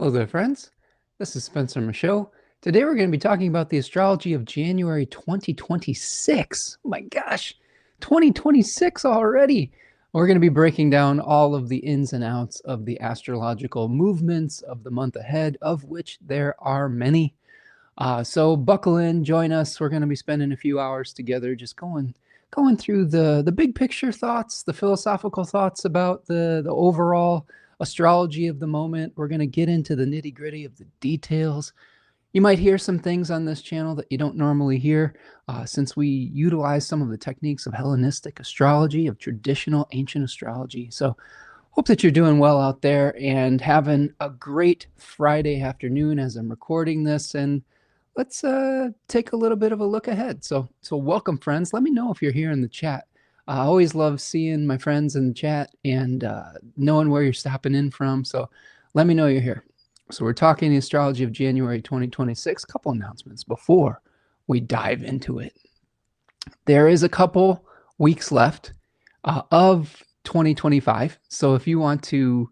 Hello there, friends. This is Spencer Michaud. Today we're going to be talking about the astrology of January 2026. Oh my gosh, 2026 already. We're going to be breaking down all of the ins and outs of the astrological movements of the month ahead, of which there are many. So buckle in, join us. We're going to be spending a few hours together just going through the big picture thoughts, the philosophical thoughts about the overall astrology of the moment. We're going to get into the nitty-gritty of the details. You might hear some things on this channel that you don't normally hear, since we utilize some of the techniques of Hellenistic astrology, of traditional ancient astrology. So hope that you're doing well out there and having a great Friday afternoon as I'm recording this. And let's take a little bit of a look ahead. So welcome, friends. Let me know if you're here in the chat. I always love seeing my friends in the chat and knowing where you're stopping in from. So let me know you're here. So we're talking the astrology of January 2026. A couple announcements before we dive into it. There is a couple weeks left of 2025. So if you want to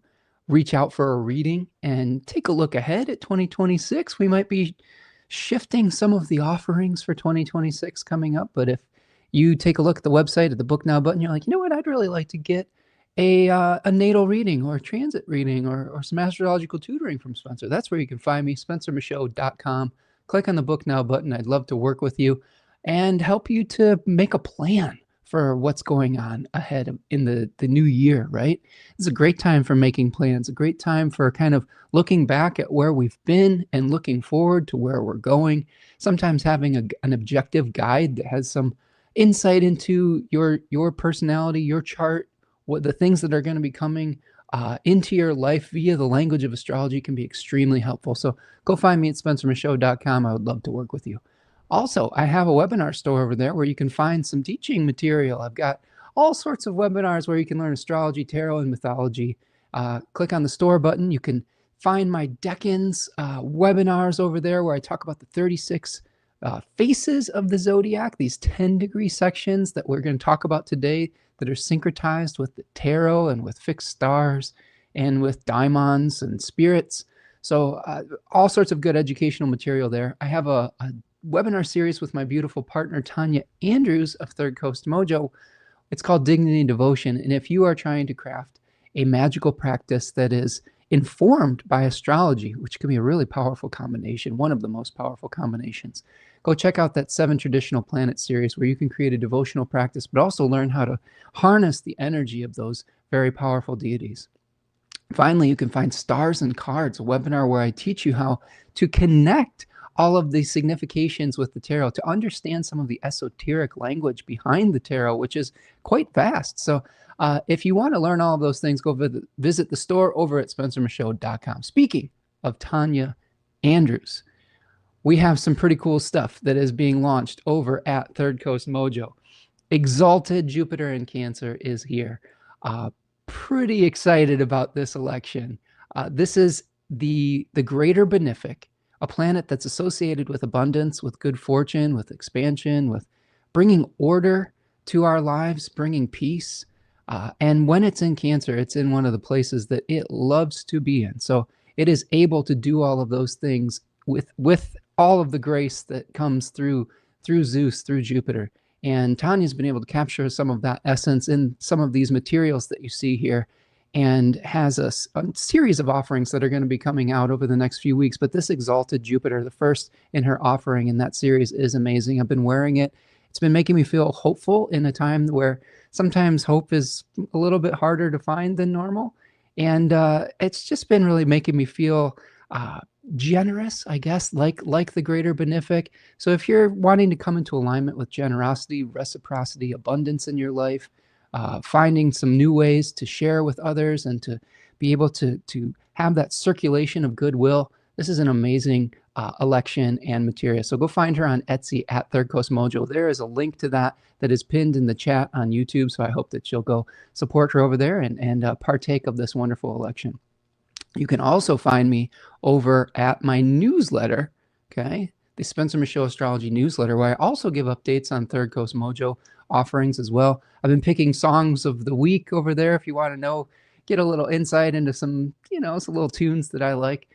reach out for a reading and take a look ahead at 2026, we might be shifting some of the offerings for 2026 coming up. But if you take a look at the website at the Book Now button, you're like, you know what, I'd really like to get a natal reading or a transit reading or some astrological tutoring from Spencer. That's where you can find me, spencermichaud.com. Click on the Book Now button. I'd love to work with you and help you to make a plan for what's going on ahead in the new year, right? It's a great time for making plans, a great time for kind of looking back at where we've been and looking forward to where we're going. Sometimes having an objective guide that has some insight into your personality, your chart, what the things that are going to be coming into your life via the language of astrology can be extremely helpful. So go find me at spencermichaud.com. I would love to work with you. Also, I have a webinar store over there where you can find some teaching material. I've got all sorts of webinars where you can learn astrology, tarot, and mythology. Click on the store button. You can find my Decans webinars over there where I talk about the 36 faces of the zodiac, these 10-degree sections that we're going to talk about today that are syncretized with the tarot and with fixed stars and with daimons and spirits. So all sorts of good educational material there. I have a webinar series with my beautiful partner, Tanya Andrews of Third Coast Mojo. It's called Dignity and Devotion. And if you are trying to craft a magical practice that is informed by astrology, which can be a really powerful combination, one of the most powerful combinations, go check out that 7 Traditional Planets series where you can create a devotional practice, but also learn how to harness the energy of those very powerful deities. Finally, you can find Stars and Cards, a webinar where I teach you how to connect all of the significations with the tarot, to understand some of the esoteric language behind the tarot, which is quite vast. So if you want to learn all of those things, go visit the store over at spencermichaud.com. Speaking of Tanya Andrews, we have some pretty cool stuff that is being launched over at Third Coast Mojo. Exalted Jupiter in Cancer is here. Pretty excited about this election. This is the greater benefic, a planet that's associated with abundance, with good fortune, with expansion, with bringing order to our lives, bringing peace. And when it's in Cancer, it's in one of the places that it loves to be in. So it is able to do all of those things with all of the grace that comes through Zeus, through Jupiter. And Tanya's been able to capture some of that essence in some of these materials that you see here, and has a series of offerings that are going to be coming out over the next few weeks. But this Exalted Jupiter, the first in her offering in that series, is amazing. I've been wearing it. It's been making me feel hopeful in a time where sometimes hope is a little bit harder to find than normal. And it's just been really making me feel generous, I guess, like the greater benefic. So if you're wanting to come into alignment with generosity, reciprocity, abundance in your life, finding some new ways to share with others and to be able to have that circulation of goodwill, this is an amazing election and material. So go find her on Etsy at Third Coast Mojo. There is a link to that is pinned in the chat on YouTube. So I hope that you'll go support her over there and partake of this wonderful election. You can also find me over at my newsletter, okay, the Spencer Michaud Astrology newsletter, where I also give updates on Third Coast Mojo offerings as well. I've been picking songs of the week over there if you want to know, get a little insight into some, some little tunes that I like.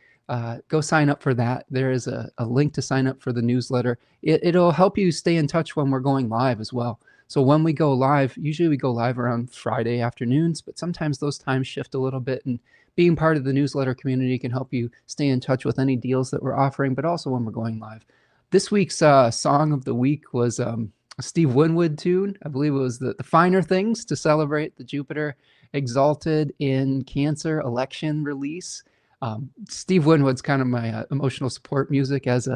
go sign up for that. There is a link to sign up for the newsletter. It'll help you stay in touch when we're going live as well. So when we go live, usually we go live around Friday afternoons, but sometimes those times shift a little bit, and being part of the newsletter community can help you stay in touch with any deals that we're offering, but also when we're going live. This week's song of the week was a Steve Winwood tune. I believe it was the Finer Things to celebrate the Jupiter Exalted in Cancer election release. Steve Winwood's kind of my emotional support music as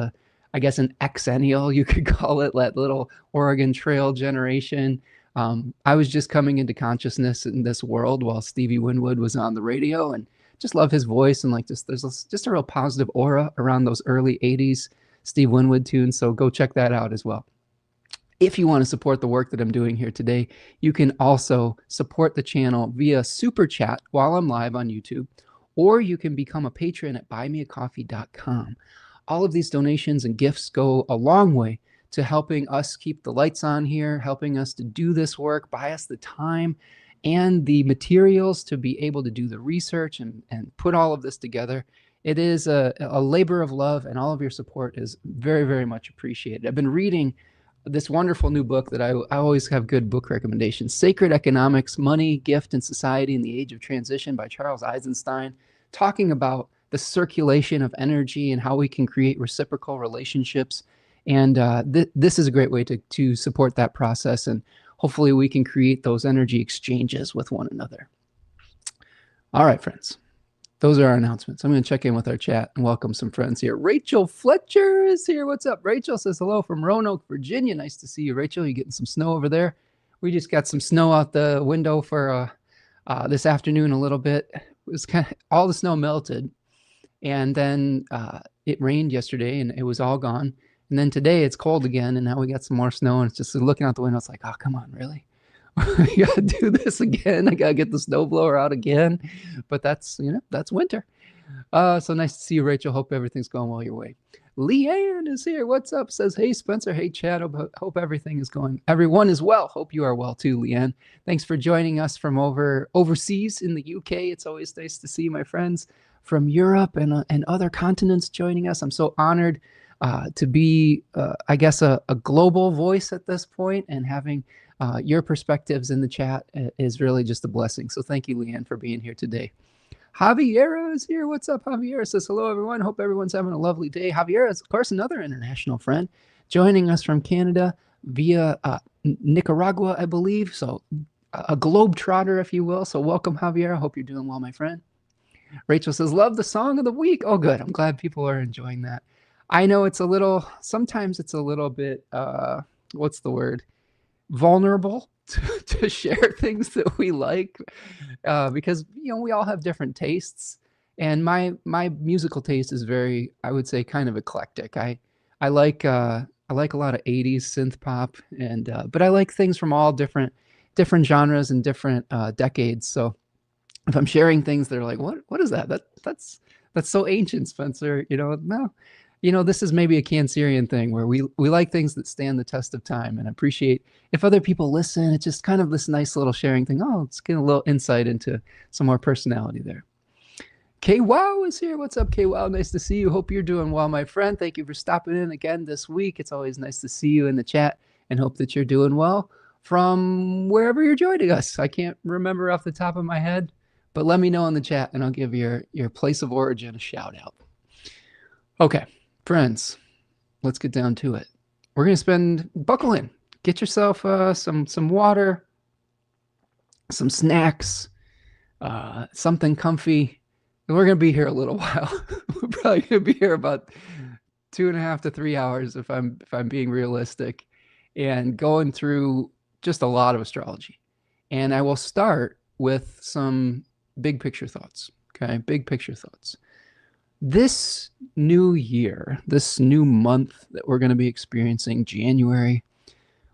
I guess an exennial, you could call it, that little Oregon Trail generation. I was just coming into consciousness in this world while Stevie Winwood was on the radio, and just love his voice, and like there's just a real positive aura around those early 80s Steve Winwood tunes. So go check that out as well. If you want to support the work that I'm doing here today, you can also support the channel via Super Chat while I'm live on YouTube, or you can become a patron at buymeacoffee.com. All of these donations and gifts go a long way to helping us keep the lights on here, helping us to do this work, buy us the time and the materials to be able to do the research and put all of this together. It is a labor of love, and all of your support is very, very much appreciated. I've been reading this wonderful new book that I always have good book recommendations, Sacred Economics, Money, Gift, and Society in the Age of Transition by Charles Eisenstein, talking about the circulation of energy and how we can create reciprocal relationships. And this is a great way to support that process, and hopefully we can create those energy exchanges with one another. All right, friends. Those are our announcements. I'm going to check in with our chat and welcome some friends here. Rachel Fletcher is here. What's up? Rachel says hello from Roanoke, Virginia. Nice to see you, Rachel. You getting some snow over there? We just got some snow out the window for this afternoon a little bit. It was kind of, all the snow melted, and then it rained yesterday and it was all gone. And then today it's cold again, and now we got some more snow, and it's just looking out the window. It's like, oh, come on, really? I gotta do this again. I gotta get the snowblower out again. But that's, that's winter. So nice to see you, Rachel. Hope everything's going well your way. Leanne is here. What's up? Says, hey, Spencer. Hey, Chad. Hope everything is going. Everyone is well. Hope you are well too, Leanne. Thanks for joining us from overseas in the UK. It's always nice to see my friends from Europe and other continents joining us. I'm so honored to be, I guess, a global voice at this point, and having your perspectives in the chat is really just a blessing. So thank you, Leanne, for being here today. Javiera is here. What's up, Javiera? Says, hello, everyone. Hope everyone's having a lovely day. Javiera is, of course, another international friend joining us from Canada via Nicaragua, I believe. So a globetrotter, if you will. So welcome, Javiera. Hope you're doing well, my friend. Rachel says, love the song of the week. Oh, good. I'm glad people are enjoying that. I know it's sometimes it's a little bit, what's the word? Vulnerable to share things that we like, because we all have different tastes, and my musical taste is very, I would say, kind of eclectic. I like a lot of 80s synth pop, and but I like things from all different genres and different decades. So if I'm sharing things that are like, what is that? That's so ancient, Spencer. No. This is maybe a Cancerian thing where we like things that stand the test of time, and appreciate if other people listen. It's just kind of this nice little sharing thing. Oh, let's get a little insight into some more personality there. K-Wow is here. What's up, K-Wow? Nice to see you. Hope you're doing well, my friend. Thank you for stopping in again this week. It's always nice to see you in the chat, and hope that you're doing well from wherever you're joining us. I can't remember off the top of my head, but let me know in the chat, and I'll give your place of origin a shout out. Okay. Friends, let's get down to it. We're going to buckle in, get yourself some water, some snacks, something comfy. And we're going to be here a little while. We're probably going to be here about 2.5 to 3 hours if I'm being realistic, and going through just a lot of astrology. And I will start with some big picture thoughts. Okay, big picture thoughts. This new year, this new month that we're going to be experiencing, January,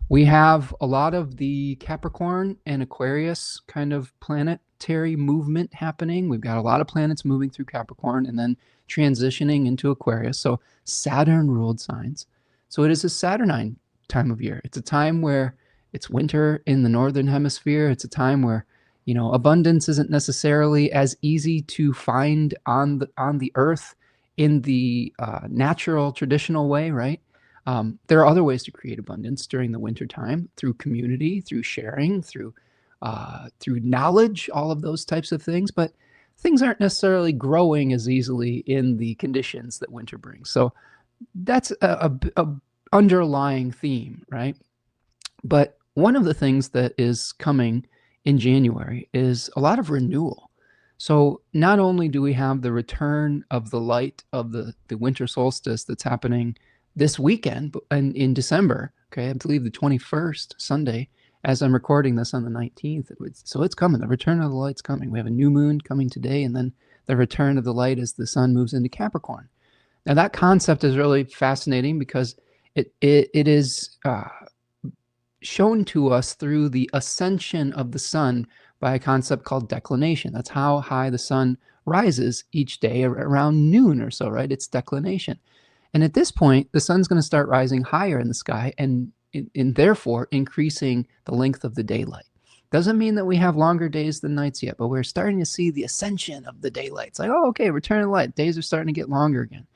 we have a lot of the Capricorn and Aquarius kind of planetary movement happening. We've got a lot of planets moving through Capricorn and then transitioning into Aquarius. So Saturn ruled signs. So it is a Saturnine time of year. It's a time where it's winter in the northern hemisphere. It's a time where abundance isn't necessarily as easy to find on the earth in the natural, traditional way, right? There are other ways to create abundance during the winter time through community, through sharing, through knowledge, all of those types of things. But things aren't necessarily growing as easily in the conditions that winter brings. So that's a underlying theme, right? But one of the things that is coming in January is a lot of renewal. So not only do we have the return of the light of the winter solstice that's happening this weekend, but in December, okay, I believe the 21st Sunday, as I'm recording this on the 19th. So it's coming. The return of the light's coming. We have a new moon coming today, and then the return of the light as the sun moves into Capricorn. Now that concept is really fascinating because it is shown to us through the ascension of the sun by a concept called declination. That's how high the sun rises each day around noon or so, right? It's declination. And at this point, the sun's going to start rising higher in the sky and therefore increasing the length of the daylight. Doesn't mean that we have longer days than nights yet, but we're starting to see the ascension of the daylight. It's like, oh, okay, return of the light. Days are starting to get longer again.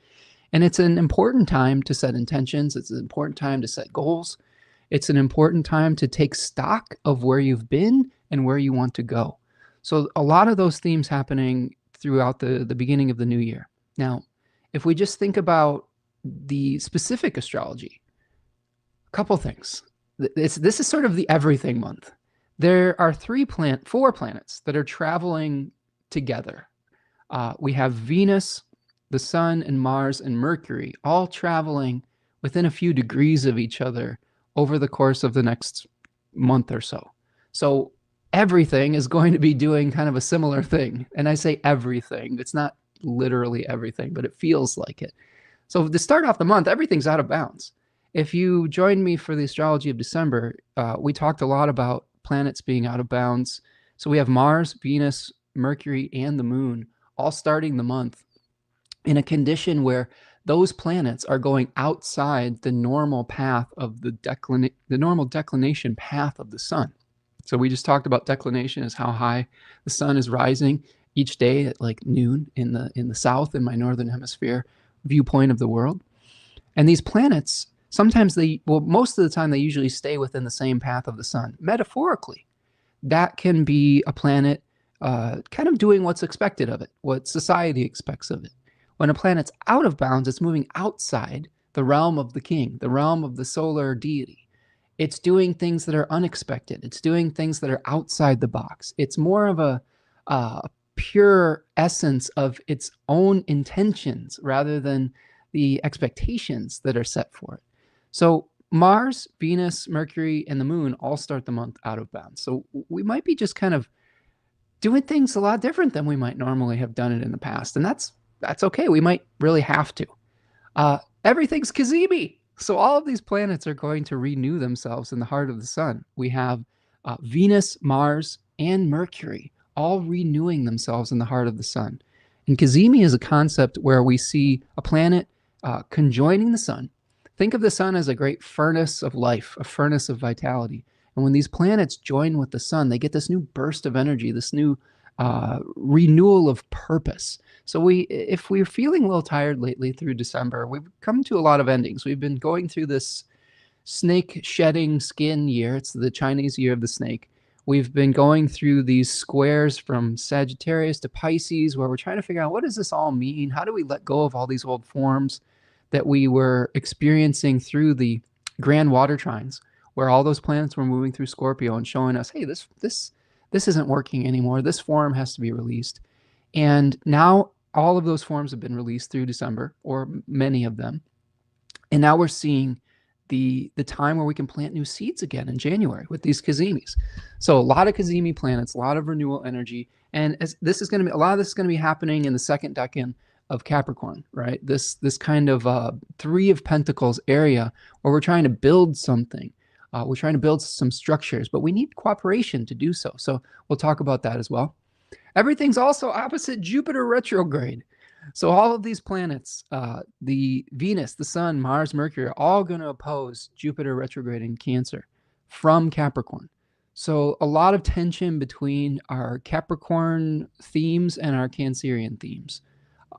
And it's an important time to set intentions. It's an important time to set goals. It's an important time to take stock of where you've been and where you want to go. So a lot of those themes happening throughout the beginning of the new year. Now, if we just think about the specific astrology, a couple things. This is sort of the everything month. There are four planets that are traveling together. We have Venus, the Sun, and Mars, and Mercury all traveling within a few degrees of each other over the course of the next month or so. So everything is going to be doing kind of a similar thing. And I say everything. It's not literally everything, but it feels like it. So to start off the month, everything's out of bounds. If you joined me for the Astrology of December, we talked a lot about planets being out of bounds. So we have Mars, Venus, Mercury, and the Moon all starting the month in a condition where those planets are going outside the normal path of the normal declination path of the sun. So we just talked about declination as how high the sun is rising each day at like noon in the south, in my northern hemisphere viewpoint of the world. And these planets, sometimes most of the time, they usually stay within the same path of the sun. Metaphorically, that can be a planet kind of doing what's expected of it, what society expects of it. When a planet's out of bounds, it's moving outside the realm of the king, the realm of the solar deity. It's doing things that are unexpected. It's doing things that are outside the box. It's more of a pure essence of its own intentions rather than the expectations that are set for it. So Mars, Venus, Mercury, and the Moon all start the month out of bounds. So we might be just kind of doing things a lot different than we might normally have done it in the past. And that's okay. We might really have to. Everything's Kazemi. So all of these planets are going to renew themselves in the heart of the sun. We have Venus, Mars, and Mercury all renewing themselves in the heart of the sun. And Kazemi is a concept where we see a planet conjoining the sun. Think of the sun as a great furnace of life, a furnace of vitality. And when these planets join with the sun, they get this new burst of energy, this new renewal of purpose. So if we're feeling a little tired lately through December, we've come to a lot of endings. We've been going through this snake shedding skin year. It's the Chinese year of the snake. We've been going through these squares from Sagittarius to Pisces where we're trying to figure out, what does this all mean? How do we let go of all these old forms that we were experiencing through the grand water trines, where all those planets were moving through Scorpio and showing us, hey, this isn't working anymore. This form has to be released. And now all of those forms have been released through December, or many of them. And now we're seeing the time where we can plant new seeds again in January with these Kazemis. So a lot of Kazemi planets, a lot of renewal energy. And a lot of this is going to be happening in the second decan of Capricorn, right? This kind of Three of Pentacles area where we're trying to build something. We're trying to build some structures, but we need cooperation to do so. So we'll talk about that as well. Everything's also opposite Jupiter retrograde. So all of these planets, the Venus, the Sun, Mars, Mercury, are all going to oppose Jupiter retrograde in Cancer from Capricorn. So a lot of tension between our Capricorn themes and our Cancerian themes.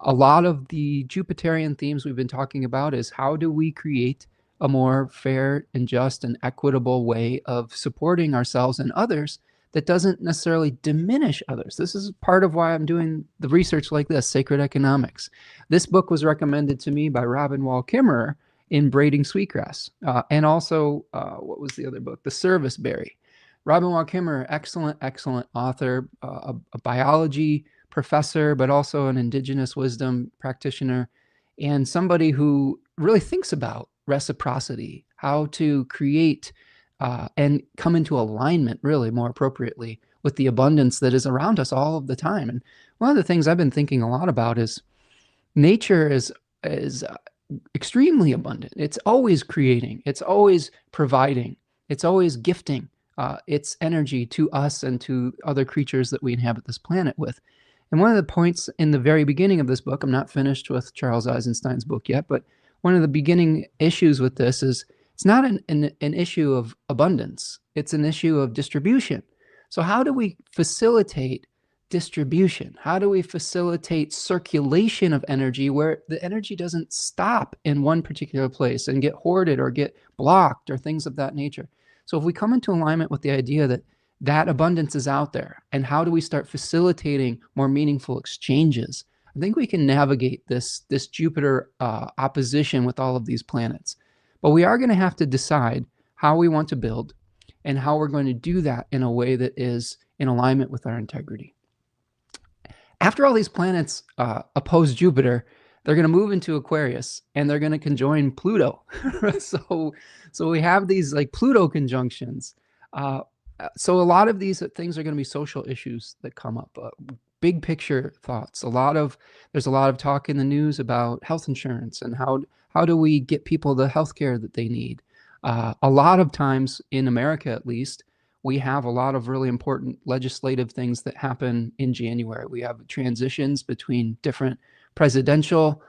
A lot of the Jupiterian themes we've been talking about is how do we create a more fair and just and equitable way of supporting ourselves and others that doesn't necessarily diminish others. This is part of why I'm doing the research like this, Sacred Economics. This book was recommended to me by Robin Wall Kimmerer in Braiding Sweetgrass, and also, what was the other book? The Service Berry. Robin Wall Kimmerer, excellent, excellent author, a biology professor, but also an indigenous wisdom practitioner, and somebody who really thinks about reciprocity, how to create and come into alignment, really more appropriately, with the abundance that is around us all of the time. And one of the things I've been thinking a lot about is nature is extremely abundant. It's always creating, it's always providing, it's always gifting its energy to us and to other creatures that we inhabit this planet with. And one of the points in the very beginning of this book, I'm not finished with Charles Eisenstein's book yet, but one of the beginning issues with this is it's not an issue of abundance. It's an issue of distribution. So how do we facilitate distribution? How do we facilitate circulation of energy where the energy doesn't stop in one particular place and get hoarded or get blocked or things of that nature? So if we come into alignment with the idea that that abundance is out there, and how do we start facilitating more meaningful exchanges, I think we can navigate this Jupiter opposition with all of these planets. But we are going to have to decide how we want to build and how we're going to do that in a way that is in alignment with our integrity. After all these planets oppose Jupiter, they're going to move into Aquarius and they're going to conjoin Pluto. So we have these like Pluto conjunctions. So a lot of these things are going to be social issues that come up. Big picture thoughts. There's a lot of talk in the news about health insurance and how do we get people the health care that they need. A lot of times in America, at least, we have a lot of really important legislative things that happen in January. We have transitions between different presidential,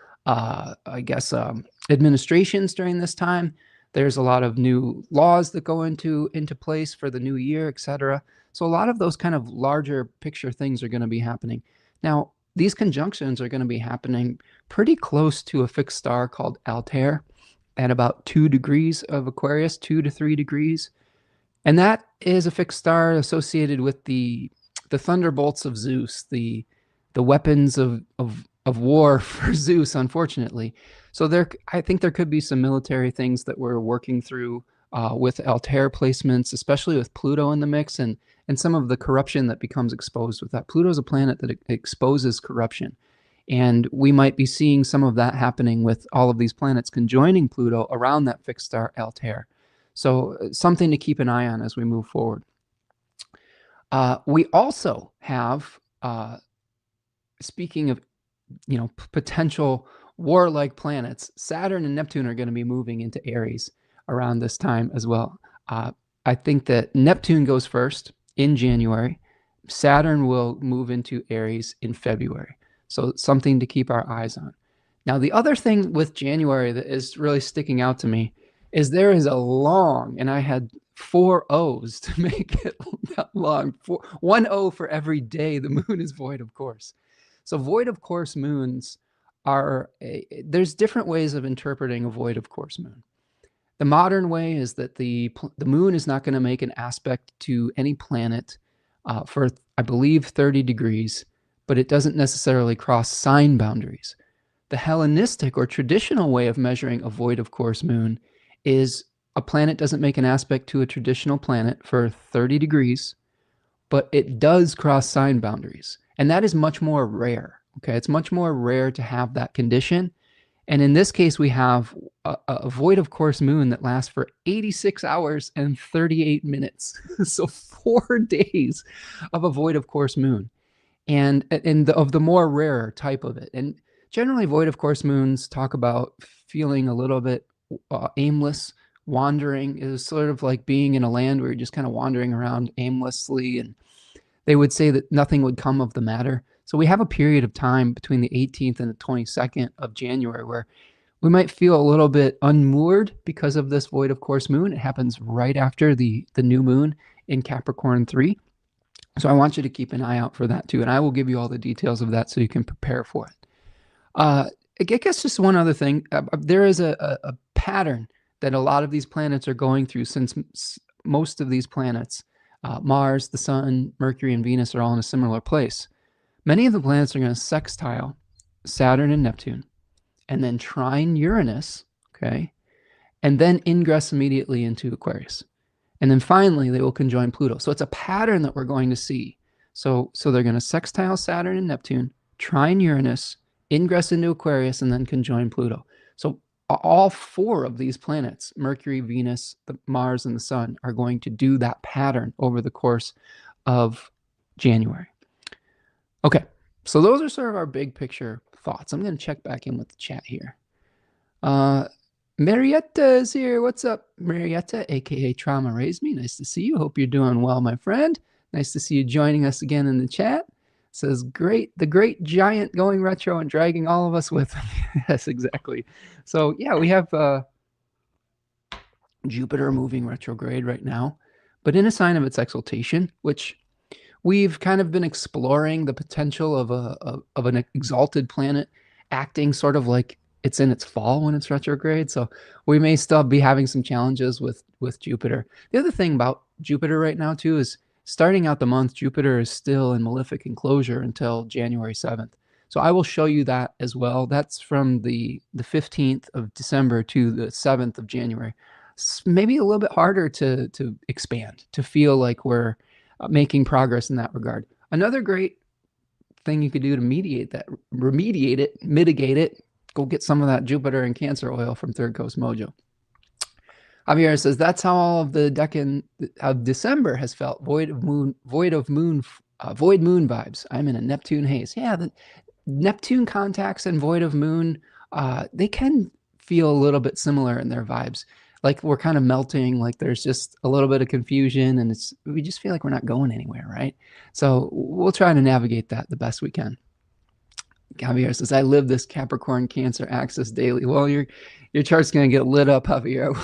administrations during this time. There's a lot of new laws that go into place for the new year, etc. So a lot of those kind of larger picture things are going to be happening. Now, these conjunctions are going to be happening pretty close to a fixed star called Altair at about 2 degrees of Aquarius, 2 to 3 degrees. And that is a fixed star associated with the thunderbolts of Zeus, the weapons of war for Zeus, unfortunately. So I think there could be some military things that we're working through with Altair placements, especially with Pluto in the mix and some of the corruption that becomes exposed with that. Pluto is a planet that exposes corruption. And we might be seeing some of that happening with all of these planets conjoining Pluto around that fixed star Altair. So something to keep an eye on as we move forward. We also have, speaking of, potential warlike planets, Saturn and Neptune are going to be moving into Aries around this time as well. I think that Neptune goes first in January. Saturn will move into Aries in February. So something to keep our eyes on. Now, the other thing with January that is really sticking out to me is there is a long, and I had 4 O's to make it that long. 1 O for every day the moon is void of course. So void of course moons there's different ways of interpreting a void of course moon. The modern way is that the moon is not going to make an aspect to any planet for, I believe, 30 degrees, but it doesn't necessarily cross sign boundaries. The Hellenistic or traditional way of measuring a void of course moon is a planet doesn't make an aspect to a traditional planet for 30 degrees, but it does cross sign boundaries. And that is much more rare. Okay, it's much more rare to have that condition. And in this case, we have a void of course moon that lasts for 86 hours and 38 minutes. So 4 days of a void of course moon. And of the more rare type of it. And generally void of course moons talk about feeling a little bit aimless. Wandering is sort of like being in a land where you're just kind of wandering around aimlessly, and they would say that nothing would come of the matter. So we have a period of time between the 18th and the 22nd of January where we might feel a little bit unmoored because of this void of course moon. It happens right after the new moon in Capricorn 3. So I want you to keep an eye out for that too, and I will give you all the details of that so you can prepare for it. I guess just one other thing. There is a pattern that a lot of these planets are going through, since most of these planets, Mars, the Sun, Mercury, and Venus, are all in a similar place. Many of the planets are going to sextile Saturn and Neptune, and then trine Uranus, okay, and then ingress immediately into Aquarius. And then finally, they will conjoin Pluto. So it's a pattern that we're going to see. So they're going to sextile Saturn and Neptune, trine Uranus, ingress into Aquarius, and then conjoin Pluto. So all four of these planets, Mercury, Venus, Mars, and the Sun, are going to do that pattern over the course of January. Okay, so those are sort of our big picture thoughts. I'm going to check back in with the chat here. Marietta is here. What's up, Marietta, aka Trauma Raised Me? Nice to see you. Hope you're doing well, my friend. Nice to see you joining us again in the chat. Says, great, the great giant going retro and dragging all of us with him. Yes, exactly. So yeah, we have Jupiter moving retrograde right now, but in a sign of its exaltation, which we've kind of been exploring the potential of an exalted planet acting sort of like it's in its fall when it's retrograde. So we may still be having some challenges with Jupiter. The other thing about Jupiter right now too is starting out the month, Jupiter is still in malefic enclosure until January 7th. So I will show you that as well. That's from the 15th of December to the 7th of January. It's maybe a little bit harder to expand, to feel like we're making progress in that regard. Another great thing you could do to mitigate it, go get some of that Jupiter and Cancer oil from Third Coast Mojo. Javier says, that's how all of the Decan of December has felt. Void moon vibes. I'm in a Neptune haze. Yeah, the Neptune contacts and void of moon, they can feel a little bit similar in their vibes. Like we're kind of melting, like there's just a little bit of confusion, and we just feel like we're not going anywhere, right? So we'll try to navigate that the best we can. Javier says, I live this Capricorn Cancer axis daily. Well, your chart's going to get lit up, Javier,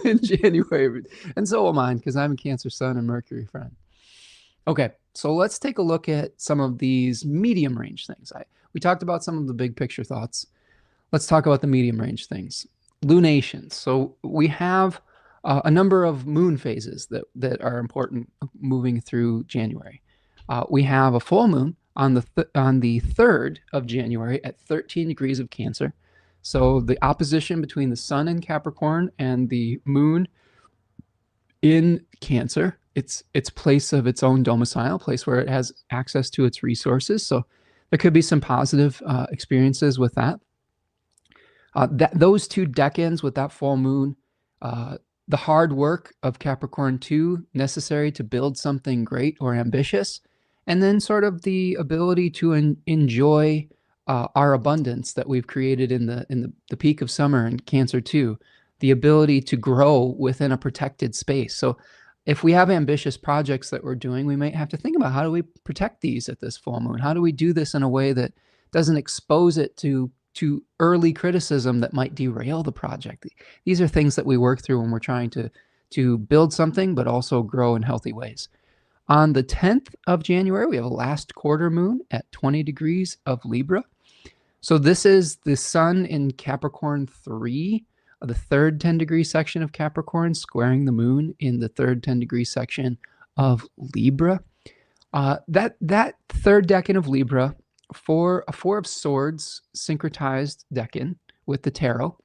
in January. And so will mine, because I'm a Cancer Sun and Mercury friend. Okay, so let's take a look at some of these medium range things. We talked about some of the big picture thoughts. Let's talk about the medium range things. Lunations. So we have a number of moon phases that are important moving through January. We have a full moon on the 3rd of January at 13 degrees of Cancer. So the opposition between the Sun in Capricorn and the moon in Cancer, its place of its own domicile, place where it has access to its resources. So there could be some positive experiences with that. Those two decans with that full moon, the hard work of Capricorn 2 necessary to build something great or ambitious, and then sort of the ability to enjoy our abundance that we've created in the peak of summer in Cancer 2, the ability to grow within a protected space. So if we have ambitious projects that we're doing, we might have to think about, how do we protect these at this full moon? How do we do this in a way that doesn't expose it to early criticism that might derail the project? These are things that we work through when we're trying to build something, but also grow in healthy ways. On the 10th of January, we have a last quarter moon at 20 degrees of Libra. So this is the Sun in Capricorn 3, the third 10-degree section of Capricorn, squaring the moon in the third 10-degree section of Libra. That third decan of Libra, a Four of Swords syncretized decan with the tarot.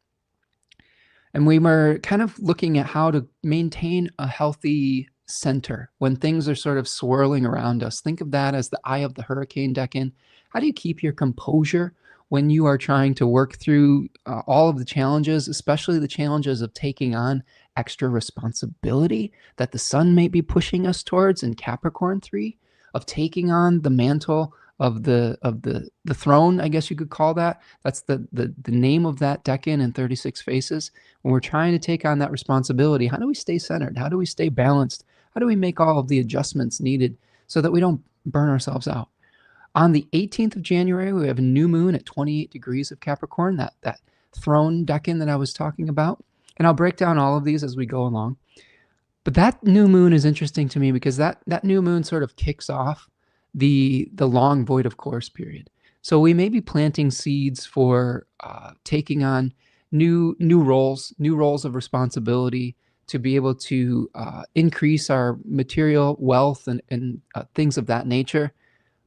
And we were kind of looking at how to maintain a healthy center when things are sort of swirling around us. Think of that as the eye of the hurricane decan. How do you keep your composure when you are trying to work through all of the challenges, especially the challenges of taking on extra responsibility that the Sun may be pushing us towards in Capricorn 3, of taking on the mantle of the throne, I guess you could call that. That's the name of that decan in 36 faces. When we're trying to take on that responsibility, how do we stay centered? How do we stay balanced? How do we make all of the adjustments needed so that we don't burn ourselves out? On the 18th of January, we have a new moon at 28 degrees of Capricorn, that throne decan that I was talking about. And I'll break down all of these as we go along. But that new moon is interesting to me because that new moon sort of kicks off the long void of course period. So we may be planting seeds for taking on new roles of responsibility to be able to increase our material wealth and things of that nature.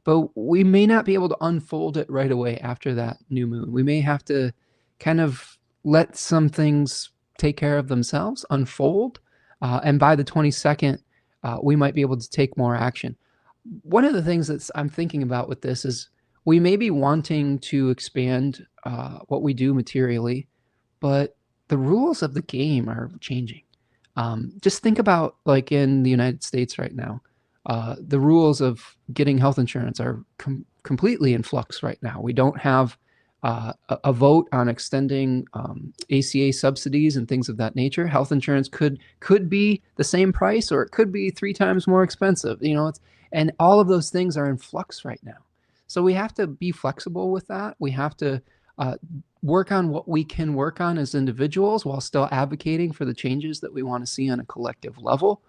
But we may not be able to unfold it right away after that new moon. We may have to kind of let some things take care of themselves, unfold, and by the 22nd, we might be able to take more action. One of the things that I'm thinking about with this is we may be wanting to expand what we do materially, but the rules of the game are changing. Just think about, like, in the United States right now, the rules of getting health insurance are completely in flux right now. We don't have a vote on extending ACA subsidies and things of that nature. Health insurance could be the same price, or it could be 3 times more expensive. And all of those things are in flux right now. So we have to be flexible with that. We have to work on what we can work on as individuals while still advocating for the changes that we want to see on a collective level.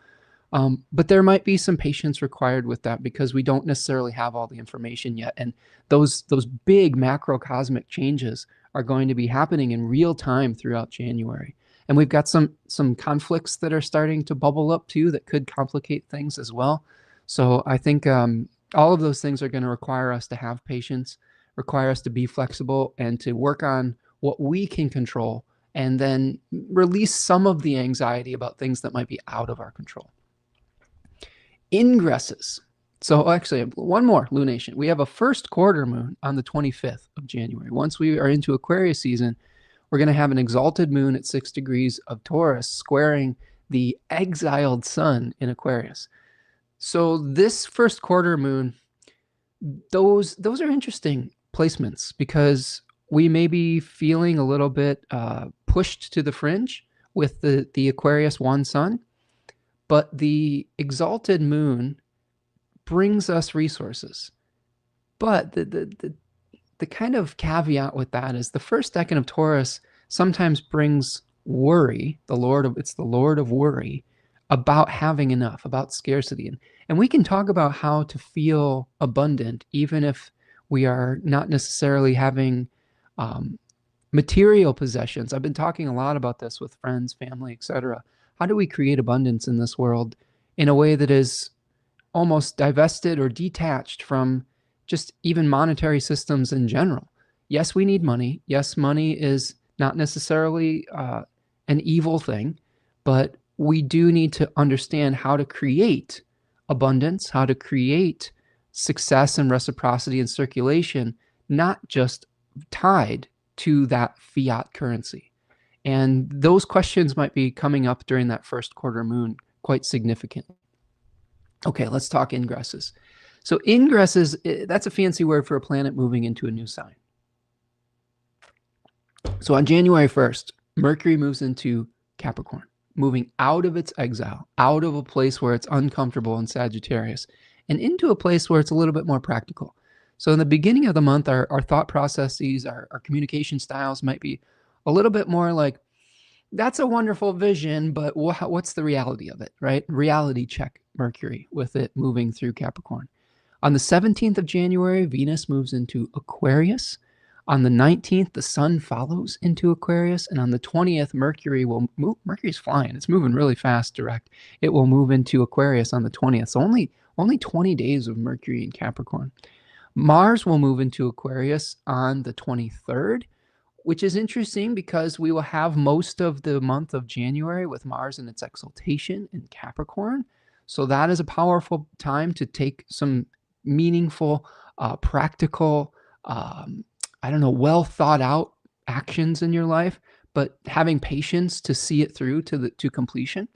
But there might be some patience required with that because we don't necessarily have all the information yet. And those big macrocosmic changes are going to be happening in real time throughout January. And we've got some conflicts that are starting to bubble up too that could complicate things as well. So I think all of those things are going to require us to have patience, require us to be flexible, and to work on what we can control, and then release some of the anxiety about things that might be out of our control. Ingresses. So actually, one more lunation. We have a first quarter moon on the 25th of January. Once we are into Aquarius season, we're going to have an exalted moon at 6 degrees of Taurus squaring the exiled sun in Aquarius. So this first quarter moon, those are interesting placements because we may be feeling a little bit pushed to the fringe with the Aquarius one sun, but the exalted moon brings us resources. But the kind of caveat with that is the first decan of Taurus sometimes brings worry. It's the Lord of worry about having enough, about scarcity. And we can talk about how to feel abundant, even if we are not necessarily having material possessions. I've been talking a lot about this with friends, family, etc. How do we create abundance in this world in a way that is almost divested or detached from just even monetary systems in general? Yes, we need money. Yes, money is not necessarily an evil thing, but we do need to understand how to create abundance, how to create success and reciprocity and circulation, not just tied to that fiat currency. And those questions might be coming up during that first quarter moon quite significantly. Okay, let's talk ingresses. So ingresses, that's a fancy word for a planet moving into a new sign. So on January 1st, Mercury moves into Capricorn, moving out of its exile, out of a place where it's uncomfortable in Sagittarius, and into a place where it's a little bit more practical. So in the beginning of the month, our thought processes, our communication styles might be a little bit more like, that's a wonderful vision, but what's the reality of it, right? Reality check Mercury with it moving through Capricorn. On the 17th of January, Venus moves into Aquarius. On the 19th, the sun follows into Aquarius. And on the 20th, Mercury will move. Mercury's flying. It's moving really fast, direct. It will move into Aquarius on the 20th. So only 20 days of Mercury in Capricorn. Mars will move into Aquarius on the 23rd, which is interesting because we will have most of the month of January with Mars in its exaltation in Capricorn. So that is a powerful time to take some meaningful, practical, well thought out actions in your life, but having patience to see it through to completion.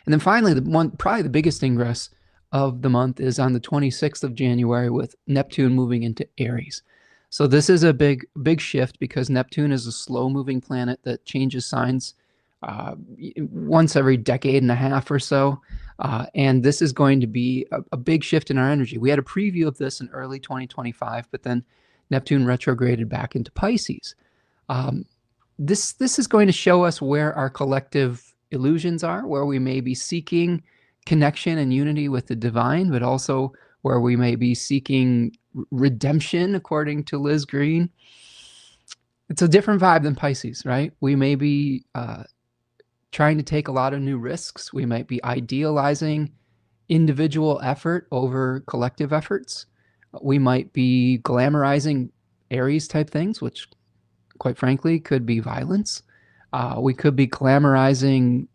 And then finally, probably the biggest ingress of the month is on the 26th of January with Neptune moving into Aries. So this is a big shift because Neptune is a slow-moving planet that changes signs once every decade and a half or so. And this is going to be a big shift in our energy. We had a preview of this in early 2025, but then Neptune retrograded back into Pisces. This is going to show us where our collective illusions are, where we may be seeking connection and unity with the divine, but also where we may be seeking redemption, according to Liz Green. It's a different vibe than Pisces, right? We may be trying to take a lot of new risks. We might be idealizing individual effort over collective efforts. We might be glamorizing Aries type things, which quite frankly could be violence. We could be glamorizing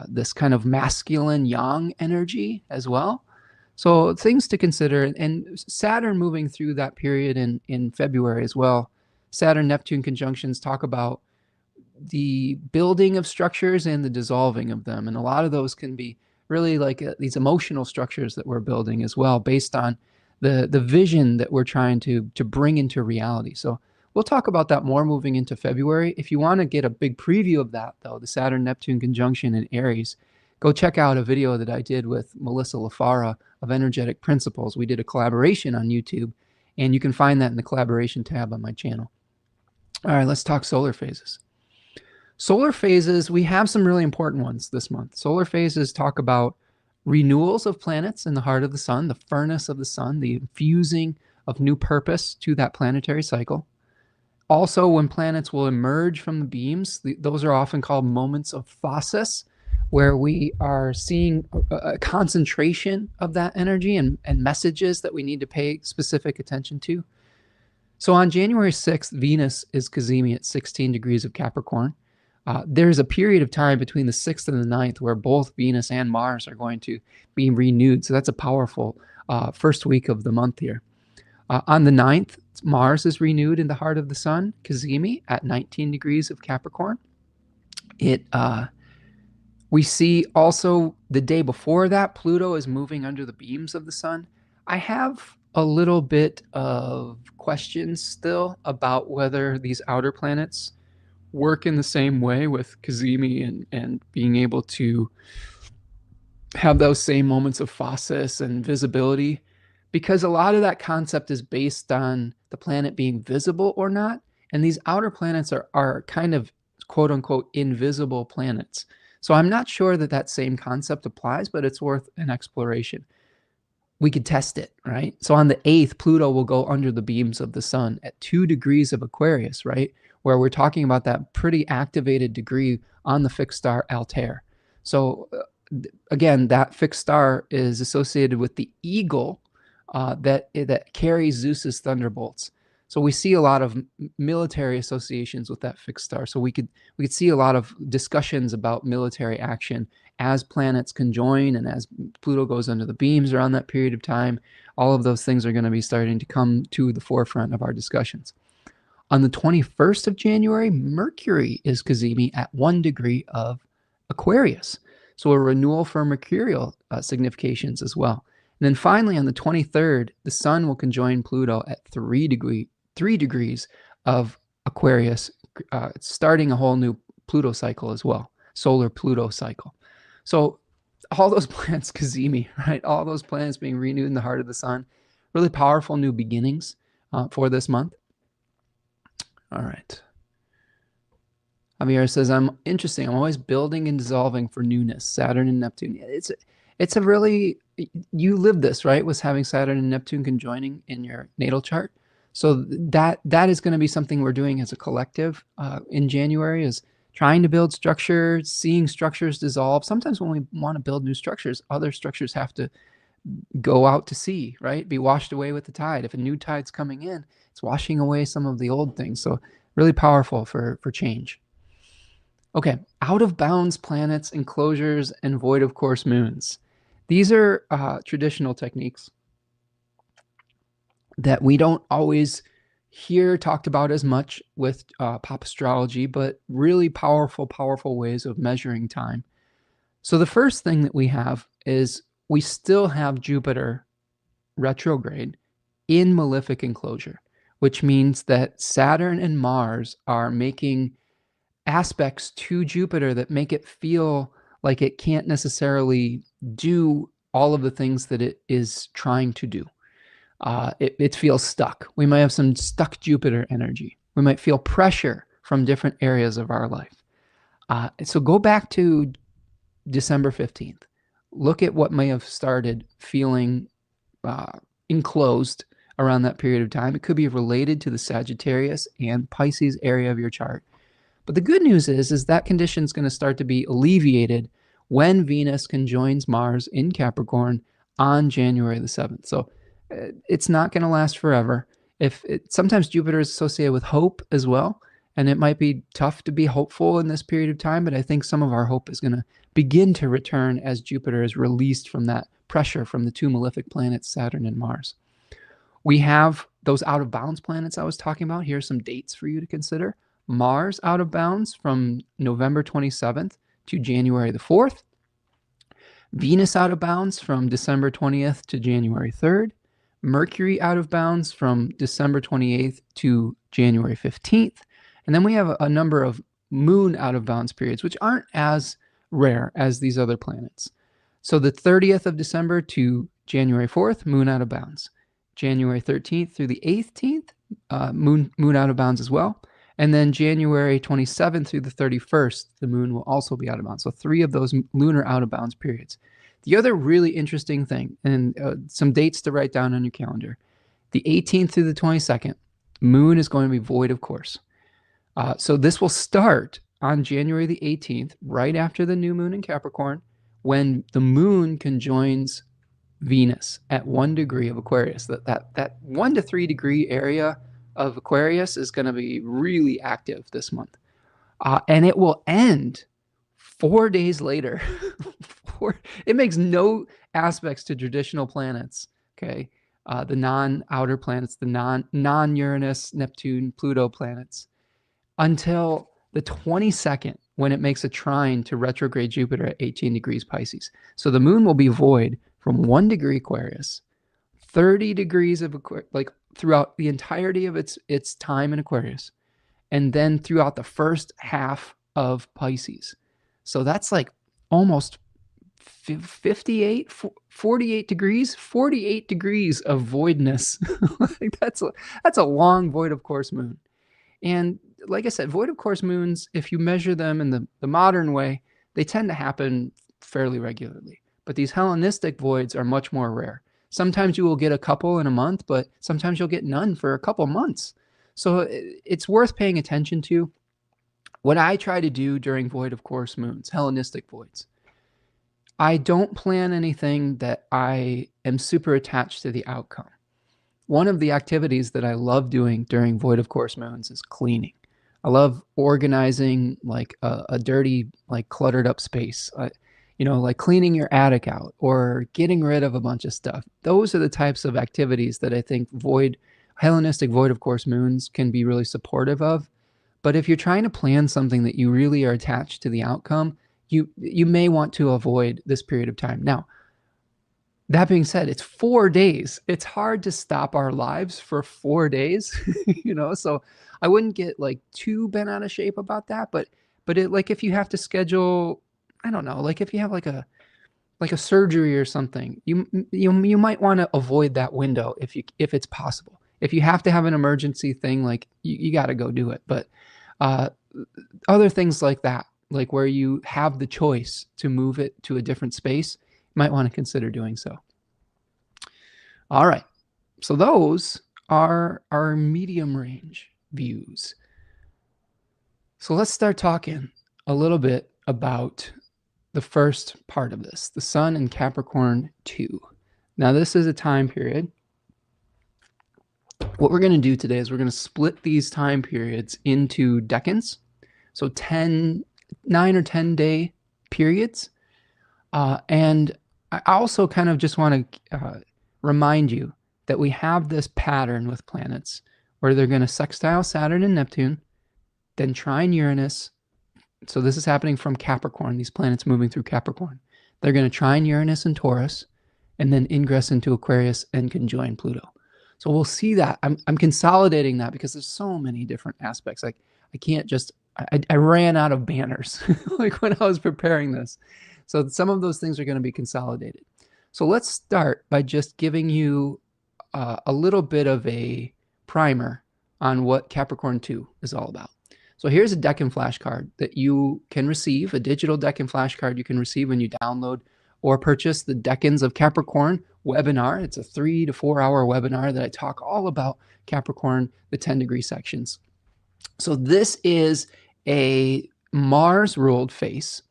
this kind of masculine yang energy as well. So things to consider, and Saturn moving through that period in February as well. Saturn Neptune conjunctions talk about the building of structures and the dissolving of them, and a lot of those can be really like these emotional structures that we're building as well, based on the vision that we're trying to bring into reality. So we'll talk about that more moving into February. If you want to get a big preview of that, though, the Saturn-Neptune conjunction in Aries, go check out a video that I did with Melissa LaFara of Energetic Principles. We did a collaboration on YouTube, and you can find that in the collaboration tab on my channel. All right, let's talk solar phases. Solar phases, we have some really important ones this month. Solar phases talk about renewals of planets in the heart of the sun, the furnace of the sun, the infusing of new purpose to that planetary cycle. Also, when planets will emerge from the beams, those are often called moments of phasis, where we are seeing a concentration of that energy and messages that we need to pay specific attention to. So on January 6th, Venus is cazimi at 16 degrees of Capricorn. There's a period of time between the 6th and the 9th where both Venus and Mars are going to be renewed. So that's a powerful first week of the month here. On the 9th, Mars is renewed in the heart of the sun, cazimi, at 19 degrees of Capricorn. We see also the day before that, Pluto is moving under the beams of the sun. I have a little bit of questions still about whether these outer planets work in the same way with cazimi and being able to have those same moments of phasis and visibility, because a lot of that concept is based on the planet being visible or not, and these outer planets are kind of quote unquote invisible planets. So I'm not sure that that same concept applies, but it's worth an exploration. We could test it, right? So on the 8th, Pluto will go under the beams of the sun at 2 degrees of Aquarius, right? Where we're talking about that pretty activated degree on the fixed star Altair. So again, that fixed star is associated with the eagle that carries Zeus's thunderbolts. So we see a lot of military associations with that fixed star. So we could see a lot of discussions about military action as planets conjoin and as Pluto goes under the beams around that period of time. All of those things are going to be starting to come to the forefront of our discussions. On the 21st of January, Mercury is cazimi at 1 degree of Aquarius. So a renewal for mercurial significations as well. And then finally, on the 23rd, the sun will conjoin Pluto at 3 degrees of Aquarius, starting a whole new Pluto cycle as well, solar Pluto cycle. So all those planets cazimi, right? All those planets being renewed in the heart of the sun, really powerful new beginnings for this month. All right. Javier says, I'm interesting. I'm always building and dissolving for newness. Saturn and Neptune. It's a really, you live this, right? Was having Saturn and Neptune conjoining in your natal chart. So that is going to be something we're doing as a collective in January, is trying to build structure, seeing structures dissolve. Sometimes when we want to build new structures, other structures have to go out to sea, right? Be washed away with the tide. If a new tide's coming in, it's washing away some of the old things. So really powerful for change. Okay, out of bounds planets, enclosures, and void of course moons. These are traditional techniques that we don't always hear talked about as much with pop astrology, but really powerful ways of measuring time. So the first thing that we have is we still have Jupiter retrograde in malefic enclosure, which means that Saturn and Mars are making aspects to Jupiter that make it feel like it can't necessarily do all of the things that it is trying to do. It feels stuck. We might have some stuck Jupiter energy. We might feel pressure from different areas of our life. So go back to December 15th. Look at what may have started feeling enclosed around that period of time. It could be related to the Sagittarius and Pisces area of your chart. But the good news is that condition is going to start to be alleviated when Venus conjoins Mars in Capricorn on January the 7th. So it's not going to last forever. Sometimes Jupiter is associated with hope as well, and it might be tough to be hopeful in this period of time, but I think some of our hope is going to begin to return as Jupiter is released from that pressure from the two malefic planets, Saturn and Mars. We have those out of bounds planets I was talking about. Here are some dates for you to consider. Mars out of bounds from November 27th to January the 4th. Venus out of bounds from December 20th to January 3rd. Mercury out of bounds from December 28th to January 15th. And then we have a number of moon out of bounds periods, which aren't as rare as these other planets. So the 30th of December to January 4th, moon out of bounds. January 13th through the 18th, moon out of bounds as well. And then January 27th through the 31st, the moon will also be out of bounds. So 3 of those lunar out of bounds periods. The other really interesting thing, and some dates to write down on your calendar, the 18th through the 22nd, moon is going to be void of course. So this will start on January the 18th, right after the new moon in Capricorn, when the moon conjoins Venus at 1 degree of Aquarius. That 1 to 3 degree area of Aquarius is going to be really active this month. And it will end 4 days later. It makes no aspects to traditional planets, okay? The non-outer planets, the non-Uranus, Neptune, Pluto planets, until the 22nd, when it makes a trine to retrograde Jupiter at 18 degrees Pisces. So the moon will be void from 1 degree Aquarius, 30 degrees of Aquarius, like throughout the entirety of its time in Aquarius, and then throughout the first half of Pisces. So that's like almost 48 degrees of voidness. Like that's a long void of course moon. And like I said, void of course moons, if you measure them in the modern way, they tend to happen fairly regularly. But these Hellenistic voids are much more rare. Sometimes you will get a couple in a month, but sometimes you'll get none for a couple months. So it's worth paying attention to. What I try to do during void of course moons, Hellenistic voids, I don't plan anything that I am super attached to the outcome. One of the activities that I love doing during void of course moons is cleaning. I love organizing like a dirty, like cluttered up space. Like cleaning your attic out or getting rid of a bunch of stuff. Those are the types of activities that I think Hellenistic void of course moons can be really supportive of. But if you're trying to plan something that you really are attached to the outcome, you may want to avoid this period of time. Now, that being said, it's 4 days. It's hard to stop our lives for 4 days, so I wouldn't get like too bent out of shape about that. But like if you have to schedule, I don't know, like if you have like a surgery or something, you might want to avoid that window if it's possible. If you have to have an emergency thing, like you got to go do it. But other things like that, like where you have the choice to move it to a different space, you might want to consider doing so. All right. So those are our medium range views. So let's start talking a little bit about the first part of this, the Sun in Capricorn 2. Now, this is a time period. What we're going to do today is we're going to split these time periods into decans. So 9 or 10 day periods. And I also kind of just want to remind you that we have this pattern with planets where they're going to sextile Saturn and Neptune, then trine Uranus. So this is happening from Capricorn, these planets moving through Capricorn. They're going to trine Uranus and Taurus, and then ingress into Aquarius and conjoin Pluto. So we'll see that. I'm consolidating that because there's so many different aspects. Like I can't just, I ran out of banners like when I was preparing this. So some of those things are going to be consolidated. So let's start by just giving you a little bit of a primer on what Capricorn 2 is all about. So here's a deck and flash card that you can receive, a digital deck and flash card you can receive when you download or purchase the Decans of Capricorn webinar. It's a 3 to 4 hour webinar that I talk all about Capricorn, the 10-degree sections. So this is a Mars-ruled face.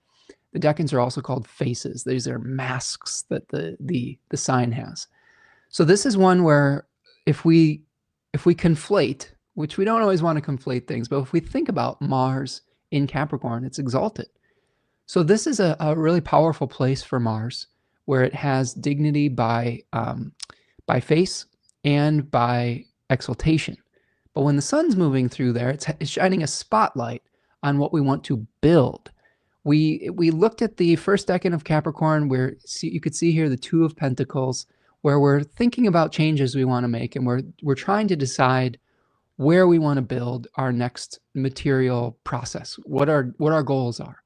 The Decans are also called faces. These are masks that the sign has. So this is one where if we conflate, which we don't always want to conflate things, but if we think about Mars in Capricorn, it's exalted. So this is a really powerful place for Mars, where it has dignity by face and by exaltation. But when the sun's moving through there, it's shining a spotlight on what we want to build. We looked at the first decan of Capricorn, where you could see here the Two of Pentacles, where we're thinking about changes we want to make, and we're trying to decide where we want to build our next material process, what our goals are.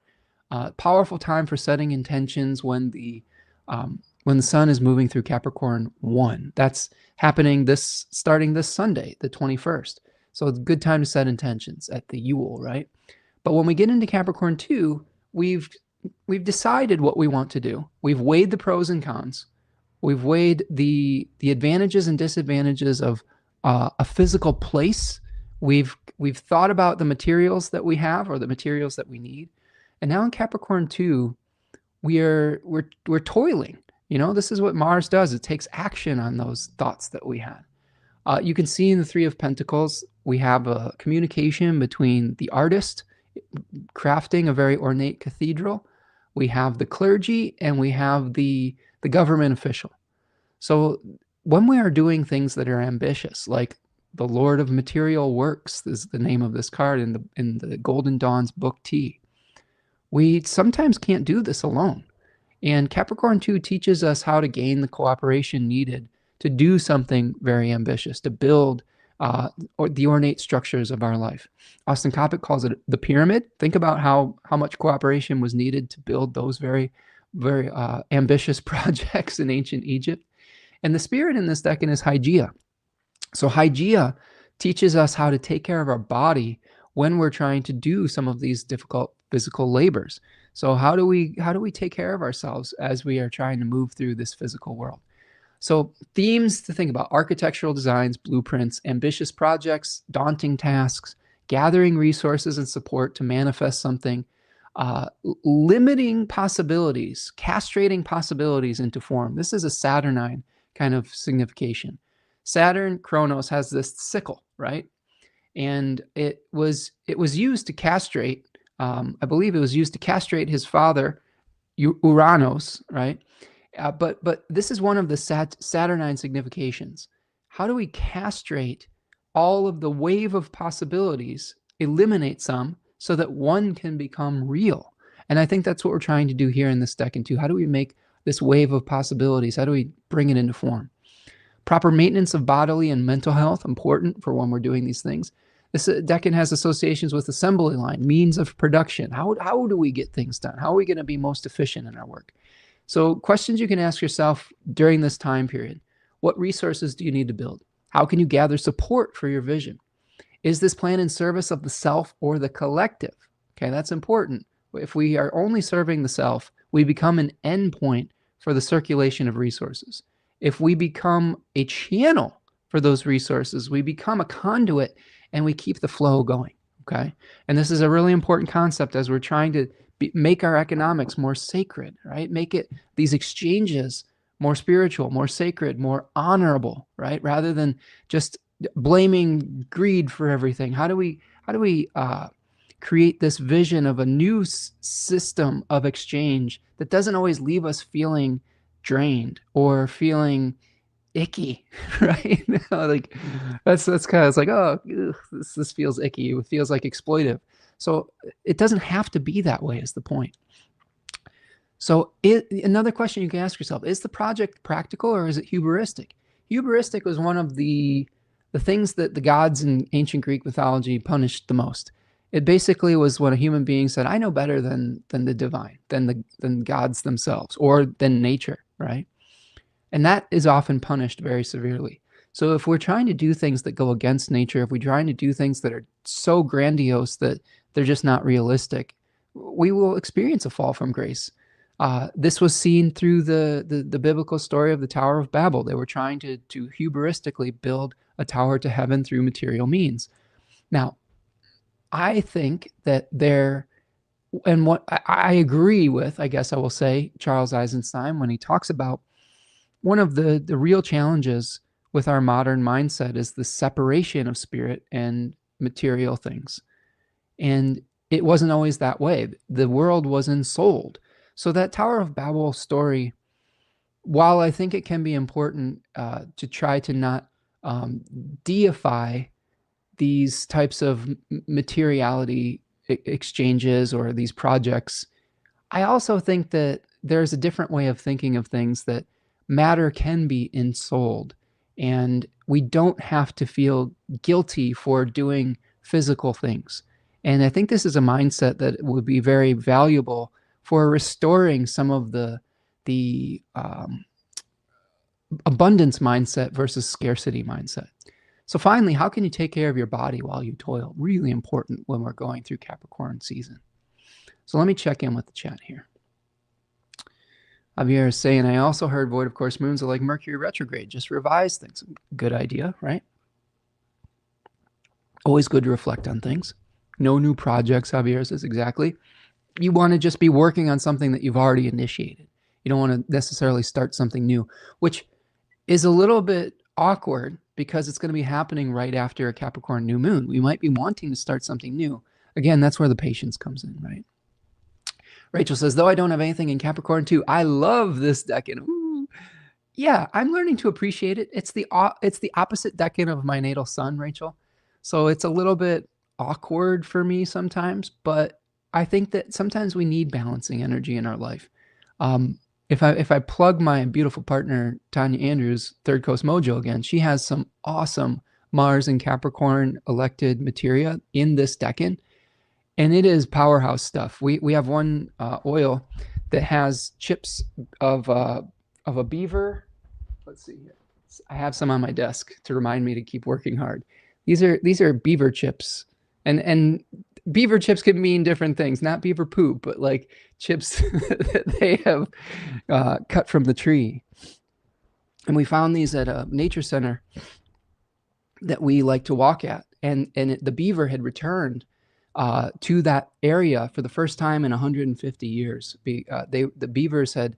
Powerful time for setting intentions when the sun is moving through Capricorn 1. That's happening starting this Sunday, the 21st. So it's a good time to set intentions at the Yule, right? But when we get into Capricorn 2, we've decided what we want to do. We've weighed the pros and cons. We've weighed the advantages and disadvantages of a physical place. We've thought about the materials that we have, or the materials that we need. And now in Capricorn 2, we're toiling. You know, this is what Mars does. It takes action on those thoughts that we had. You can see in the Three of Pentacles, we have a communication between the artist crafting a very ornate cathedral. We have the clergy, and we have the government official. So when we are doing things that are ambitious, like the Lord of Material Works is the name of this card in the Golden Dawn's book T, we sometimes can't do this alone. And Capricorn 2 teaches us how to gain the cooperation needed to do something very ambitious, to build the ornate structures of our life. Austin Coppock calls it the pyramid. Think about how much cooperation was needed to build those very, very ambitious projects in ancient Egypt. And the spirit in this decan is Hygeia. So Hygeia teaches us how to take care of our body when we're trying to do some of these difficult physical labors. So how do we take care of ourselves as we are trying to move through this physical world? So themes to think about: architectural designs, blueprints, ambitious projects, daunting tasks, gathering resources and support to manifest something, limiting possibilities, castrating possibilities into form. This is a Saturnine kind of signification. Saturn, Kronos, has this sickle, right? And it was used to castrate, I believe it was used to castrate his father, Uranus, right? But this is one of the Saturnine significations. How do we castrate all of the wave of possibilities, eliminate some, so that one can become real? And I think that's what we're trying to do here in this decan too. How do we make this wave of possibilities? How do we bring it into form? Proper maintenance of bodily and mental health, important for when we're doing these things. This decan has associations with assembly line, means of production. How do we get things done? How are we going to be most efficient in our work? So questions you can ask yourself during this time period: what resources do you need to build? How can you gather support for your vision? Is this plan in service of the self or the collective? Okay, that's important. If we are only serving the self, we become an endpoint for the circulation of resources. If we become a channel for those resources, we become a conduit and we keep the flow going, okay? And this is a really important concept as we're trying to make our economics more sacred, right? Make these exchanges more spiritual, more sacred, more honorable, right? Rather than just blaming greed for everything. How do we create this vision of a new system of exchange that doesn't always leave us feeling drained or feeling icky, right? Like that's kind of, it's like, oh, ugh, this feels icky. It feels like exploitive. So it doesn't have to be that way, is the point. So another question you can ask yourself: is the project practical or is it hubristic? Hubristic was one of the things that the gods in ancient Greek mythology punished the most. It basically was when a human being said, I know better than the divine, than gods themselves, or than nature, right? And that is often punished very severely. So if we're trying to do things that go against nature, if we're trying to do things that are so grandiose that they're just not realistic, we will experience a fall from grace. This was seen through the biblical story of the Tower of Babel. They were trying to hubristically build a tower to heaven through material means. Now, I think that and what I agree with, I guess I will say, Charles Eisenstein, when he talks about one of the real challenges with our modern mindset is the separation of spirit and material things. And it wasn't always that way. The world was ensouled. So that Tower of Babel story, while I think it can be important to try to not deify these types of materiality exchanges or these projects, I also think that there's a different way of thinking of things, that matter can be ensouled, and we don't have to feel guilty for doing physical things. And I think this is a mindset that would be very valuable for restoring some of the abundance mindset versus scarcity mindset. So finally, how can you take care of your body while you toil? Really important when we're going through Capricorn season. So let me check in with the chat here. Javier is saying, I also heard void of course moons are like Mercury retrograde, just revise things. Good idea, right? Always good to reflect on things. No new projects, Javier says, exactly. You want to just be working on something that you've already initiated. You don't want to necessarily start something new, which is a little bit awkward because it's going to be happening right after a Capricorn new moon. We might be wanting to start something new. Again, that's where the patience comes in, right? Rachel says, though I don't have anything in Capricorn too, I love this decan. Ooh. Yeah, I'm learning to appreciate it. It's the opposite decan of my natal sun, Rachel. So it's a little bit awkward for me sometimes, but I think that sometimes we need balancing energy in our life. If I plug my beautiful partner, Tanya Andrews, Third Coast Mojo again, she has some awesome Mars and Capricorn elected materia in this decan. And it is powerhouse stuff. We have one oil that has chips of a beaver. Let's see here. I have some on my desk to remind me to keep working hard. These are beaver chips, and beaver chips can mean different things. Not beaver poop, but like chips that they have cut from the tree. And we found these at a nature center that we like to walk at, and the beaver had returned to that area for the first time in 150 years. The beavers had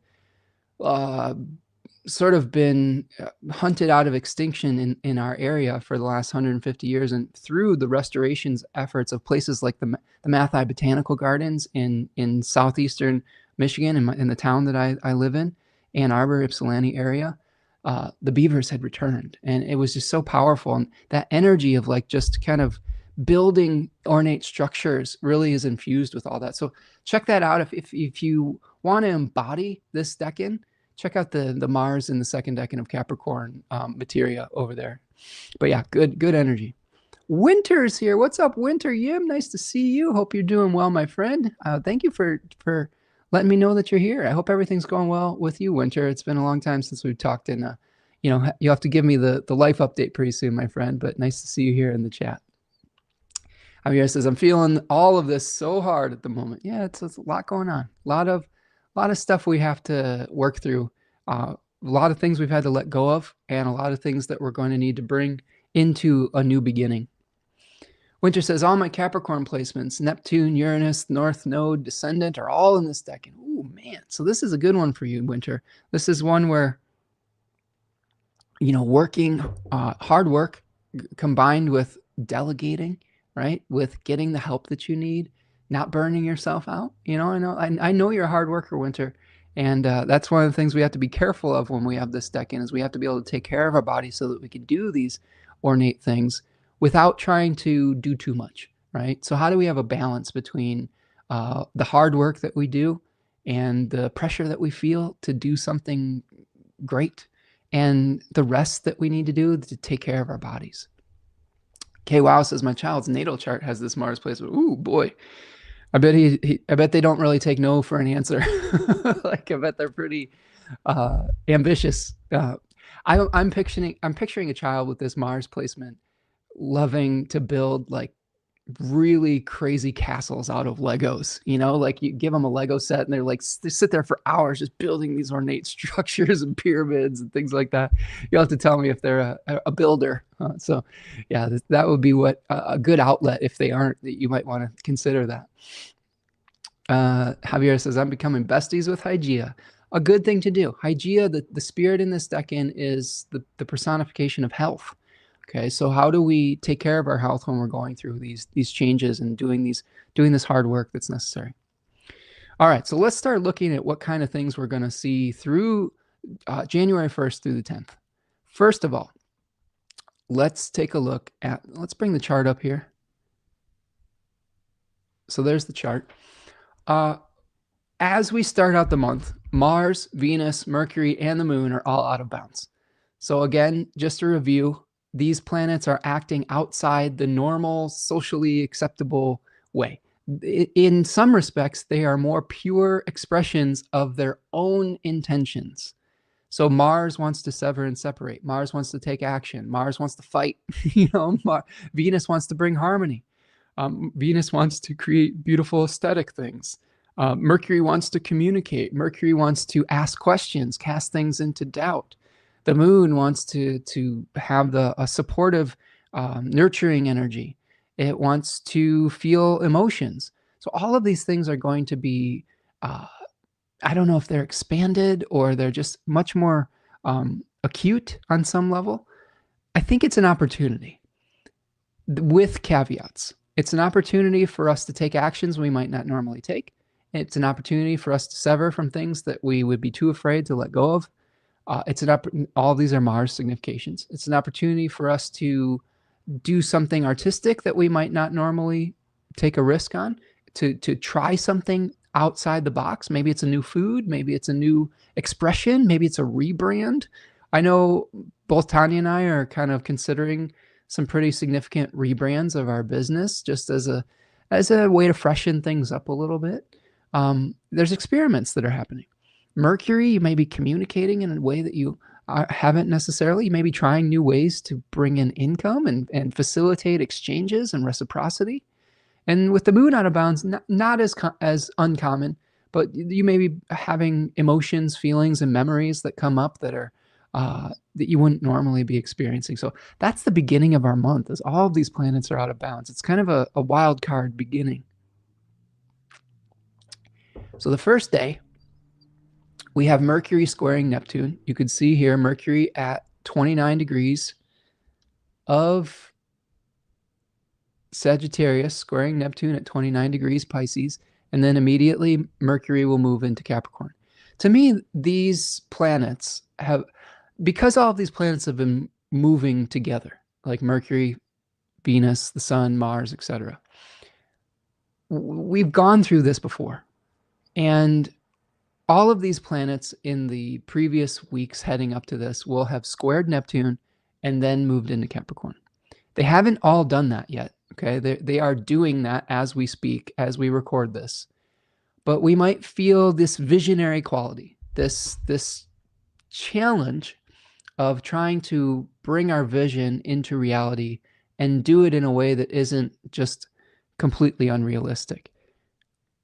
sort of been hunted out of extinction in our area for the last 150 years. And through the restorations efforts of places like the Mathi Botanical Gardens in southeastern Michigan, in the town that I live in, Ann Arbor, Ypsilanti area, the beavers had returned. And it was just so powerful. And that energy of like just kind of building ornate structures really is infused with all that. So check that out. If you want to embody this decan, check out the Mars in the second decan of Capricorn materia over there. But yeah, good energy. Winter's here. What's up, Winter? Yim, nice to see you. Hope you're doing well, my friend. Thank you for letting me know that you're here. I hope everything's going well with you, Winter. It's been a long time since we've talked, and you'll have to give me the life update pretty soon, my friend. But nice to see you here in the chat. Javier says, I'm feeling all of this so hard at the moment. Yeah, it's a lot going on. A lot of stuff we have to work through. A lot of things we've had to let go of, and a lot of things that we're going to need to bring into a new beginning. Winter says, all my Capricorn placements, Neptune, Uranus, North Node, Descendant, are all in this decan. Oh, man. So this is a good one for you, Winter. This is one where, working, hard work combined with delegating, right? With getting the help that you need, not burning yourself out. I know you're a hard worker, Winter. And that's one of the things we have to be careful of when we have this decan, is we have to be able to take care of our body so that we can do these ornate things without trying to do too much, right? So how do we have a balance between the hard work that we do and the pressure that we feel to do something great, and the rest that we need to do to take care of our bodies? K Wow says, my child's natal chart has this Mars placement. Ooh, boy. I bet they don't really take no for an answer. Like, I bet they're pretty ambitious. I'm picturing a child with this Mars placement loving to build like really crazy castles out of Legos, you know, like you give them a Lego set and they're like, they sit there for hours just building these ornate structures and pyramids and things like that. You'll have to tell me if they're a builder. So yeah, that would be what a good outlet. If they aren't, that you might want to consider that. Javier says, I'm becoming besties with Hygeia. A good thing to do. Hygeia, the spirit in this decan is the personification of health. Okay, so how do we take care of our health when we're going through these changes and doing this hard work that's necessary? All right, so let's start looking at what kind of things we're going to see through January 1st through the 10th. First of all, let's take a look at, let's bring the chart up here. So there's the chart. As we start out the month, Mars, Venus, Mercury, and the moon are all out of bounds. So again, just to review, these planets are acting outside the normal, socially acceptable way. In some respects, they are more pure expressions of their own intentions. So Mars wants to sever and separate. Mars wants to take action. Mars wants to fight. You know, Venus wants to bring harmony. Venus wants to create beautiful aesthetic things. Mercury wants to communicate. Mercury wants to ask questions, cast things into doubt. The moon wants to have a supportive, nurturing energy. It wants to feel emotions. So all of these things are going to be, I don't know if they're expanded or they're just much more acute on some level. I think it's an opportunity with caveats. It's an opportunity for us to take actions we might not normally take. It's an opportunity for us to sever from things that we would be too afraid to let go of. All of these are Mars significations. It's an opportunity for us to do something artistic that we might not normally take a risk on, to try something outside the box. Maybe it's a new food, maybe it's a new expression, maybe it's a rebrand. I know both Tanya and I are kind of considering some pretty significant rebrands of our business just as a way to freshen things up a little bit. There's experiments that are happening. Mercury, you may be communicating in a way that you haven't necessarily. You may be trying new ways to bring in income and facilitate exchanges and reciprocity. And with the moon out of bounds, not as uncommon, but you may be having emotions, feelings, and memories that come up that are that you wouldn't normally be experiencing. So that's the beginning of our month, as all of these planets are out of bounds. It's kind of a wild card beginning. So the first day, we have Mercury squaring Neptune. You could see here Mercury at 29 degrees of Sagittarius, squaring Neptune at 29 degrees Pisces, and then immediately Mercury will move into Capricorn. To me, these planets have, because all of these planets have been moving together, like Mercury, Venus, the Sun, Mars, etc. We've gone through this before. And all of these planets in the previous weeks heading up to this will have squared Neptune and then moved into Capricorn. They haven't all done that yet, okay? They are doing that as we speak, as we record this. But we might feel this visionary quality, this challenge of trying to bring our vision into reality and do it in a way that isn't just completely unrealistic.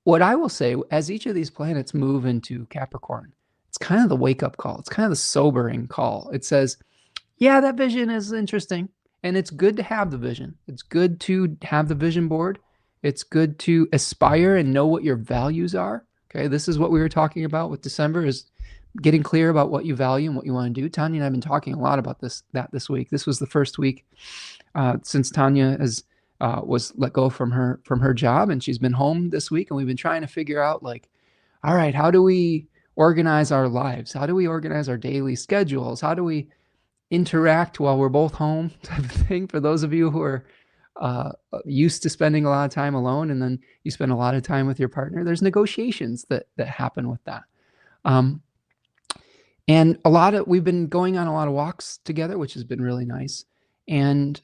What I will say, as each of these planets move into Capricorn, it's kind of the wake-up call. It's kind of the sobering call. It says, yeah, that vision is interesting, and it's good to have the vision. It's good to have the vision board. It's good to aspire and know what your values are. Okay, this is what we were talking about with December, is getting clear about what you value and what you want to do. Tanya and I have been talking a lot about this week. This was the first week since Tanya was let go from her job, and she's been home this week, and we've been trying to figure out, like, all right, how do we organize our lives? How do we organize our daily schedules? How do we interact while we're both home, type of thing? For those of you who are used to spending a lot of time alone, and then you spend a lot of time with your partner, there's negotiations that happen with that. And we've been going on a lot of walks together, which has been really nice. And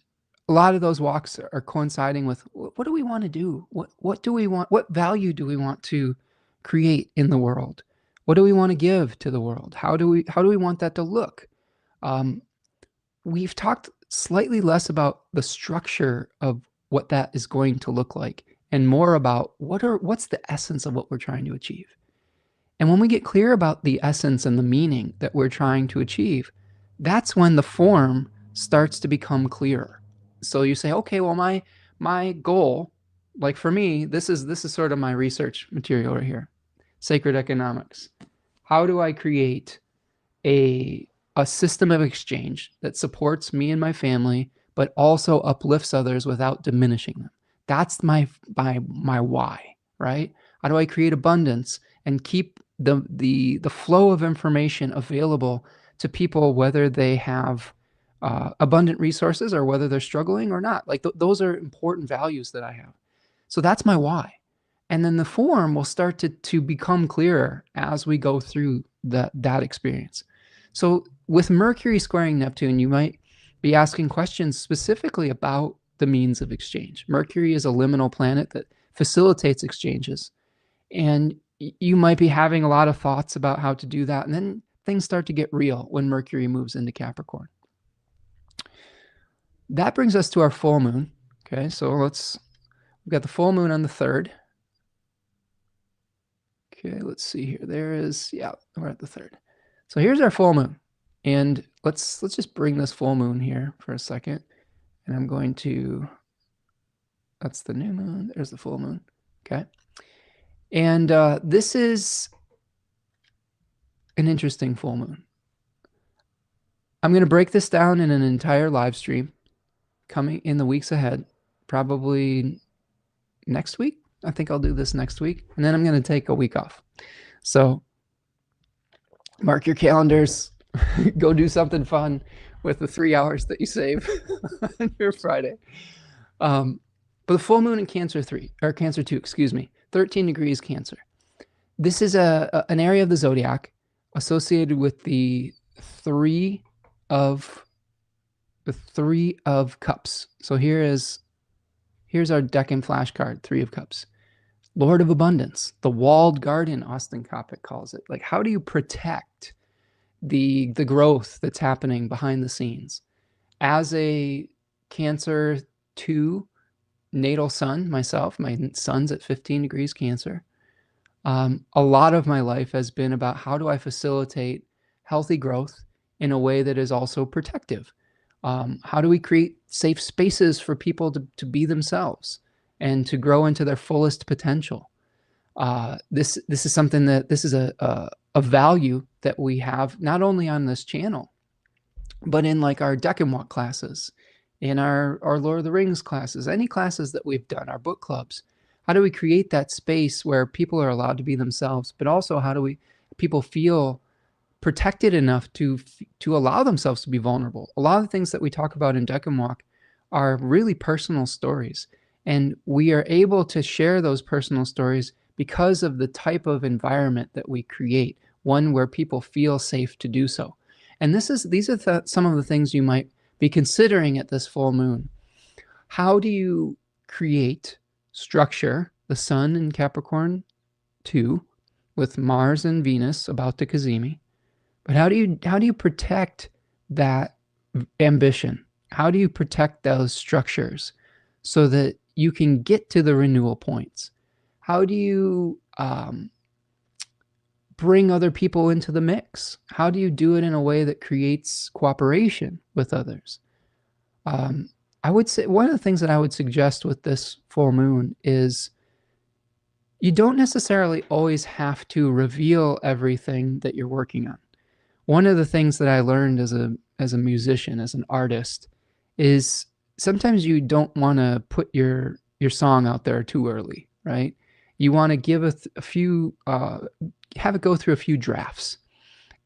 a lot of those walks are coinciding with, what do we want to do? What do we want? What value do we want to create in the world? What do we want to give to the world? How do we want that to look? We've talked slightly less about the structure of what that is going to look like, and more about what's the essence of what we're trying to achieve. And when we get clear about the essence and the meaning that we're trying to achieve, that's when the form starts to become clearer. So you say, okay, well, my goal, like for me, this is sort of my research material right here, sacred economics. How do I create a system of exchange that supports me and my family, but also uplifts others without diminishing them? That's my why, right? How do I create abundance and keep the flow of information available to people, whether they have abundant resources or whether they're struggling or not? Like those are important values that I have. So that's my why. And then the form will start to become clearer as we go through that experience. So with Mercury squaring Neptune, you might be asking questions specifically about the means of exchange. Mercury is a liminal planet that facilitates exchanges. And you might be having a lot of thoughts about how to do that. And then things start to get real when Mercury moves into Capricorn. That brings us to our full moon. Okay, so we've got the full moon on the 3rd. Okay, let's see here. We're at the 3rd. So here's our full moon. And let's just bring this full moon here for a second. And I'm going to, that's the new moon. There's the full moon. Okay. And this is an interesting full moon. I'm going to break this down in an entire live stream coming in the weeks ahead, probably next week. I think I'll do this next week. And then I'm going to take a week off. So mark your calendars. Go do something fun with the 3 hours that you save on your Friday. But the full moon in Cancer 2, excuse me, 13 degrees Cancer. This is an area of the zodiac associated with the three of cups. So here's our Deccan flashcard, 3 of cups. Lord of abundance, the walled garden, Austin Coppock calls it. Like, how do you protect the growth that's happening behind the scenes? As a Cancer 2 natal sun myself, my sun's at 15 degrees Cancer. A lot of my life has been about how do I facilitate healthy growth in a way that is also protective? How do we create safe spaces for people to be themselves and to grow into their fullest potential? This is something that this is a value that we have not only on this channel, but in like our Deccan Walk classes, in our Lord of the Rings classes, any classes that we've done, our book clubs. How do we create that space where people are allowed to be themselves, but also how do people feel protected enough to allow themselves to be vulnerable? A lot of the things that we talk about in Deccan Walk are really personal stories, and we are able to share those personal stories because of the type of environment that we create, one where people feel safe to do so. And these are some of the things you might be considering at this full moon. How do you create structure, the sun in Capricorn 2 with Mars and Venus about to Cazimi? But how do you protect that ambition? How do you protect those structures so that you can get to the renewal points? How do you bring other people into the mix? How do you do it in a way that creates cooperation with others? I would say one of the things that I would suggest with this full moon is you don't necessarily always have to reveal everything that you're working on. One of the things that I learned as a musician, as an artist, is sometimes you don't want to put your song out there too early, right? You want to give a few, have it go through a few drafts.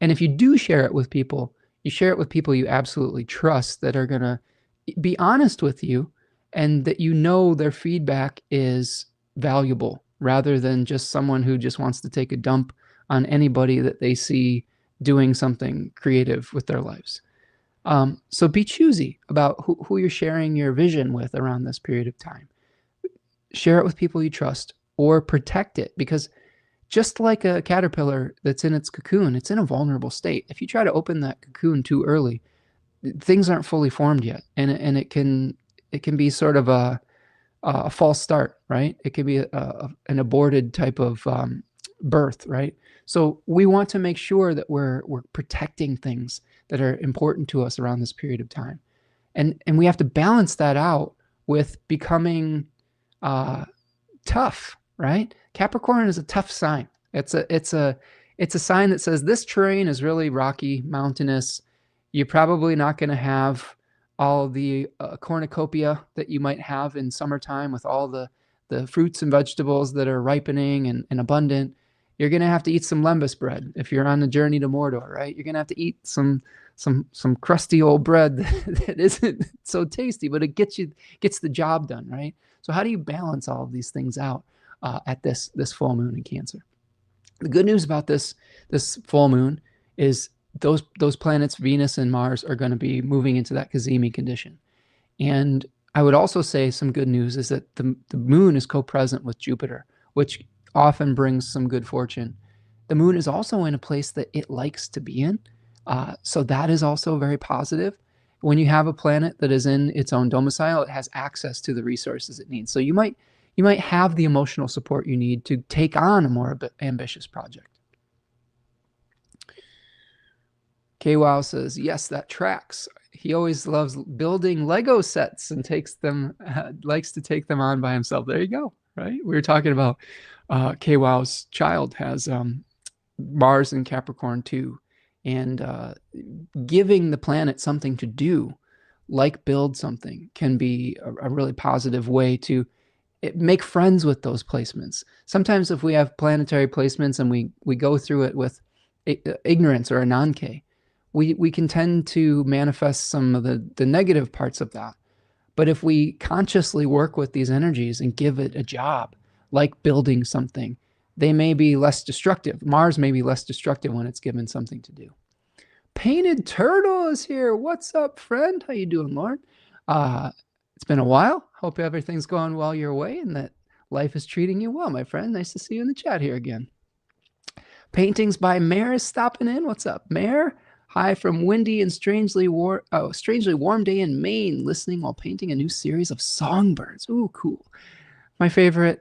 And if you do share it with people, you share it with people you absolutely trust that are going to be honest with you and that you know their feedback is valuable rather than just someone who just wants to take a dump on anybody that they see doing something creative with their lives. So be choosy about who you're sharing your vision with around this period of time. Share it with people you trust or protect it, because just like a caterpillar that's in its cocoon, it's in a vulnerable state. If you try to open that cocoon too early, things aren't fully formed yet, and it can be sort of a false start, right? It could be an aborted type of birth, right? So we want to make sure that we're protecting things that are important to us around this period of time. And we have to balance that out with becoming tough, right? Capricorn is a tough sign. It's a sign that says this terrain is really rocky, mountainous. You're probably not going to have all the cornucopia that you might have in summertime with all the fruits and vegetables that are ripening and abundant. You're going to have to eat some lembas bread if you're on the journey to Mordor, right? You're going to have to eat some crusty old bread that isn't so tasty, but it gets the job done, right? So how do you balance all of these things out at this full moon in Cancer? The good news about this full moon is those planets, Venus and Mars, are going to be moving into that cazimi condition. And I would also say some good news is that the moon is co-present with Jupiter, which often brings some good fortune. The moon is also in a place that it likes to be in. So that is also very positive. When you have a planet that is in its own domicile, it has access to the resources it needs. So you might have the emotional support you need to take on a more ambitious project. K-Wow says, yes, that tracks. He always loves building Lego sets and likes to take them on by himself. There you go, right? We were talking about K-Wow's child has Mars in Capricorn too. And giving the planet something to do, like build something, can be a really positive way to make friends with those placements. Sometimes if we have planetary placements and we go through it with ignorance or a non-K, we can tend to manifest some of the negative parts of that. But if we consciously work with these energies and give it a job, like building something, they may be less destructive. Mars may be less destructive when it's given something to do. Painted Turtle is here. What's up, friend? How you doing, Lauren? It's been a while. Hope everything's going well your way and that life is treating you well, my friend. Nice to see you in the chat here again. Paintings by Mare is stopping in. What's up, Mare? Hi from windy and strangely warm day in Maine, listening while painting a new series of songbirds. Ooh, cool. My favorite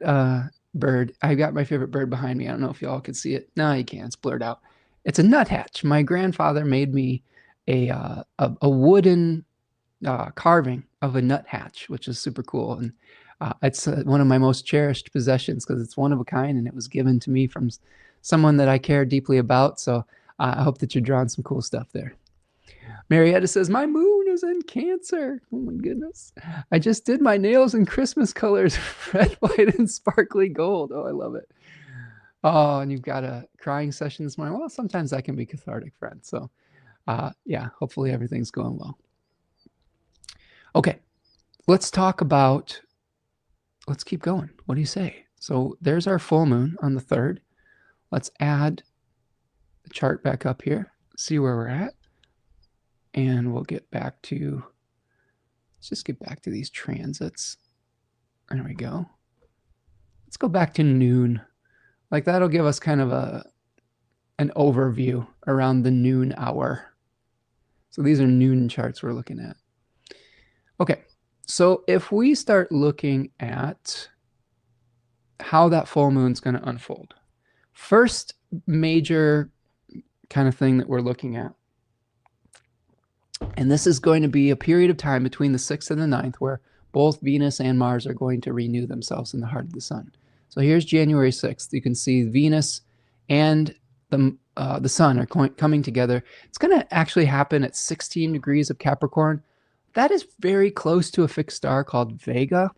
bird. I got my favorite bird behind me. I don't know if y'all can see it. No, you can't. It's blurred out. It's a nuthatch. My grandfather made me a wooden carving of a nuthatch, which is super cool. And it's one of my most cherished possessions because it's one of a kind and it was given to me from someone that I care deeply about. So I hope that you're drawing some cool stuff there. Marietta says, my moon is in Cancer. Oh my goodness. I just did my nails in Christmas colors, red, white, and sparkly gold. Oh, I love it. Oh, and you've got a crying session this morning. Well, sometimes that can be cathartic, friend. So yeah, hopefully everything's going well. Okay, let's keep going. What do you say? So there's our full moon on the 3rd. Let's add the chart back up here, see where we're at. And we'll get back to, let's just get back to these transits. There we go. Let's go back to noon. Like that'll give us kind of an overview around the noon hour. So these are noon charts we're looking at. Okay, so if we start looking at how that full moon's going to unfold, first major kind of thing that we're looking at, and this is going to be a period of time between the 6th and the 9th where both Venus and Mars are going to renew themselves in the heart of the sun. So here's January 6th. You can see Venus and the sun are coming together. It's going to actually happen at 16 degrees of Capricorn. That is very close to a fixed star called Vega,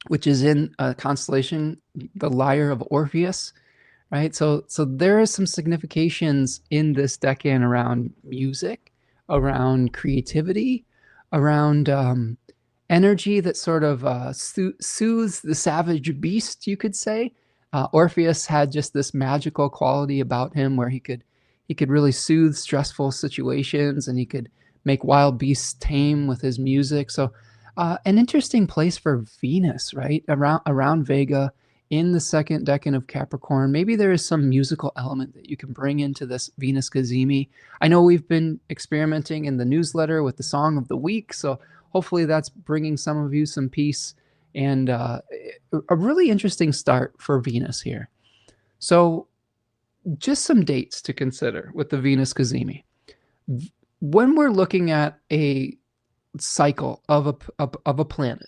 which is in a constellation, the Lyre of Orpheus, right? So there is some significations in this decan around music, around creativity, around energy that sort of soothes the savage beast, you could say. Orpheus had just this magical quality about him where he could really soothe stressful situations and he could make wild beasts tame with his music. So an interesting place for Venus, right? Around Vega in the 2nd decan of Capricorn. Maybe there is some musical element that you can bring into this Venus cazimi. I know we've been experimenting in the newsletter with the song of the week. So hopefully that's bringing some of you some peace And a really interesting start for Venus here. So just some dates to consider with the Venus cazimi. When we're looking at a cycle of a planet,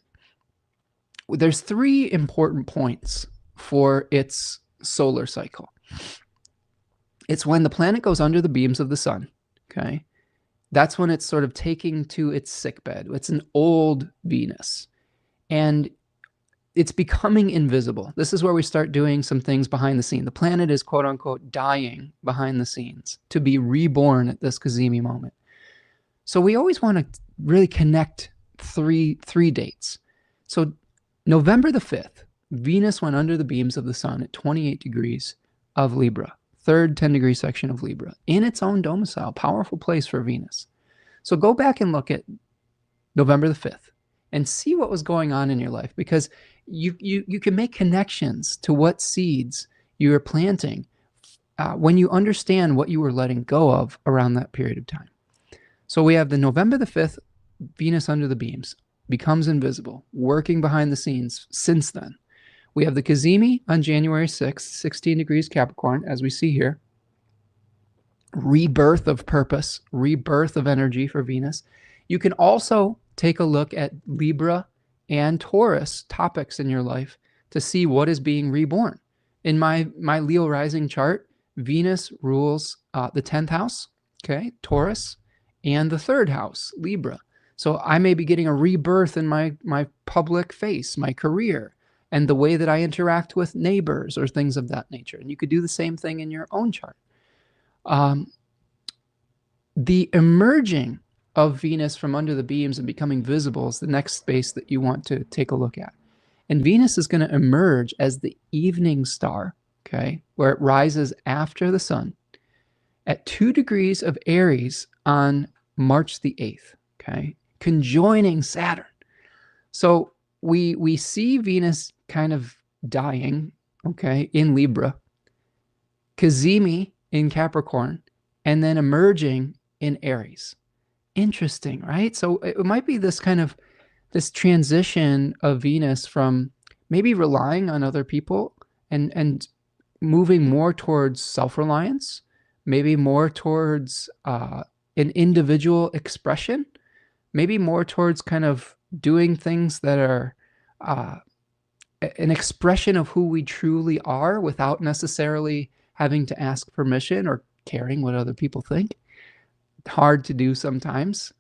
there's 3 important points for its solar cycle. It's when the planet goes under the beams of the sun, okay? That's when it's sort of taking to its sickbed. It's an old Venus, and it's becoming invisible. This is where we start doing some things behind the scene. The planet is, quote unquote, dying behind the scenes to be reborn at this cazimi moment. So we always want to really connect three dates. So November the 5th, Venus went under the beams of the sun at 28 degrees of Libra, third 10-degree section of Libra, in its own domicile, powerful place for Venus. So go back and look at November the 5th and see what was going on in your life, because you can make connections to what seeds you are planting when you understand what you were letting go of around that period of time. So we have the November the 5th, Venus under the beams, becomes invisible, working behind the scenes since then. We have the cazimi on January 6th, 16 degrees Capricorn, as we see here. Rebirth of purpose, rebirth of energy for Venus. You can also take a look at Libra and Taurus topics in your life to see what is being reborn. In my Leo rising chart, Venus rules the 10th house, okay, Taurus, and the 3rd house, Libra. So I may be getting a rebirth in my public face, my career, and the way that I interact with neighbors or things of that nature. And you could do the same thing in your own chart. The emerging of Venus from under the beams and becoming visible is the next space that you want to take a look at. And Venus is going to emerge as the evening star, okay, where it rises after the sun at 2 degrees of Aries on March the 8th, okay, conjoining Saturn. So we see Venus kind of dying, okay, in Libra, cazimi in Capricorn, and then emerging in Aries. Interesting, right? So it might be this kind of this transition of Venus from maybe relying on other people and moving more towards self-reliance, maybe more towards an individual expression, maybe more towards kind of doing things that are an expression of who we truly are without necessarily having to ask permission or caring what other people think. Hard to do sometimes.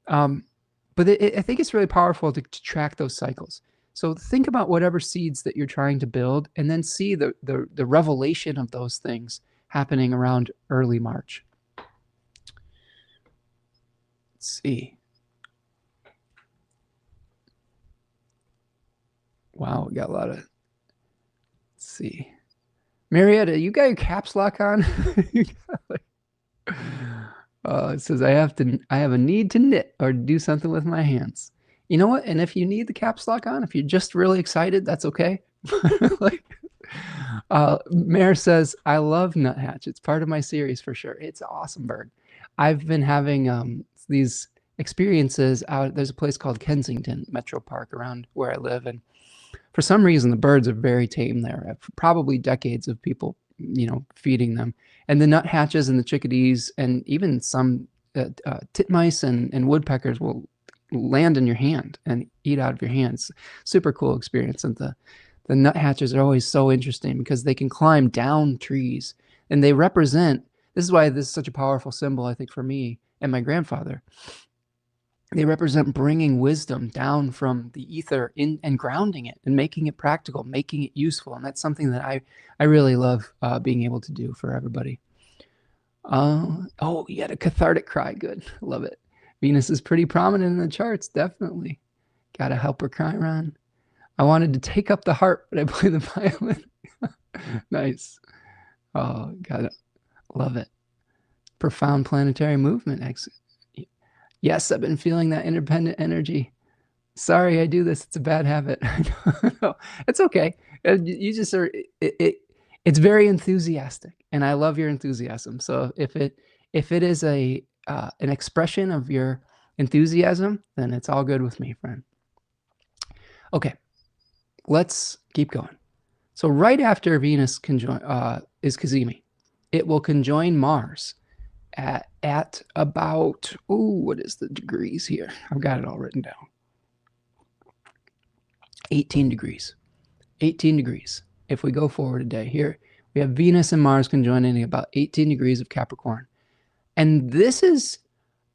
But I think it's really powerful to track those cycles. So think about whatever seeds that you're trying to build and then see the revelation of those things happening around early March. Let's see. Wow, we got a lot of, let's see. Marietta, you got your caps lock on? It says I have a need to knit or do something with my hands. You know what? And if you need the caps lock on, if you're just really excited, that's okay. Like, Mare says, I love nuthatch. It's part of my series for sure. It's an awesome bird. I've been having these experiences out. There's a place called Kensington Metro Park around where I live, and for some reason the birds are very tame there. Probably decades of people, feeding them. And the nuthatches and the chickadees and even some titmice and woodpeckers will land in your hand and eat out of your hands. Super cool experience. And the nuthatches are always so interesting because they can climb down trees, and they represent, this is why this is such a powerful symbol, I think, for me and my grandfather. They represent bringing wisdom down from the ether in and grounding it and making it practical, making it useful. And that's something that I really love being able to do for everybody. Oh, you had a cathartic cry. Good. Love it. Venus is pretty prominent in the charts. Definitely. Got to help her cry, Ron. I wanted to take up the harp, but I play the violin. Nice. Oh, got it. Love it. Profound planetary movement. Excellent. Yes, I've been feeling that independent energy. Sorry, I do this. It's a bad habit. No, it's okay. You just are. It's very enthusiastic, and I love your enthusiasm. So if it is an expression of your enthusiasm, then it's all good with me, friend. Okay, let's keep going. So right after Venus is Cazimi, it will conjoin Mars at about, what is the degrees here? I've got it all written down. 18 degrees. 18 degrees. If we go forward a day here, we have Venus and Mars conjoining about 18 degrees of Capricorn. And this is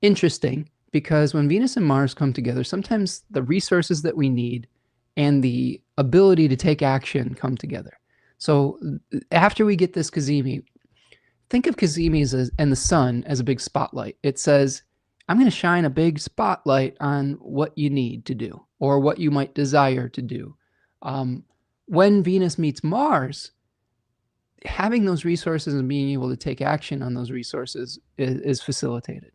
interesting because when Venus and Mars come together, sometimes the resources that we need and the ability to take action come together. So after we get this Cazimi, think of Cazimi and the sun as a big spotlight. It says, I'm going to shine a big spotlight on what you need to do or what you might desire to do. When Venus meets Mars, having those resources and being able to take action on those resources is facilitated.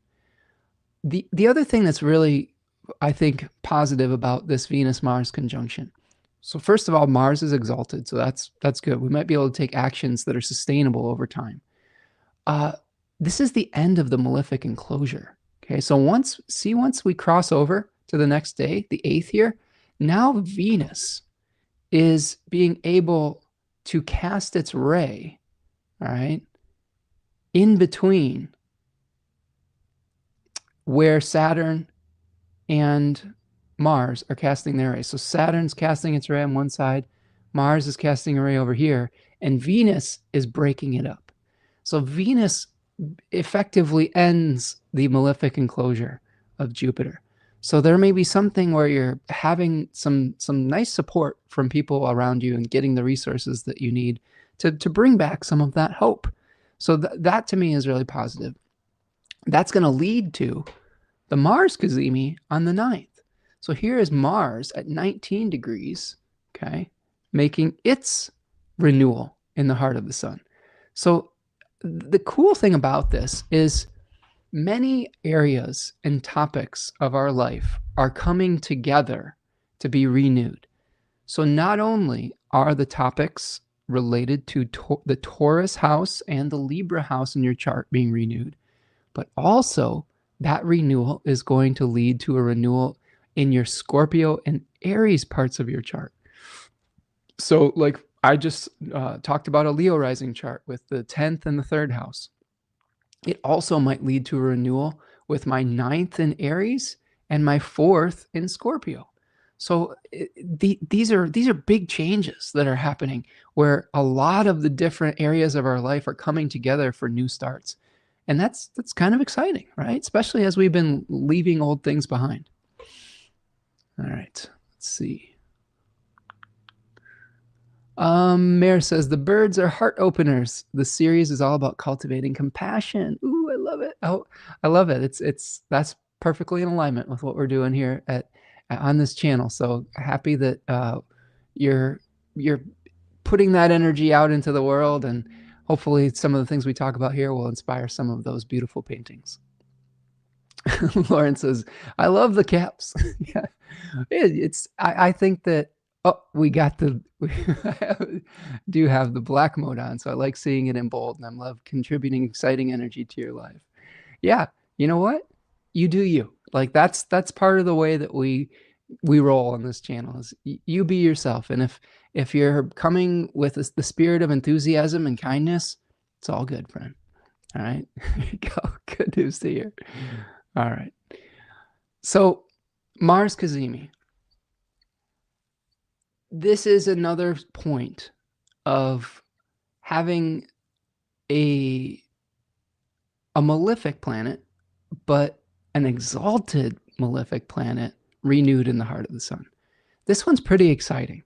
The other thing that's really, I think, positive about this Venus-Mars conjunction. So first of all, Mars is exalted, so that's good. We might be able to take actions that are sustainable over time. This is the end of the malefic enclosure. Okay, so once we cross over to the next day, the 8th here, now Venus is being able to cast its ray, all right, in between where Saturn and Mars are casting their ray. So Saturn's casting its ray on one side, Mars is casting a ray over here, and Venus is breaking it up. So Venus effectively ends the malefic enclosure of Jupiter. So there may be something where you're having some nice support from people around you and getting the resources that you need to bring back some of that hope. So that to me is really positive. That's going to lead to the Mars Cazimi on the 9th. So here is Mars at 19 degrees, okay, making its renewal in the heart of the sun. So the cool thing about this is many areas and topics of our life are coming together to be renewed. So not only are the topics related to the Taurus house and the Libra house in your chart being renewed, but also that renewal is going to lead to a renewal in your Scorpio and Aries parts of your chart. So like I just talked about a Leo rising chart with the 10th and the 3rd house. It also might lead to a renewal with my 9th in Aries and my 4th in Scorpio. So these are big changes that are happening where a lot of the different areas of our life are coming together for new starts. And that's kind of exciting, right? Especially as we've been leaving old things behind. All right, let's see. Mare says, the birds are heart openers. The series is all about cultivating compassion. Ooh, I love it. Oh, I love it. That's perfectly in alignment with what we're doing here on this channel. So happy that you're putting that energy out into the world, and hopefully some of the things we talk about here will inspire some of those beautiful paintings. Lauren says, I love the caps. Yeah, I think that, we do have the black mode on, so I like seeing it in bold, and I love contributing exciting energy to your life. Yeah, you know what? You do you. Like that's part of the way that we roll on this channel is you be yourself. And if you're coming with the spirit of enthusiasm and kindness, it's all good, friend. All right. There you go. Good news to hear. All right. So Mars Cazimi. This is another point of having a malefic planet, but an exalted malefic planet renewed in the heart of the sun. This one's pretty exciting,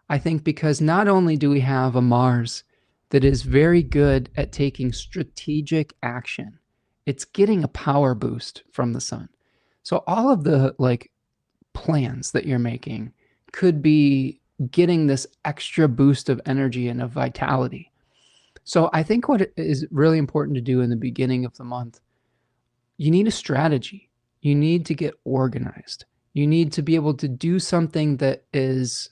I think, because not only do we have a Mars that is very good at taking strategic action, it's getting a power boost from the sun. So all of the plans that you're making could be getting this extra boost of energy and of vitality. So I think what is really important to do in the beginning of the month, you need a strategy. You need to get organized. You need to be able to do something that is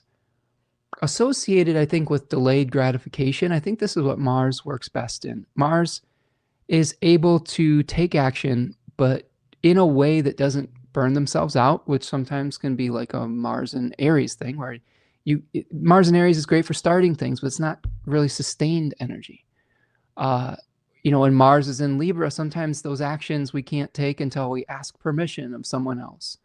associated, I think, with delayed gratification. I think this is what Mars works best in. Mars is able to take action, but in a way that doesn't burn themselves out, which sometimes can be like a Mars and Aries thing where Mars in Aries is great for starting things, but it's not really sustained energy. When Mars is in Libra, sometimes those actions we can't take until we ask permission of someone else.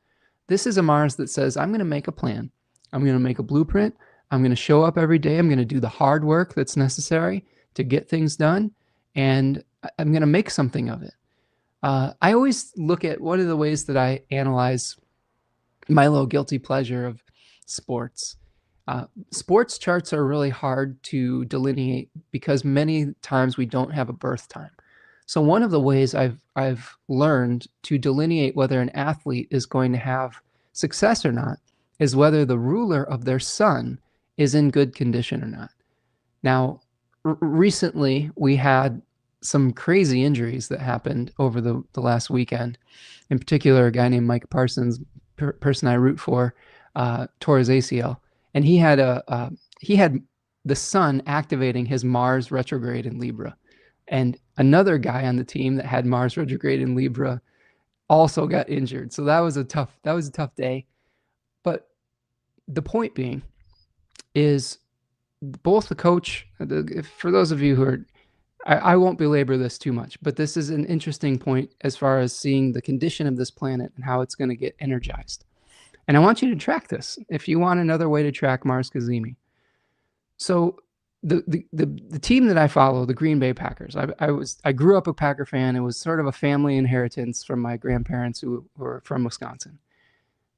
This is a Mars that says, I'm going to make a plan. I'm going to make a blueprint. I'm going to show up every day. I'm going to do the hard work that's necessary to get things done. And I'm going to make something of it. I always look at one of the ways that I analyze my little guilty pleasure of sports. Sports charts are really hard to delineate because many times we don't have a birth time. So one of the ways I've learned to delineate whether an athlete is going to have success or not is whether the ruler of their sun is in good condition or not. Now, recently we had some crazy injuries that happened over the last weekend. In particular, a guy named Mike Parsons, person I root for, tore his ACL, and he had the sun activating his Mars retrograde in Libra, and another guy on the team that had Mars retrograde in Libra also got injured. So that was a tough day. But the point being is both the coach, for those of you who are, I won't belabor this too much, but this is an interesting point as far as seeing the condition of this planet and how it's going to get energized. And I want you to track this if you want another way to track Mars Cazimi. So the team that I follow, the Green Bay Packers, I grew up a Packer fan. It was sort of a family inheritance from my grandparents who were from Wisconsin.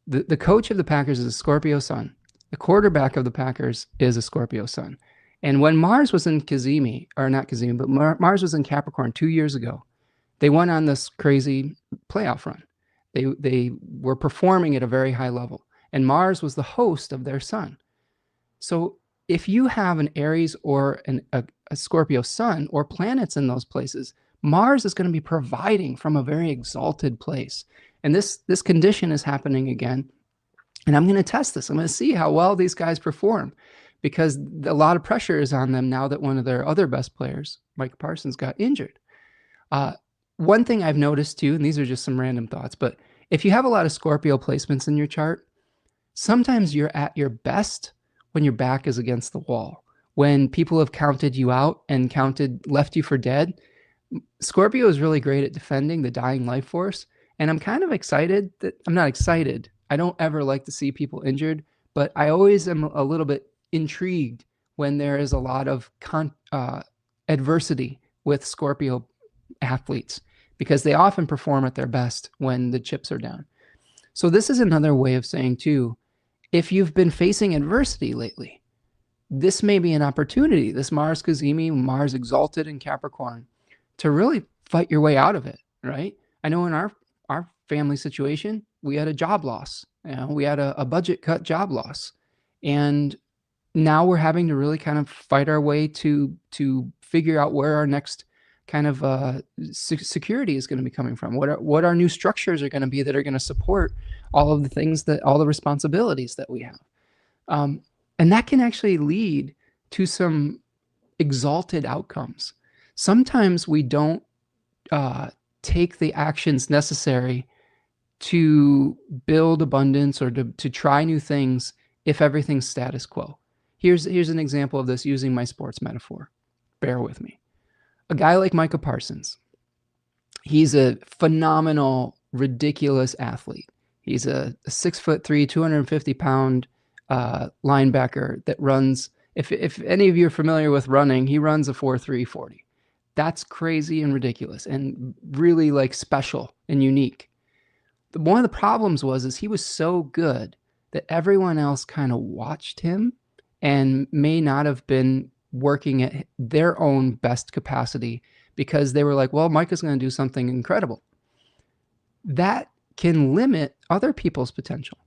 The coach of the Packers is a Scorpio sun. The quarterback of the Packers is a Scorpio sun. And when Mars was in Cazimi, or not Cazimi, but Mars was in Capricorn 2 years ago, they went on this crazy playoff run. They were performing at a very high level, and Mars was the host of their sun. So if you have an Aries or a Scorpio sun or planets in those places, Mars is going to be providing from a very exalted place. And this condition is happening again. And I'm going to test this. I'm going to see how well these guys perform, because a lot of pressure is on them now that one of their other best players, Mike Parsons, got injured. One thing I've noticed too, and these are just some random thoughts, but if you have a lot of Scorpio placements in your chart, sometimes you're at your best when your back is against the wall. When people have counted you out and left you for dead, Scorpio is really great at defending the dying life force. And I'm kind of excited that, I'm not excited. I don't ever like to see people injured, but I always am a little bit intrigued when there is a lot of adversity with Scorpio athletes, because they often perform at their best when the chips are down. So this is another way of saying too, if you've been facing adversity lately, this may be an opportunity, this Mars Cazimi, Mars exalted in Capricorn, to really fight your way out of it, right? I know in our family situation, we had a job loss. We had a budget cut job loss. And now we're having to really kind of fight our way to figure out where our next kind of security is going to be coming from. What our new structures are going to be that are going to support all of the things all the responsibilities that we have. And that can actually lead to some exalted outcomes. Sometimes we don't take the actions necessary to build abundance or to try new things if everything's status quo. Here's an example of this using my sports metaphor. Bear with me. A guy like Micah Parsons, he's a phenomenal, ridiculous athlete. He's a 6'3", 250-pound linebacker that runs, if any of you are familiar with running, he runs a 4.3 40. That's crazy and ridiculous and really like special and unique. One of the problems is he was so good that everyone else kind of watched him and may not have been working at their own best capacity because they were like, well, Micah's going to do something incredible. That can limit other people's potential.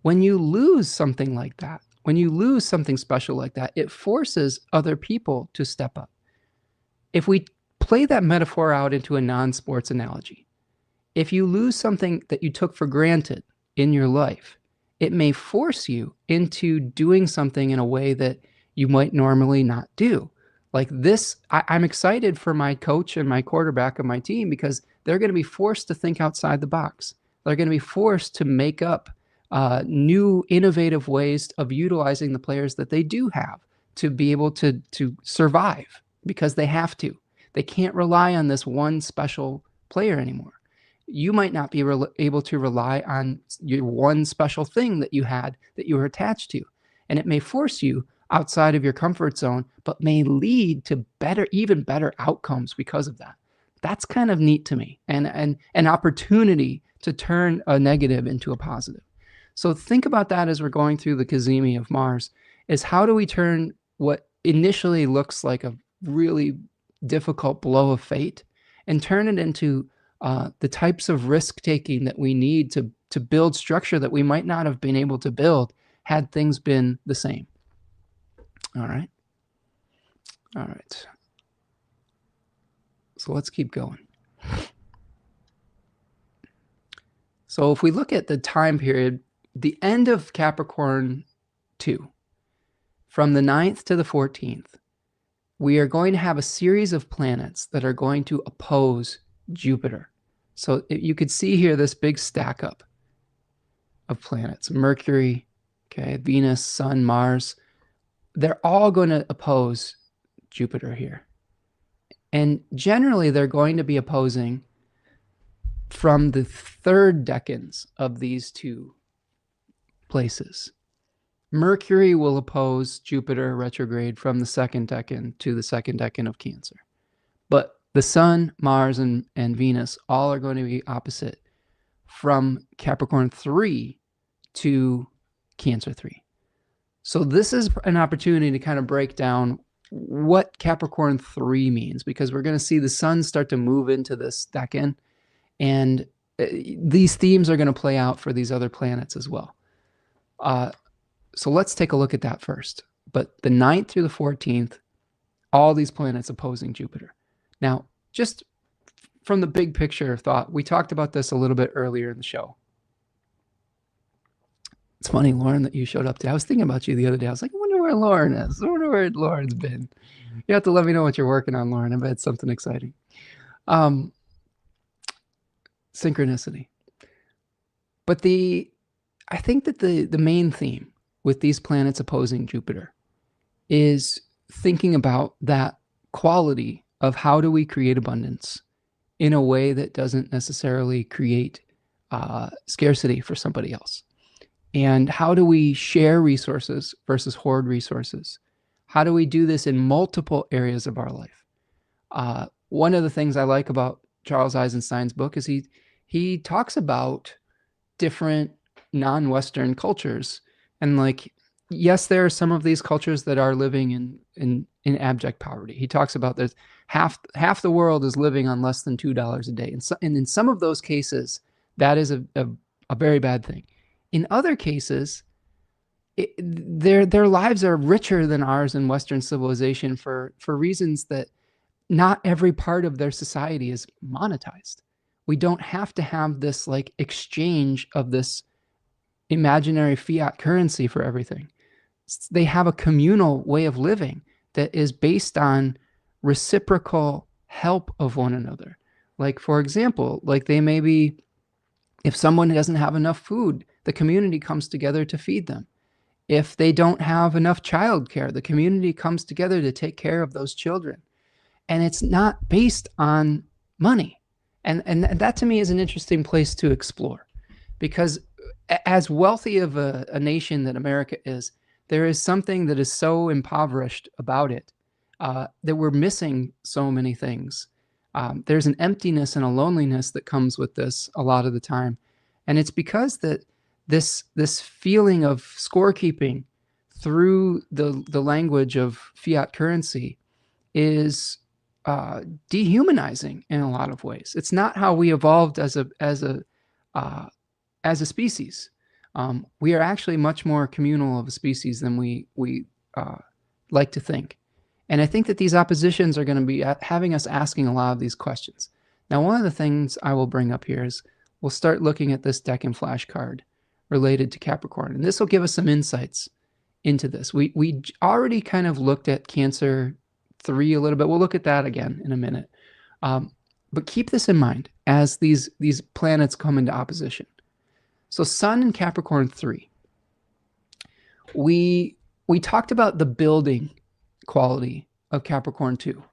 When you lose something like that, when you lose something special like that, it forces other people to step up. If we play that metaphor out into a non-sports analogy, if you lose something that you took for granted in your life, it may force you into doing something in a way that you might normally not do. Like this, I'm excited for my coach and my quarterback of my team because they're going to be forced to think outside the box. They're going to be forced to make up new innovative ways of utilizing the players that they do have to be able to survive, because they have to. They can't rely on this one special player anymore. You might not be able to rely on your one special thing that you had that you were attached to. And it may force you outside of your comfort zone, but may lead to even better outcomes because of that. That's kind of neat to me, and an opportunity to turn a negative into a positive. So think about that as we're going through the Cazimi of Mars, is how do we turn what initially looks like a really difficult blow of fate and turn it into the types of risk-taking that we need to build structure that we might not have been able to build had things been the same. All right. All right. So let's keep going. So if we look at the time period, the end of Capricorn 2, from the 9th to the 14th, we are going to have a series of planets that are going to oppose Jupiter. So you could see here this big stack up of planets: Mercury, okay, Venus, Sun, Mars. They're all going to oppose Jupiter here. And generally, they're going to be opposing from the third decans of these two places. Mercury will oppose Jupiter retrograde from the second decan to the second decan of Cancer. But the Sun, Mars, and Venus all are going to be opposite from Capricorn 3 to Cancer 3. So this is an opportunity to kind of break down what Capricorn 3 means, because we're going to see the Sun start to move into this decan, and these themes are going to play out for these other planets as well. So let's take a look at that first. But the 9th through the 14th, all these planets opposing Jupiter. Now, just from the big picture of thought, we talked about this a little bit earlier in the show. It's funny, Lauren, that you showed up today. I was thinking about you the other day. I was like, I wonder where Lauren is. I wonder where Lauren's been. You have to let me know what you're working on, Lauren. I bet it's something exciting. Synchronicity. But I think that the main theme with these planets opposing Jupiter is thinking about that quality of how do we create abundance in a way that doesn't necessarily create scarcity for somebody else. And how do we share resources versus hoard resources? How do we do this in multiple areas of our life? One of the things I like about Charles Eisenstein's book is he talks about different non-Western cultures. And like, yes, there are some of these cultures that are living in abject poverty. He talks about there's half the world is living on less than $2 a day. And in some of those cases, that is a very bad thing. In other cases, their lives are richer than ours in Western civilization for reasons that not every part of their society is monetized. We don't have to have this like exchange of this imaginary fiat currency for everything. They have a communal way of living that is based on reciprocal help of one another. Like, for example, like they may be, if someone doesn't have enough food, the community comes together to feed them. If they don't have enough childcare, the community comes together to take care of those children. And it's not based on money. And that to me is an interesting place to explore, because as wealthy of a nation that America is, there is something that is so impoverished about it, that we're missing so many things. There's an emptiness and a loneliness that comes with this a lot of the time. And it's because that this feeling of scorekeeping through the language of fiat currency is dehumanizing in a lot of ways. It's not how we evolved as a species. We are actually much more communal of a species than we like to think. And I think that these oppositions are going to be having us asking a lot of these questions. Now, one of the things I will bring up here is we'll start looking at this deck and flashcard related to Capricorn. And this will give us some insights into this. We already kind of looked at Cancer 3 a little bit. We'll look at that again in a minute. But keep this in mind as these planets come into opposition. So Sun in Capricorn 3. We talked about the building quality of Capricorn 2.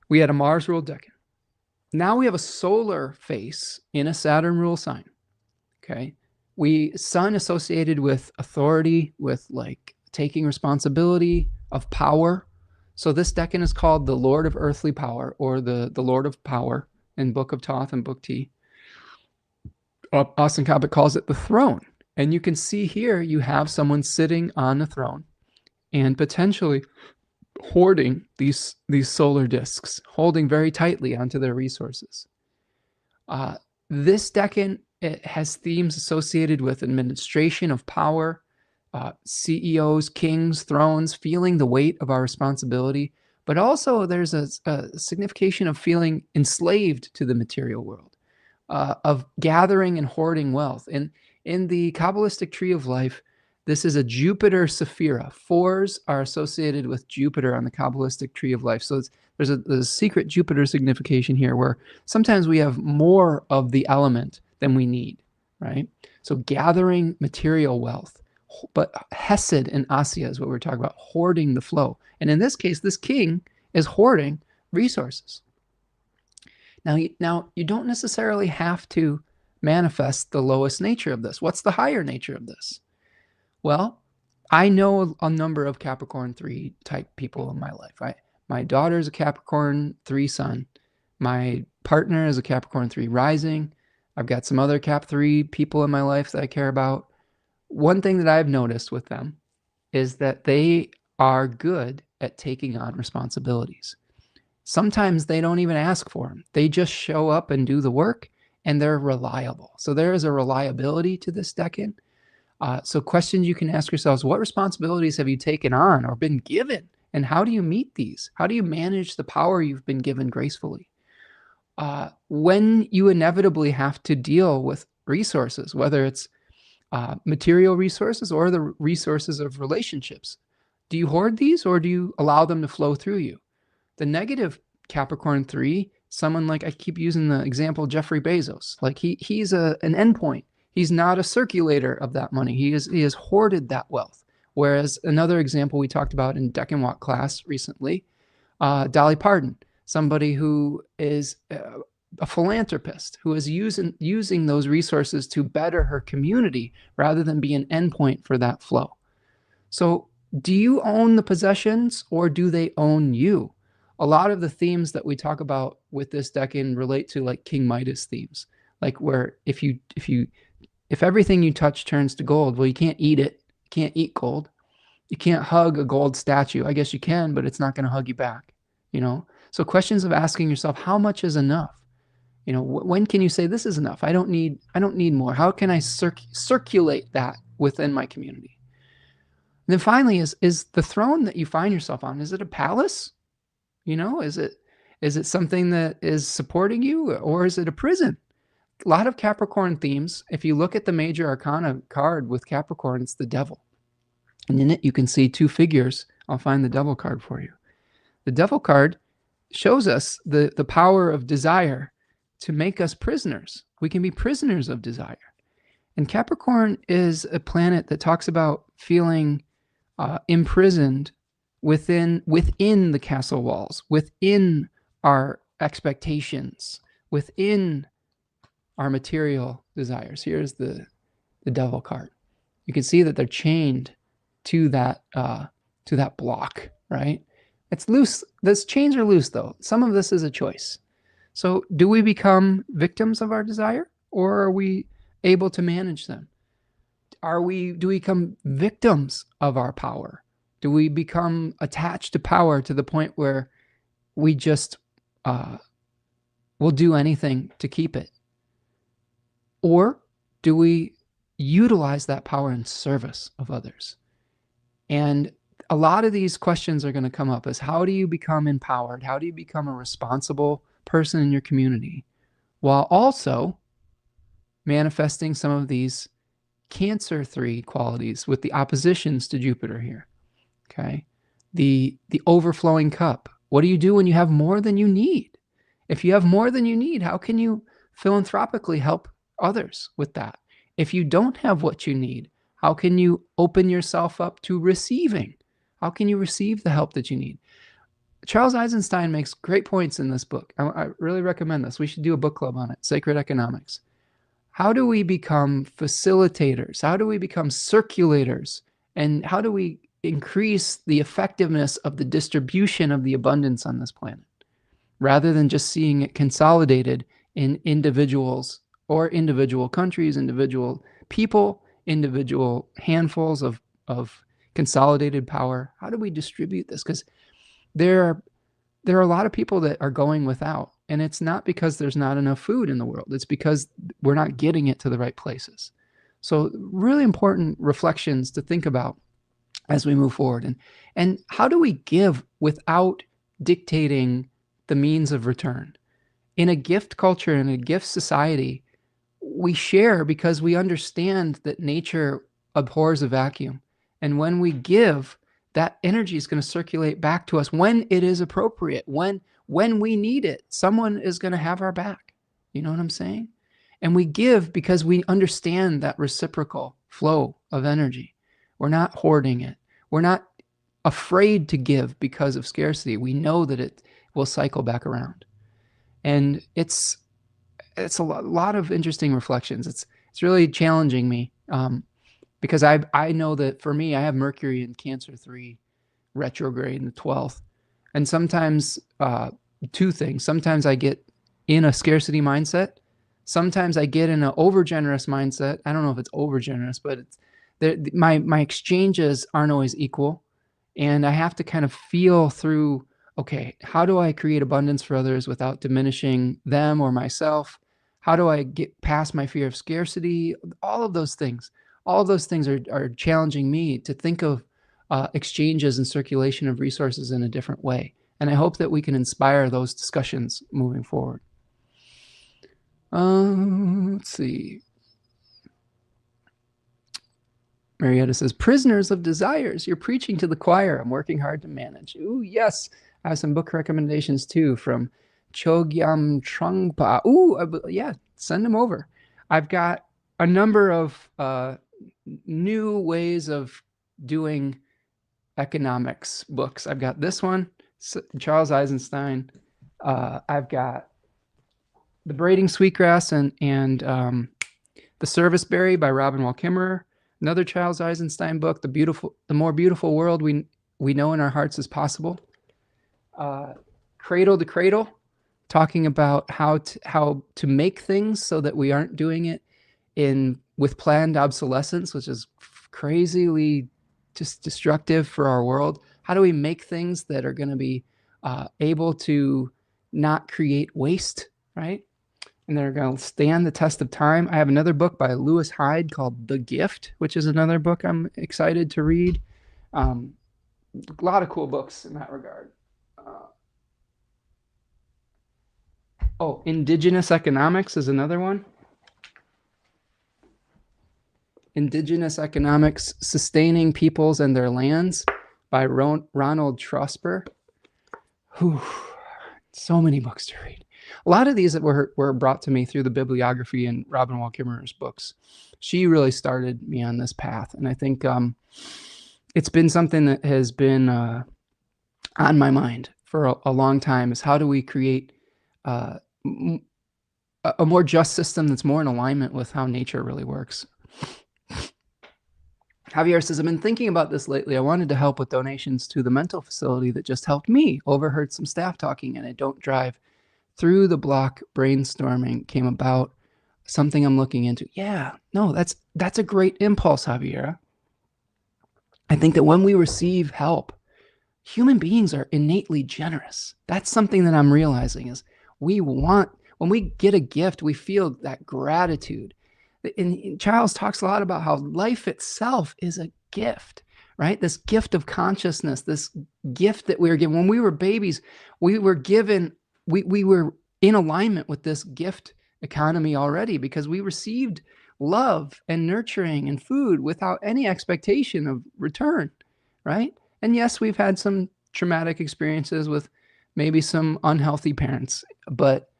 We had a Mars ruled decan. Now we have a solar face in a Saturn rule sign. Okay. Sun associated with authority, with like taking responsibility of power. So this decan is called the Lord of Earthly Power, or the Lord of Power in Book of Thoth and Book T. Austin Coppock calls it the throne. And you can see here you have someone sitting on the throne and potentially hoarding these solar discs, holding very tightly onto their resources. This decan, it has themes associated with administration of power, CEOs, kings, thrones, feeling the weight of our responsibility, but also there's a signification of feeling enslaved to the material world, of gathering and hoarding wealth. And in the Kabbalistic tree of life, this is a Jupiter Sephira. 4s are associated with Jupiter on the Kabbalistic tree of life. So there's a secret Jupiter signification here where sometimes we have more of the element than we need, right? So gathering material wealth, but Hesed and Asya is what we're talking about, hoarding the flow. And in this case, this king is hoarding resources. Now you don't necessarily have to manifest the lowest nature of this. What's the higher nature of this? Well, I know a number of Capricorn 3 type people in my life. My daughter is a Capricorn 3 sun. My partner is a Capricorn 3 rising. I've got some other Cap 3 people in my life that I care about. One thing that I've noticed with them is that they are good at taking on responsibilities. Sometimes they don't even ask for them. They just show up and do the work, and they're reliable. So there is a reliability to this decan. So questions you can ask yourselves: what responsibilities have you taken on or been given? And how do you meet these? How do you manage the power you've been given gracefully? When you inevitably have to deal with resources, whether it's material resources or the resources of relationships, do you hoard these or do you allow them to flow through you? The negative Capricorn 3, someone like, I keep using the example Jeffrey Bezos, like he's an endpoint. He's not a circulator of that money. He has hoarded that wealth. Whereas another example we talked about in Deccan Walk class recently, Dolly Parton, somebody who is a philanthropist, who is using those resources to better her community rather than be an endpoint for that flow. So do you own the possessions or do they own you? A lot of the themes that we talk about with this decan relate to like King Midas themes, like where if everything you touch turns to gold, well, you can't eat it. You can't eat gold. You can't hug a gold statue. I guess you can, but it's not going to hug you back, you know? So questions of asking yourself, how much is enough? You know, when can you say this is enough? I don't need more. How can I circulate that within my community? And then finally, is the throne that you find yourself on, is it a palace? You know, is it something that is supporting you, or is it a prison? A lot of Capricorn themes. If you look at the major arcana card with Capricorn, it's the devil. And in it, you can see 2 figures. I'll find the devil card for you. The devil card shows us the power of desire to make us prisoners. We can be prisoners of desire. And Capricorn is a planet that talks about feeling imprisoned within the castle walls, within our expectations, within our material desires. Here's the devil card. You can see that they're chained to that block, right? It's loose. Those chains are loose, though. Some of this is a choice. So do we become victims of our desire, or are we able to manage them? Do we become victims of our power? Do we become attached to power to the point where we just will do anything to keep it? Or do we utilize that power in service of others? And a lot of these questions are going to come up as, how do you become empowered? How do you become a responsible person in your community while also manifesting some of these Cancer 3 qualities with the oppositions to Jupiter here? Okay. The overflowing cup. What do you do when you have more than you need? If you have more than you need, how can you philanthropically help others with that? If you don't have what you need, how can you open yourself up to receiving? How can you receive the help that you need? Charles Eisenstein makes great points in this book. I really recommend this. We should do a book club on it, Sacred Economics. How do we become facilitators? How do we become circulators? And how do we increase the effectiveness of the distribution of the abundance on this planet, rather than just seeing it consolidated in individuals or individual countries, individual people, individual handfuls of consolidated power? How do we distribute this? Because there are a lot of people that are going without, and it's not because there's not enough food in the world. It's because we're not getting it to the right places. So really important reflections to think about as we move forward. And how do we give without dictating the means of return? In a gift culture, in a gift society, we share because we understand that nature abhors a vacuum. And when we give, that energy is going to circulate back to us when it is appropriate, when we need it. Someone is going to have our back. You know what I'm saying? And we give because we understand that reciprocal flow of energy. We're not hoarding it. We're not afraid to give because of scarcity. We know that it will cycle back around. And it's a lot of interesting reflections. It's really challenging me. Because I know that for me, I have Mercury in Cancer 3 retrograde in the 12th. And sometimes, two things. Sometimes I get in a scarcity mindset. Sometimes I get in an over-generous mindset. I don't know if it's over-generous, but my exchanges aren't always equal. And I have to kind of feel through, okay, how do I create abundance for others without diminishing them or myself? How do I get past my fear of scarcity? All of those things. All of those things are challenging me to think of exchanges and circulation of resources in a different way. And I hope that we can inspire those discussions moving forward. Let's see. Marietta says, prisoners of desires. You're preaching to the choir. I'm working hard to manage. Ooh, yes. I have some book recommendations too from Chogyam Trungpa. Ooh, yeah, send them over. I've got a number of new ways of doing economics books. I've got this one, Charles Eisenstein. I've got The Braiding Sweetgrass and The Serviceberry by Robin Wall Kimmerer. Another Charles Eisenstein book, The More Beautiful World We Know in Our Hearts Is Possible. Cradle to Cradle, talking about how to make things so that we aren't doing it with planned obsolescence, which is crazily just destructive for our world. How do we make things that are going to be able to not create waste, right? And they're going to stand the test of time. I have another book by Lewis Hyde called The Gift, which is another book I'm excited to read. A lot of cool books in that regard. Indigenous Economics is another one. Indigenous Economics, Sustaining Peoples and Their Lands by Ronald Trosper. Whew, so many books to read. A lot of these that were brought to me through the bibliography in Robin Wall Kimmerer's books. She really started me on this path. And I think it's been something that has been on my mind for a long time, is how do we create a more just system that's more in alignment with how nature really works. Javier says, I've been thinking about this lately. I wanted to help with donations to the mental facility that just helped me. Overheard some staff talking, and I don't drive. Through the block brainstorming came about something I'm looking into. Yeah, no, that's a great impulse, Javier. I think that when we receive help, human beings are innately generous. That's something that I'm realizing is when we get a gift, we feel that gratitude. And Charles talks a lot about how life itself is a gift, right? This gift of consciousness, this gift that we were given. When we were babies, we were given, we were in alignment with this gift economy already, because we received love and nurturing and food without any expectation of return, right? And yes, we've had some traumatic experiences with maybe some unhealthy parents, but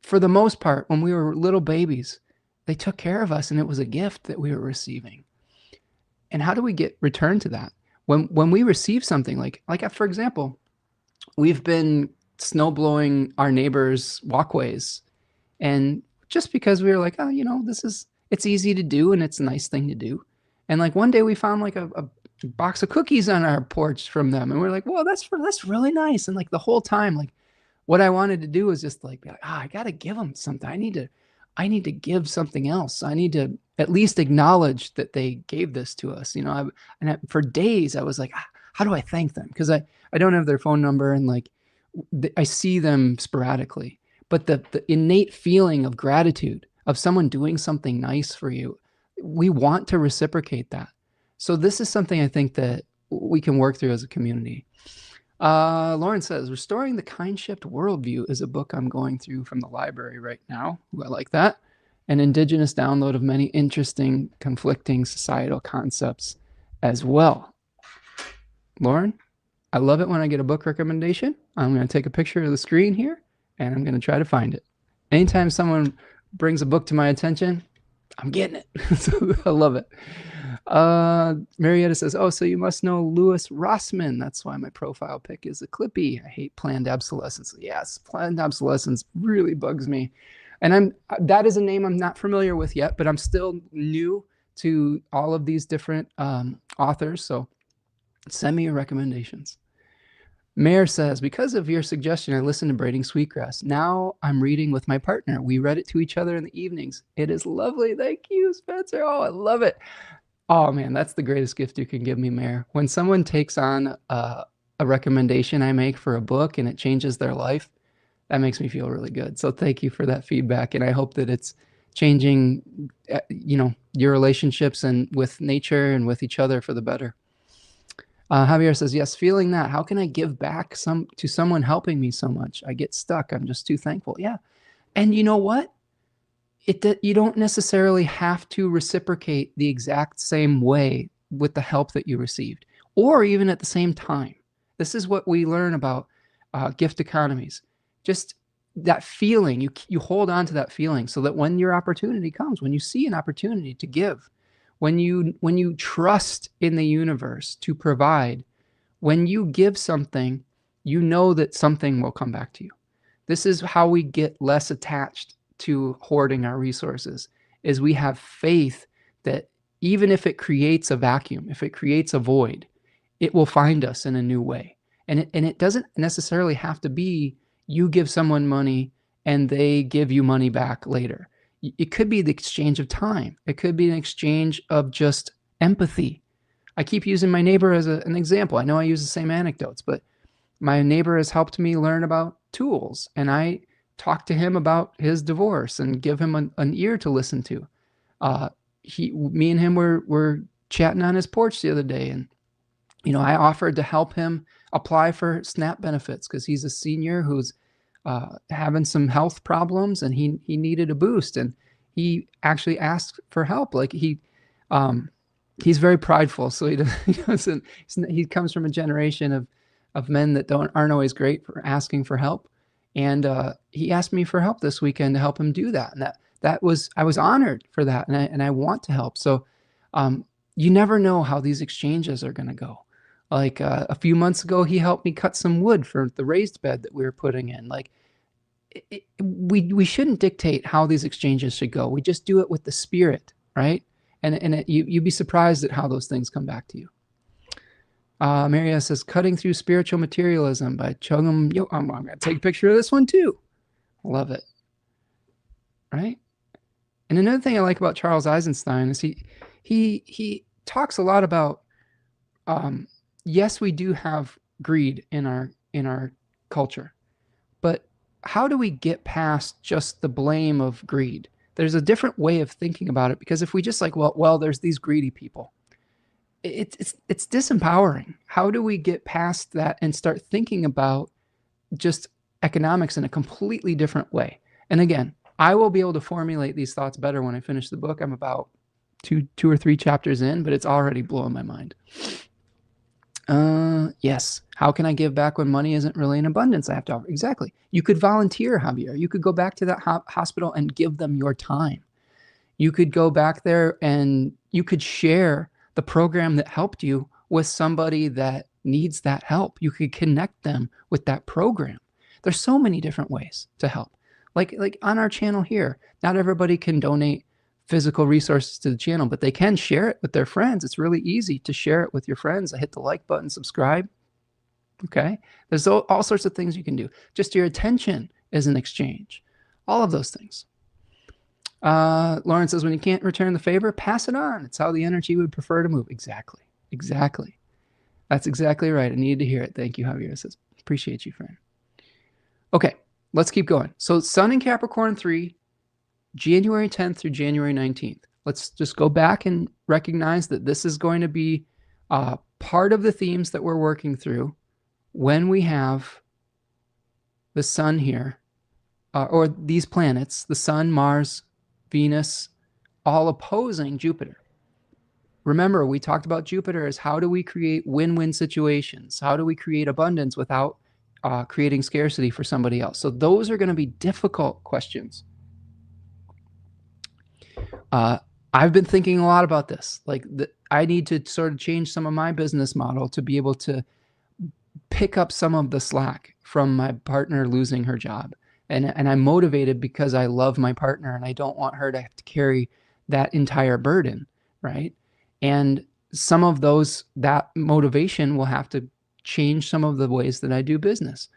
for the most part, when we were little babies, They took care of us, and it was a gift that we were receiving. And how do we get return to that? When we receive something like for example, we've been snow blowing our neighbors' walkways, and just because we were like, oh, it's easy to do and it's a nice thing to do. And like one day we found like a box of cookies on our porch from them, and we're like, well, that's really nice. And like the whole time, like what I wanted to do was just like, be like, I got to give them something. I need to give something else. I need to at least acknowledge that they gave this to us. For days I was like, how do I thank them? Because I don't have their phone number, and like I see them sporadically. But the innate feeling of gratitude of someone doing something nice for you, we want to reciprocate that. So this is something I think that we can work through as a community. Lauren says, Restoring the Kind Shift Worldview is a book I'm going through from the library right now. Ooh, I like that. An indigenous download of many interesting, conflicting societal concepts as well. Lauren, I love it when I get a book recommendation. I'm going to take a picture of the screen here, and I'm going to try to find it. Anytime someone brings a book to my attention, I'm getting it. So I love it. Marietta says, so you must know Louis Rossman. That's why my profile pic is a Clippy. I hate planned obsolescence. Yes, planned obsolescence really bugs me. And that is a name I'm not familiar with yet, but I'm still new to all of these different authors. So send me your recommendations. Mayor says, because of your suggestion, I listened to Braiding Sweetgrass. Now I'm reading with my partner. We read it to each other in the evenings. It is lovely. Thank you, Spencer. Oh, I love it. Oh, man, that's the greatest gift you can give me, Mayor. When someone takes on a recommendation I make for a book and it changes their life, that makes me feel really good. So thank you for that feedback. And I hope that it's changing, your relationships and with nature and with each other for the better. Javier says, yes, feeling that. How can I give back to someone helping me so much? I get stuck. I'm just too thankful. Yeah. And you know what? You don't necessarily have to reciprocate the exact same way with the help that you received, or even at the same time. This is what we learn about gift economies. Just that feeling, you hold on to that feeling so that when your opportunity comes, when you see an opportunity to give, when you trust in the universe to provide, when you give something, you know that something will come back to you. This is how we get less attached to hoarding our resources, is we have faith that even if it creates a vacuum, if it creates a void, it will find us in a new way. And it doesn't necessarily have to be you give someone money and they give you money back later. It could be the exchange of time. It could be an exchange of just empathy. I keep using my neighbor as an example. I know I use the same anecdotes, but my neighbor has helped me learn about tools, and I talk to him about his divorce and give him an ear to listen to. Me and him were chatting on his porch the other day, and I offered to help him apply for SNAP benefits because he's a senior who's having some health problems, and he needed a boost, and he actually asked for help. Like he's very prideful, so he comes from a generation of men that aren't always great for asking for help. And he asked me for help this weekend to help him do that. And I was honored for that. And I want to help. So you never know how these exchanges are going to go. Like a few months ago, he helped me cut some wood for the raised bed that we were putting in. Like we shouldn't dictate how these exchanges should go. We just do it with the spirit, right? And you'd be surprised at how those things come back to you. Maria says, Cutting Through Spiritual Materialism by Chogyam. I'm going to take a picture of this one too. Love it. Right? And another thing I like about Charles Eisenstein is he talks a lot about, yes, we do have greed in our culture, but how do we get past just the blame of greed? There's a different way of thinking about it, because if we just like, well, there's these greedy people, it's disempowering. How do we get past that and start thinking about just economics in a completely different way? And again, I will be able to formulate these thoughts better when I finish the book. I'm about two or three chapters in, but it's already blowing my mind. Yes. How can I give back when money isn't really in abundance? I have to offer. Exactly. You could volunteer, Javier. You could go back to that hospital and give them your time. You could go back there and you could share the program that helped you with somebody that needs that help. You could connect them with that program. There's so many different ways to help. Like on our channel here, not everybody can donate physical resources to the channel, but they can share it with their friends. It's really easy to share it with your friends. Hit the like button, subscribe. Okay. There's all sorts of things you can do. Just your attention is an exchange. All of those things. Lauren says, when you can't return the favor, pass it on. It's how the energy would prefer to move. Exactly. Exactly. That's exactly right. I needed to hear it. Thank you, Javier. Says, appreciate you, friend. Okay, let's keep going. So Sun in Capricorn 3, January 10th through January 19th. Let's just go back and recognize that this is going to be part of the themes that we're working through when we have the Sun here, or these planets, the Sun, Mars, Venus, all opposing Jupiter. Remember, we talked about Jupiter as how do we create win-win situations? How do we create abundance without creating scarcity for somebody else? So those are going to be difficult questions. I've been thinking a lot about this. I need to sort of change some of my business model to be able to pick up some of the slack from my partner losing her job. And I'm motivated because I love my partner and I don't want her to have to carry that entire burden, right? And some of that motivation will have to change some of the ways that I do business.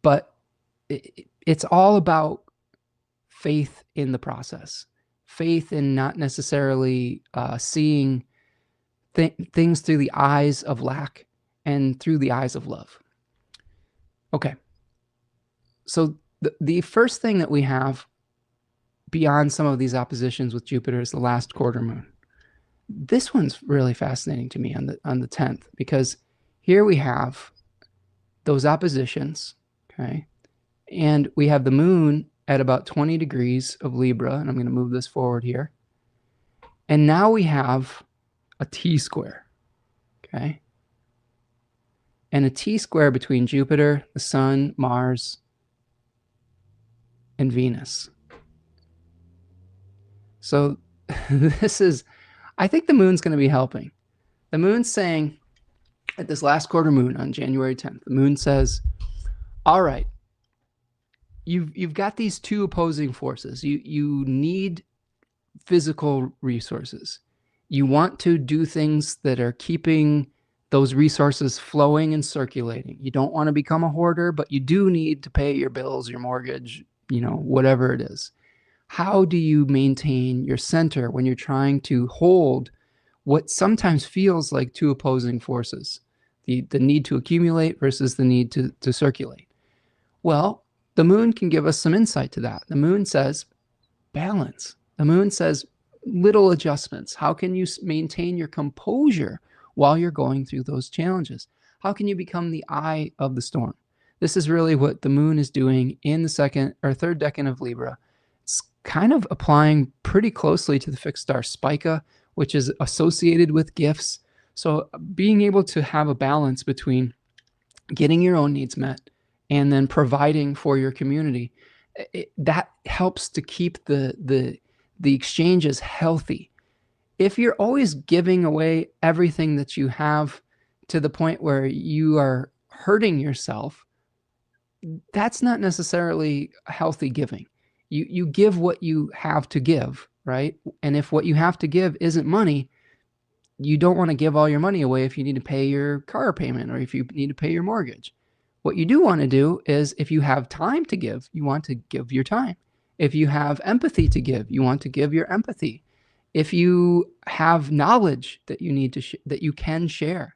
But it's all about faith in the process, faith in not necessarily seeing things through the eyes of lack and through the eyes of love. Okay. So the first thing that we have beyond some of these oppositions with Jupiter is the last quarter moon. This one's really fascinating to me on the 10th, because here we have those oppositions, okay? And we have the moon at about 20 degrees of Libra, and I'm going to move this forward here. And now we have a T-square, okay? And a T-square between Jupiter, the Sun, Mars, and Venus. So this is, I think the moon's going to be helping. The moon's saying at this last quarter moon on January 10th, the moon says, all right, you've got these two opposing forces. You need physical resources. You want to do things that are keeping those resources flowing and circulating. You don't want to become a hoarder, but you do need to pay your bills, your mortgage, whatever it is. How do you maintain your center when you're trying to hold what sometimes feels like two opposing forces? The need to accumulate versus the need to circulate. Well, the moon can give us some insight to that. The moon says balance. The moon says little adjustments. How can you maintain your composure while you're going through those challenges? How can you become the eye of the storm? This is really what the moon is doing in the second or third decan of Libra. It's kind of applying pretty closely to the fixed star Spica, which is associated with gifts. So being able to have a balance between getting your own needs met and then providing for your community, that helps to keep the exchanges healthy. If you're always giving away everything that you have to the point where you are hurting yourself, that's not necessarily healthy giving. You give what you have to give, right? And if what you have to give isn't money, you don't want to give all your money away if you need to pay your car payment or if you need to pay your mortgage. What you do want to do is, if you have time to give, you want to give your time. If you have empathy to give, you want to give your empathy. If you have knowledge that you need to that you can share,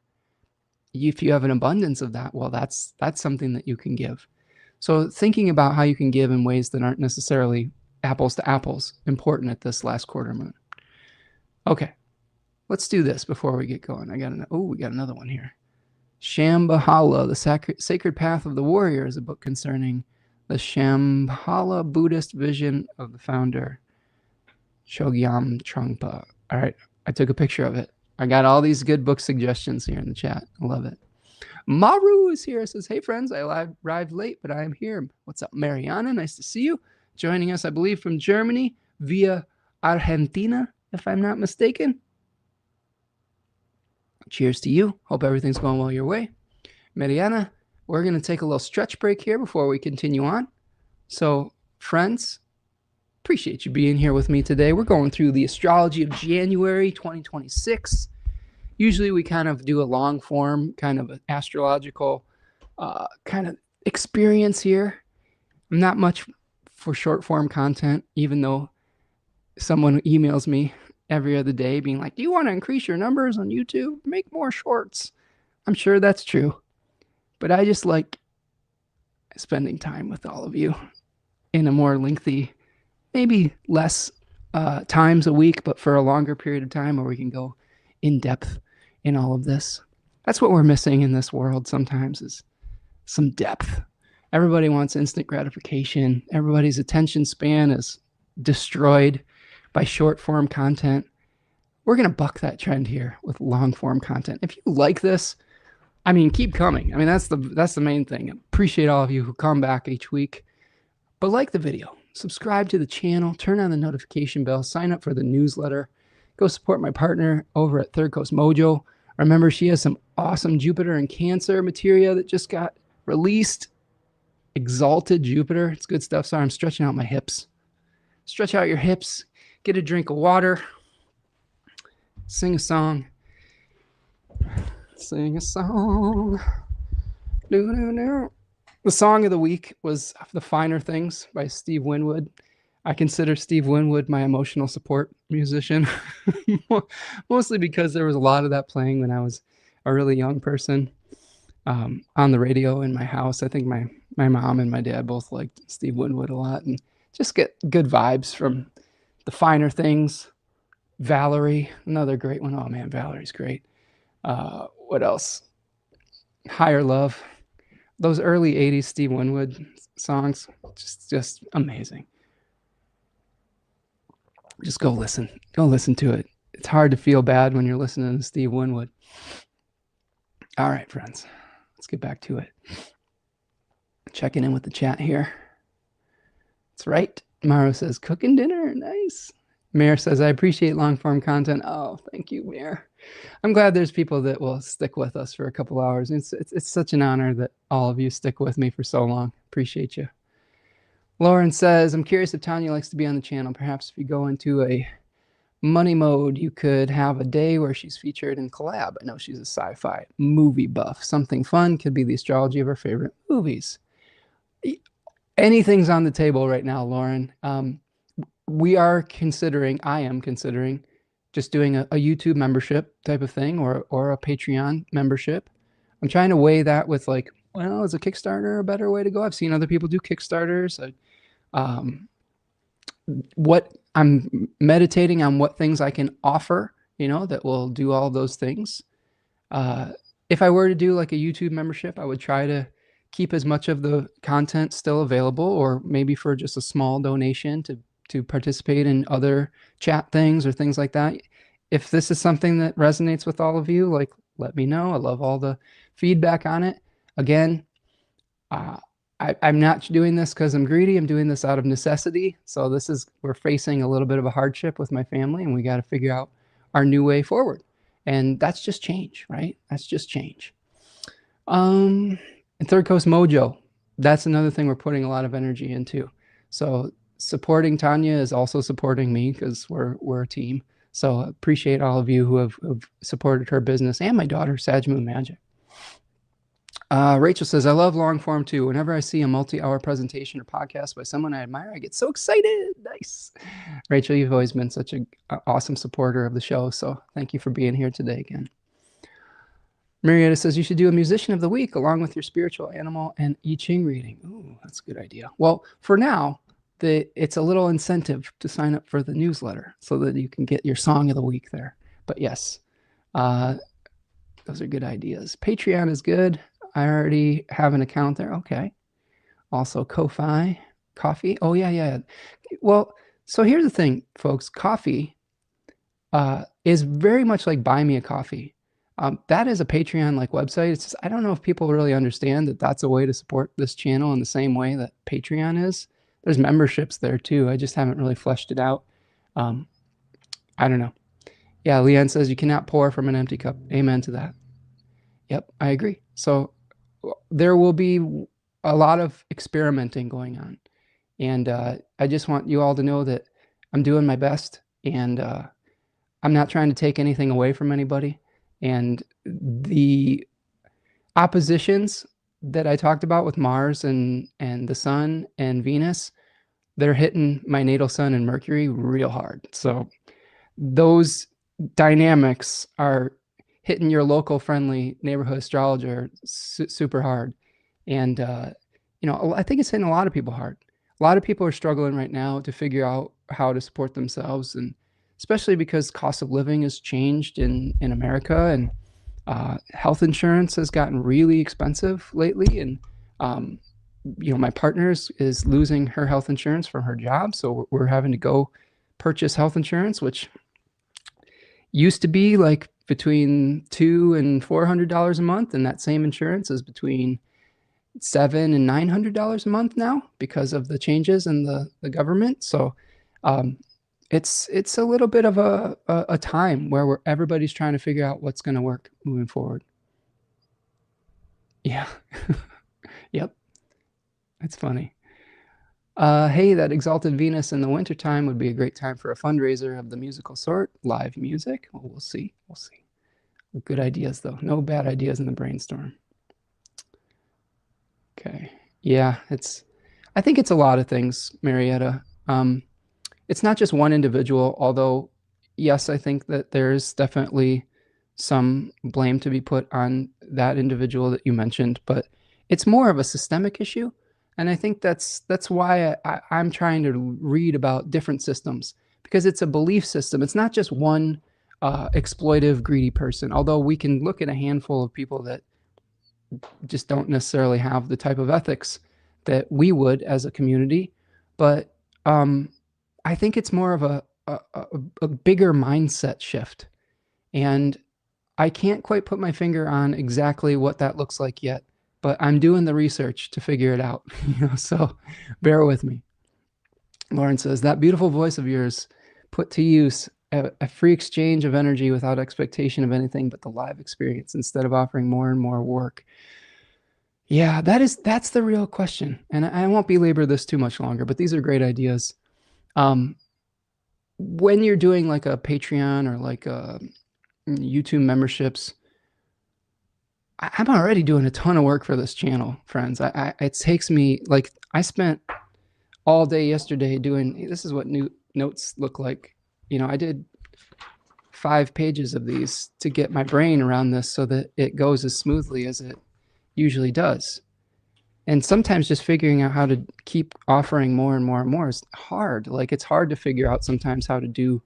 if you have an abundance of that, well, that's something that you can give. So thinking about how you can give in ways that aren't necessarily apples to apples, important at this last quarter moon. Okay, let's do this before we get going. We got another one here. Shambhala, the Sacred Path of the Warrior, is a book concerning the Shambhala Buddhist vision of the founder, Chogyam Trungpa. All right, I took a picture of it. I got all these good book suggestions here in the chat. I love it. Maru is here. Says, hey, friends, I arrived late, but I am here. What's up, Mariana? Nice to see you. Joining us, I believe, from Germany via Argentina, if I'm not mistaken. Cheers to you. Hope everything's going well your way. Mariana, we're going to take a little stretch break here before we continue on. So, friends, appreciate you being here with me today. We're going through the Astrology of January 2026. Usually we kind of do a long form, kind of an astrological kind of experience here. I'm not much for short form content, even though someone emails me every other day being like, do you want to increase your numbers on YouTube? Make more shorts. I'm sure that's true. But I just like spending time with all of you in a more lengthy, maybe less times a week, but for a longer period of time where we can go in depth in all of this. That's what we're missing in this world sometimes, is some depth. Everybody wants instant gratification. Everybody's attention span is destroyed by short form content. We're going to buck that trend here with long form content. If you like this, I mean, keep coming. I mean, that's the main thing. Appreciate all of you who come back each week. But like the video, subscribe to the channel, turn on the notification bell, sign up for the newsletter, go support my partner over at Third Coast Mojo. Remember, she has some awesome Jupiter and Cancer material that just got released. Exalted Jupiter. It's good stuff. Sorry, I'm stretching out my hips. Stretch out your hips. Get a drink of water. Sing a song. Sing a song. The song of the week was The Finer Things by Steve Winwood. I consider Steve Winwood my emotional support musician, mostly because there was a lot of that playing when I was a really young person on the radio in my house. I think my mom and my dad both liked Steve Winwood a lot, and just get good vibes from The Finer Things. Valerie, another great one. Oh man, Valerie's great. What else? Higher Love. Those early 80s Steve Winwood songs, just amazing. Just go listen to it. It's hard to feel bad when you're listening to Steve Winwood. All right, friends, let's get back to it. Checking in with the chat here. That's right. Maru says, cooking dinner. Nice. Mayor says, I appreciate long form content. Oh, thank you, Mayor. I'm glad there's people that will stick with us for a couple hours. It's such an honor that all of you stick with me for so long. Appreciate you. Lauren says, I'm curious if Tanya likes to be on the channel. Perhaps if you go into a money mode, you could have a day where she's featured in collab. I know she's a sci-fi movie buff. Something fun could be the astrology of her favorite movies. Anything's on the table right now, Lauren. I am considering just doing a YouTube membership type of thing, or a Patreon membership. I'm trying to weigh that with like, well, is a Kickstarter a better way to go? I've seen other people do Kickstarters. What I'm meditating on, what things I can offer, that will do all those things. If I were to do like a YouTube membership, I would try to keep as much of the content still available, or maybe for just a small donation to participate in other chat things or things like that. If this is something that resonates with all of you, like, let me know. I love all the feedback on it. Again, I'm not doing this because I'm greedy. I'm doing this out of necessity. So we're facing a little bit of a hardship with my family, and we got to figure out our new way forward. And that's just change, right? That's just change. And Third Coast Mojo, that's another thing we're putting a lot of energy into. So supporting Tanya is also supporting me, because we're a team. So appreciate all of you who have supported her business and my daughter, Sag Moon Magic. Rachel says, I love long form too. Whenever I see a multi-hour presentation or podcast by someone I admire, I get so excited. Nice. Rachel, you've always been such an awesome supporter of the show. So thank you for being here today again. Marietta says, you should do a musician of the week along with your spiritual animal and I-Ching reading. Ooh, that's a good idea. Well, for now, it's a little incentive to sign up for the newsletter so that you can get your song of the week there. But yes, those are good ideas. Patreon is good. I already have an account there. Okay. Also, Ko-Fi, coffee. Oh, yeah. Well, so here's the thing, folks. Coffee is very much like Buy Me a Coffee. That is a Patreon-like website. It's just, I don't know if people really understand that that's a way to support this channel in the same way that Patreon is. There's memberships there too. I just haven't really fleshed it out. I don't know. Yeah, Leanne says you cannot pour from an empty cup. Amen to that. Yep, I agree. So there will be a lot of experimenting going on. And I just want you all to know that I'm doing my best, and I'm not trying to take anything away from anybody. And the oppositions that I talked about with Mars and the Sun and Venus, they're hitting my natal Sun and Mercury real hard. So those dynamics are hitting your local friendly neighborhood astrologer super hard. And, I think it's hitting a lot of people hard. A lot of people are struggling right now to figure out how to support themselves, and especially because cost of living has changed in America, and health insurance has gotten really expensive lately. And, my partner is losing her health insurance from her job. So we're having to go purchase health insurance, which used to be like between $200 and $400 a month, and that same insurance is between $700 and $900 a month now because of the changes in the government. So it's a little bit of a time where everybody's trying to figure out what's going to work moving forward. Yeah. Yep. It's funny. Hey, that exalted Venus in the wintertime would be a great time for a fundraiser of the musical sort. Live music. Well, we'll see. We'll see. Good ideas, though. No bad ideas in the brainstorm. Okay. Yeah, I think it's a lot of things, Marietta. It's not just one individual, although, yes, I think that there's definitely some blame to be put on that individual that you mentioned, but it's more of a systemic issue. And I think that's why I'm trying to read about different systems, because it's a belief system. It's not just one exploitive, greedy person, although we can look at a handful of people that just don't necessarily have the type of ethics that we would as a community. But I think it's more of a bigger mindset shift. And I can't quite put my finger on exactly what that looks like yet, but I'm doing the research to figure it out. So bear with me. Lauren says, that beautiful voice of yours put to use, a free exchange of energy without expectation of anything but the live experience instead of offering more and more work. Yeah, that's the real question. And I won't belabor this too much longer, but these are great ideas. When you're doing like a Patreon or like a YouTube memberships, I'm already doing a ton of work for this channel, friends. It takes me, like, I spent all day yesterday doing, this is what new notes look like. I did 5 pages of these to get my brain around this so that it goes as smoothly as it usually does. And sometimes just figuring out how to keep offering more and more and more is hard. Like, it's hard to figure out sometimes how to do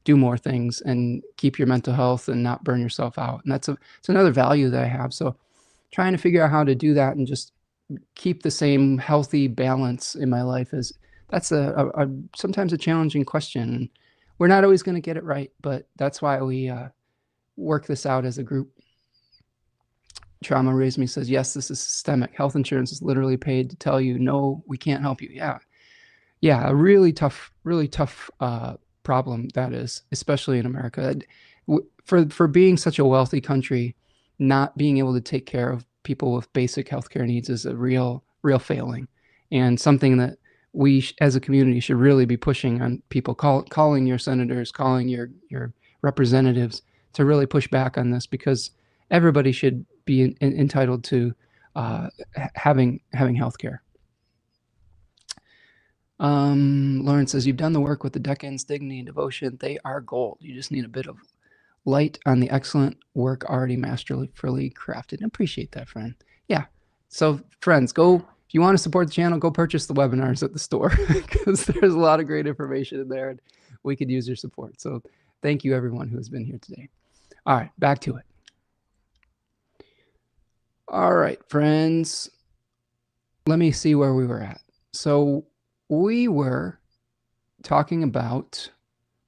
more things and keep your mental health and not burn yourself out. And it's another value that I have. So trying to figure out how to do that and just keep the same healthy balance in my life that's sometimes a challenging question. We're not always going to get it right, but that's why we work this out as a group. Trauma Raised Me says, yes, this is systemic. Health insurance is literally paid to tell you, no, we can't help you. Yeah, a really tough problem that is, especially in America. For being such a wealthy country, not being able to take care of people with basic healthcare needs is a real failing, and something that we as a community should really be pushing on people, calling your senators, calling your representatives to really push back on this, because everybody should be entitled to having healthcare. Lauren says, you've done the work with the decans, dignity, and devotion. They are gold. You just need a bit of light on the excellent work already masterfully crafted. Appreciate that, friend. Yeah. So friends, if you want to support the channel, go purchase the webinars at the store, because there's a lot of great information in there and we could use your support. So thank you everyone who has been here today. All right, back to it. All right, friends, let me see where we were at. So we were talking about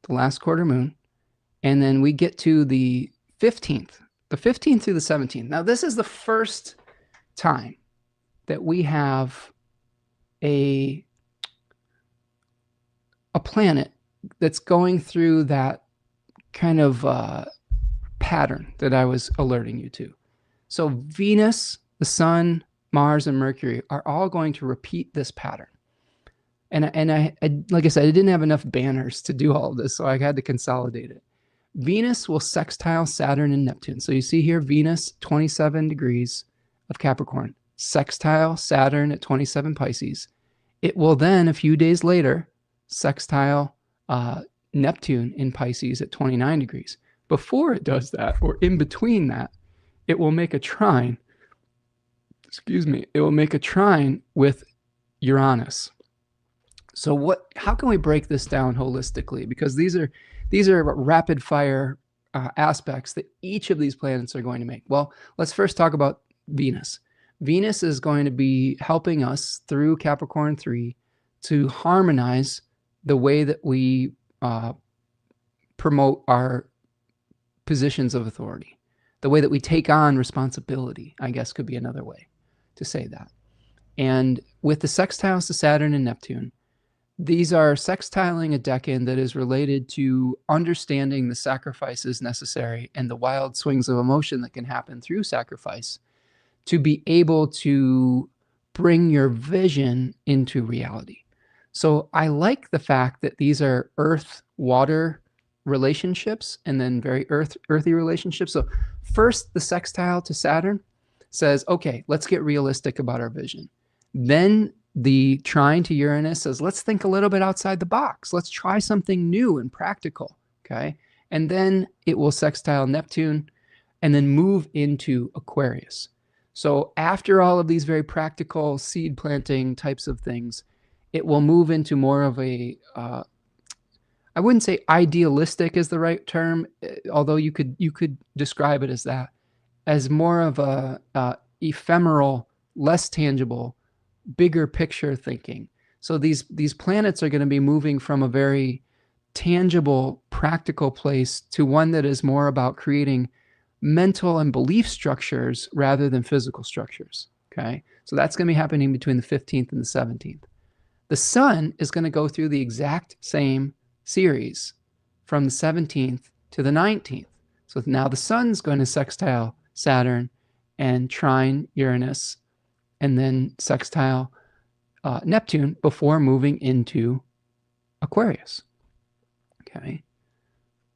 the last quarter moon, and then we get to the 15th through the 17th. Now, this is the first time that we have a planet that's going through that kind of pattern that I was alerting you to. So Venus, the Sun, Mars, and Mercury are all going to repeat this pattern. And I like I said, I didn't have enough banners to do all of this, so I had to consolidate it. Venus will sextile Saturn and Neptune. So you see here, Venus, 27 degrees of Capricorn, sextile Saturn at 27 Pisces. It will then, a few days later, sextile Neptune in Pisces at 29 degrees. Before it does that, or in between that, it will make a trine. Excuse me. It will make a trine with Uranus. So how can we break this down holistically? Because these are rapid fire aspects that each of these planets are going to make. Well, let's first talk about Venus. Venus is going to be helping us through Capricorn 3 to harmonize the way that we promote our positions of authority, the way that we take on responsibility, I guess could be another way to say that. And with the sextiles to Saturn and Neptune, these are sextiling a decan that is related to understanding the sacrifices necessary and the wild swings of emotion that can happen through sacrifice to be able to bring your vision into reality. So I like the fact that these are earth-water relationships and then very earthy relationships. So first, the sextile to Saturn says, okay, let's get realistic about our vision. Then the trine to Uranus says, let's think a little bit outside the box. Let's try something new and practical, okay? And then it will sextile Neptune and then move into Aquarius. So after all of these very practical seed planting types of things, it will move into more of a, I wouldn't say idealistic is the right term, although you could describe it as that, as more of a ephemeral, less tangible, bigger picture thinking. So these planets are going to be moving from a very tangible, practical place to one that is more about creating mental and belief structures rather than physical structures. Okay, so that's going to be happening between the 15th and the 17th. The Sun is going to go through the exact same series from the 17th to the 19th. So now the Sun's going to sextile Saturn and trine Uranus and then sextile Neptune before moving into Aquarius. Okay,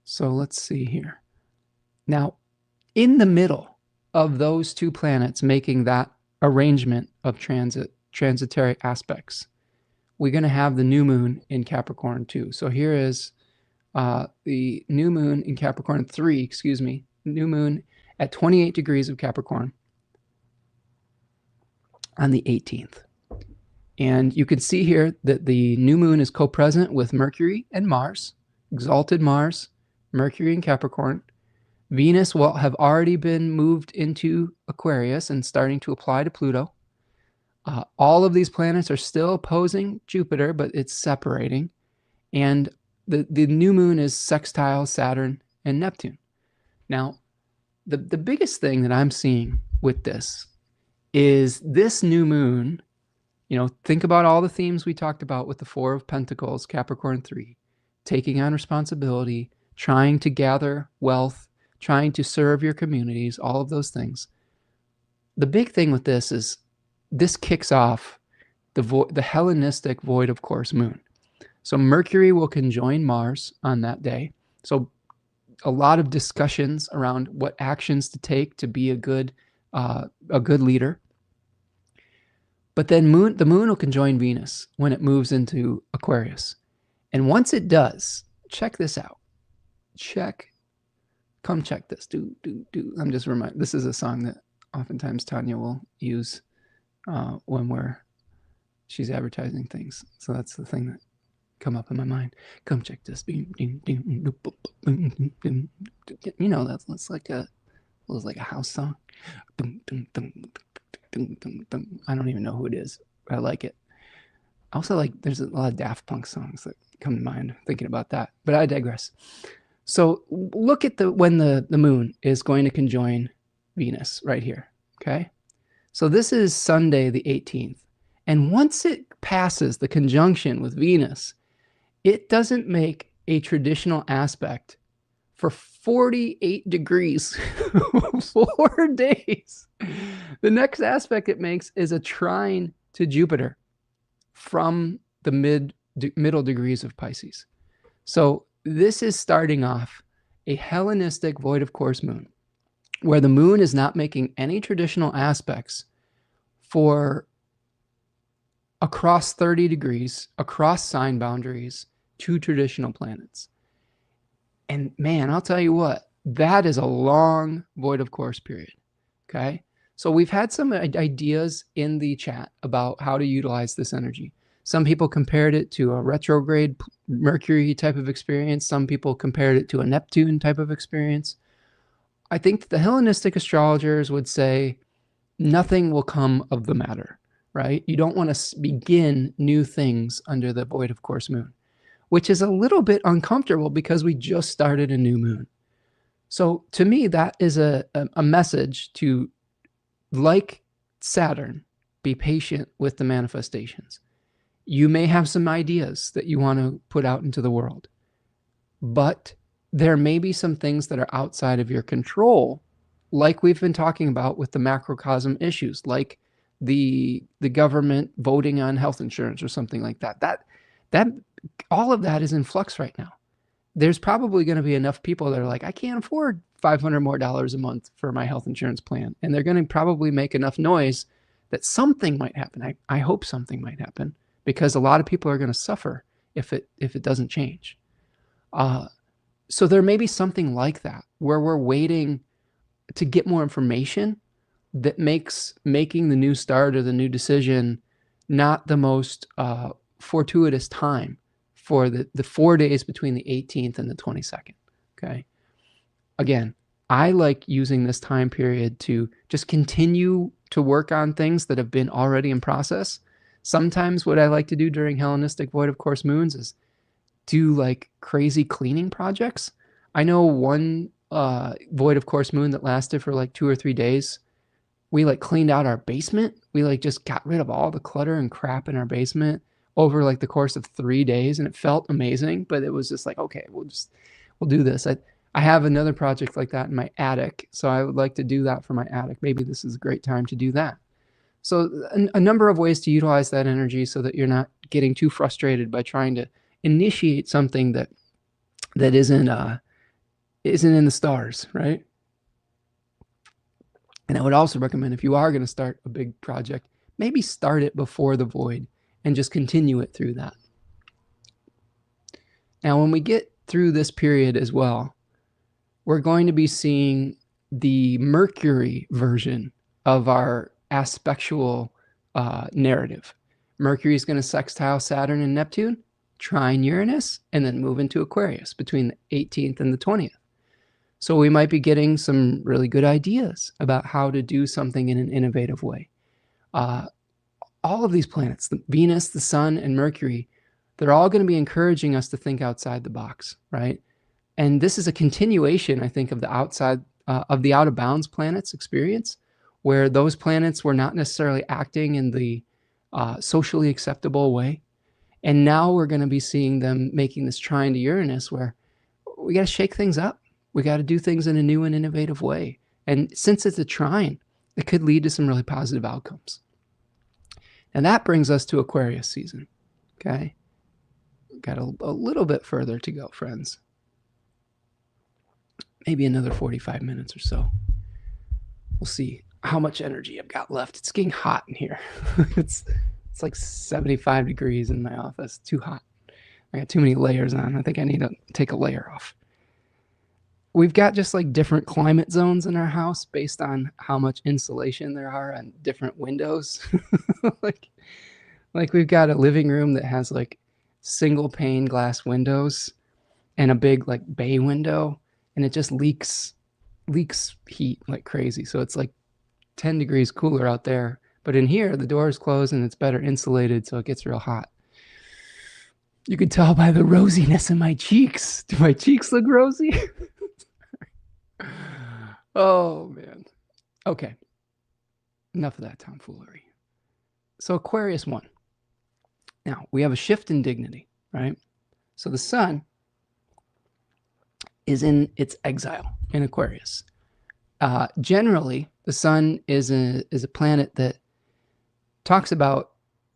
so let's see here. Now, in the middle of those two planets making that arrangement of transitory aspects, we're going to have the new moon in Capricorn 2. So here is the new moon in Capricorn 3, new moon at 28 degrees of Capricorn on the 18th. And you can see here that the new moon is co-present with Mercury and Mars, exalted Mars, Mercury and Capricorn. Venus will have already been moved into Aquarius and starting to apply to Pluto. All of these planets are still opposing Jupiter, but it's separating. And the new moon is sextile Saturn and Neptune. Now, the biggest thing that I'm seeing with this is this new moon, think about all the themes we talked about with the Four of Pentacles, Capricorn 3, taking on responsibility, trying to gather wealth, trying to serve your communities, all of those things. The big thing with this is this kicks off the Hellenistic void of course moon. So Mercury will conjoin Mars on that day. So a lot of discussions around what actions to take to be a good leader. But then the moon will conjoin Venus when it moves into Aquarius. And once it does, check this out. Come check this. I'm just reminded. This is a song that oftentimes Tanya will use when she's advertising things. So that's the thing that come up in my mind. Come check this. That's like a house song. I don't even know who it is, but I like it. Also, there's a lot of Daft Punk songs that come to mind thinking about that, but I digress. So look at when the moon is going to conjoin Venus right here, okay? So this is Sunday the 18th. And once it passes the conjunction with Venus, it doesn't make a traditional aspect for 48 degrees, 4 days. The next aspect it makes is a trine to Jupiter from the middle degrees of Pisces. So this is starting off a Hellenistic void of course moon, where the moon is not making any traditional aspects for across 30 degrees, across sign boundaries, to traditional planets. And man, I'll tell you what, that is a long void of course period. Okay. So we've had some ideas in the chat about how to utilize this energy. Some people compared it to a retrograde Mercury type of experience. Some people compared it to a Neptune type of experience. I think the Hellenistic astrologers would say nothing will come of the matter, right? You don't want to begin new things under the void of course moon, which is a little bit uncomfortable because we just started a new moon. So to me, that is a message to, like Saturn, be patient with the manifestations. You may have some ideas that you want to put out into the world, but there may be some things that are outside of your control, like we've been talking about with the macrocosm issues, like the government voting on health insurance or something like that. That all of that is in flux right now. There's probably going to be enough people that are like, I can't afford $500 more a month for my health insurance plan. And they're going to probably make enough noise that something might happen. I hope something might happen, because a lot of people are going to suffer if it doesn't change. So there may be something like that where we're waiting to get more information that makes making the new start or the new decision not the most fortuitous time for the 4 days between the 18th and the 22nd. Okay. Again, I like using this time period to just continue to work on things that have been already in process. Sometimes what I like to do during Hellenistic void of course moons is do like crazy cleaning projects. I know one void of course moon that lasted for like 2 or 3 days. We like cleaned out our basement. We like just got rid of all the clutter and crap in our basement over like the course of 3 days, and it felt amazing. But it was just like, okay, we'll do this. I have another project like that in my attic, so I would like to do that for my attic. Maybe this is a great time to do that. So a number of ways to utilize that energy so that you're not getting too frustrated by trying to initiate something that isn't in the stars, right? And I would also recommend, if you are going to start a big project, maybe start it before the void and just continue it through that. Now, when we get through this period as well, we're going to be seeing the Mercury version of our aspectual narrative. Mercury is going to sextile Saturn and Neptune, trine Uranus, and then move into Aquarius between the 18th and the 20th. So we might be getting some really good ideas about how to do something in an innovative way. All of these planets, the Venus, the Sun, and Mercury, they're all going to be encouraging us to think outside the box, right? And this is a continuation, I think, of the out of bounds planets experience, where those planets were not necessarily acting in the socially acceptable way. And now we're going to be seeing them making this trine to Uranus, where we got to shake things up. We got to do things in a new and innovative way. And since it's a trine, it could lead to some really positive outcomes. And that brings us to Aquarius season. Okay. Got a little bit further to go, friends. Maybe another 45 minutes or so. We'll see how much energy I've got left. It's getting hot in here. It's like 75 degrees in my office. Too hot. I got too many layers on. I think I need to take a layer off. We've got just like different climate zones in our house based on how much insulation there are on different windows. like we've got a living room that has like single pane glass windows and a big like bay window, and it just leaks heat like crazy. So it's like 10 degrees cooler out there, but in here the door is closed and it's better insulated, so it gets real hot. You can tell by the rosiness in my cheeks. Do my cheeks look rosy? Oh, man. Okay. Enough of that tomfoolery. So Aquarius 1. Now, we have a shift in dignity, right? So the sun is in its exile in Aquarius. Generally, the sun is a planet that talks about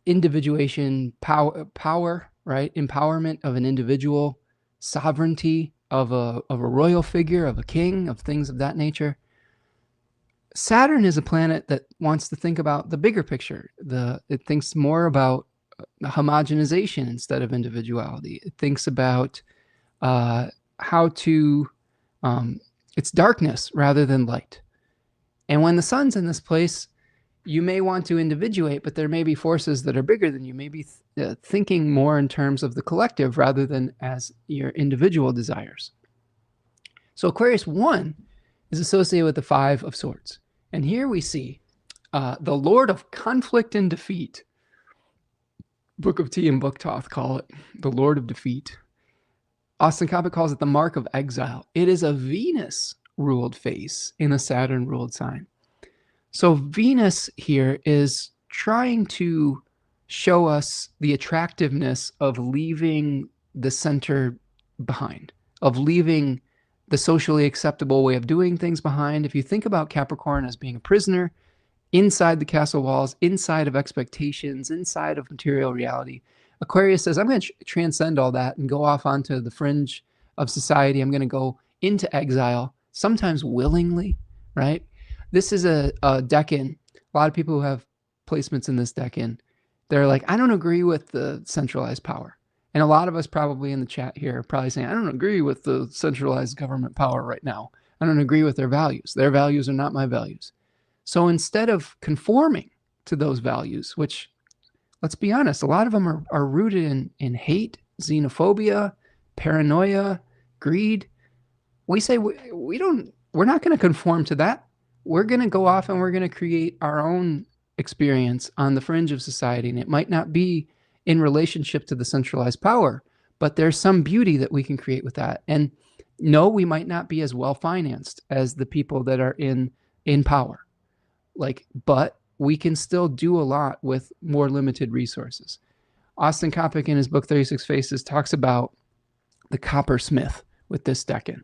individuation, power, right? Empowerment of an individual, sovereignty of a royal figure, of a king, of things of that nature. Saturn is a planet that wants to think about the bigger picture. It thinks more about homogenization instead of individuality. It thinks about how to, it's darkness rather than light. And when the sun's in this place, you may want to individuate, but there may be forces that are bigger than you, maybe thinking more in terms of the collective rather than as your individual desires. So Aquarius 1 is associated with the Five of Swords. And here we see the Lord of Conflict and Defeat. Book of Tea and Book Toth call it the Lord of Defeat. Austin Coppock calls it the Mark of Exile. It is a Venus-ruled face in a Saturn-ruled sign. So Venus here is trying to show us the attractiveness of leaving the center behind, of leaving the socially acceptable way of doing things behind. If you think about Capricorn as being a prisoner inside the castle walls, inside of expectations, inside of material reality, Aquarius says, I'm going to transcend all that and go off onto the fringe of society. I'm going to go into exile, sometimes willingly, right? This is a decan. A lot of people who have placements in this decan, they're like, I don't agree with the centralized power. And a lot of us probably in the chat here are probably saying, I don't agree with the centralized government power right now. I don't agree with their values. Their values are not my values. So instead of conforming to those values, which, let's be honest, a lot of them are rooted in hate, xenophobia, paranoia, greed, we say we're not going to conform to that. We're going to go off and we're going to create our own experience on the fringe of society. And it might not be in relationship to the centralized power, but there's some beauty that we can create with that. And no, we might not be as well financed as the people that are in power, but we can still do a lot with more limited resources. Austin Coppock in his book 36 Faces talks about the coppersmith with this decan.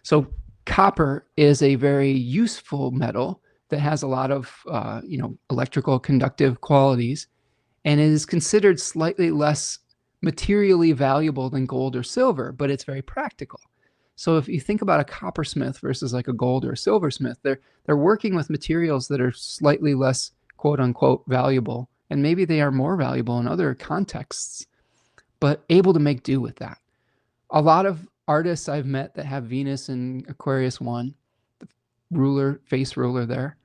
So copper is a very useful metal that has a lot of electrical conductive qualities, and it is considered slightly less materially valuable than gold or silver, but it's very practical. So if you think about a coppersmith versus like a gold or a silversmith, they're working with materials that are slightly less quote unquote valuable, and maybe they are more valuable in other contexts, but able to make do with that. A lot of artists I've met that have Venus in Aquarius 1, the face ruler there,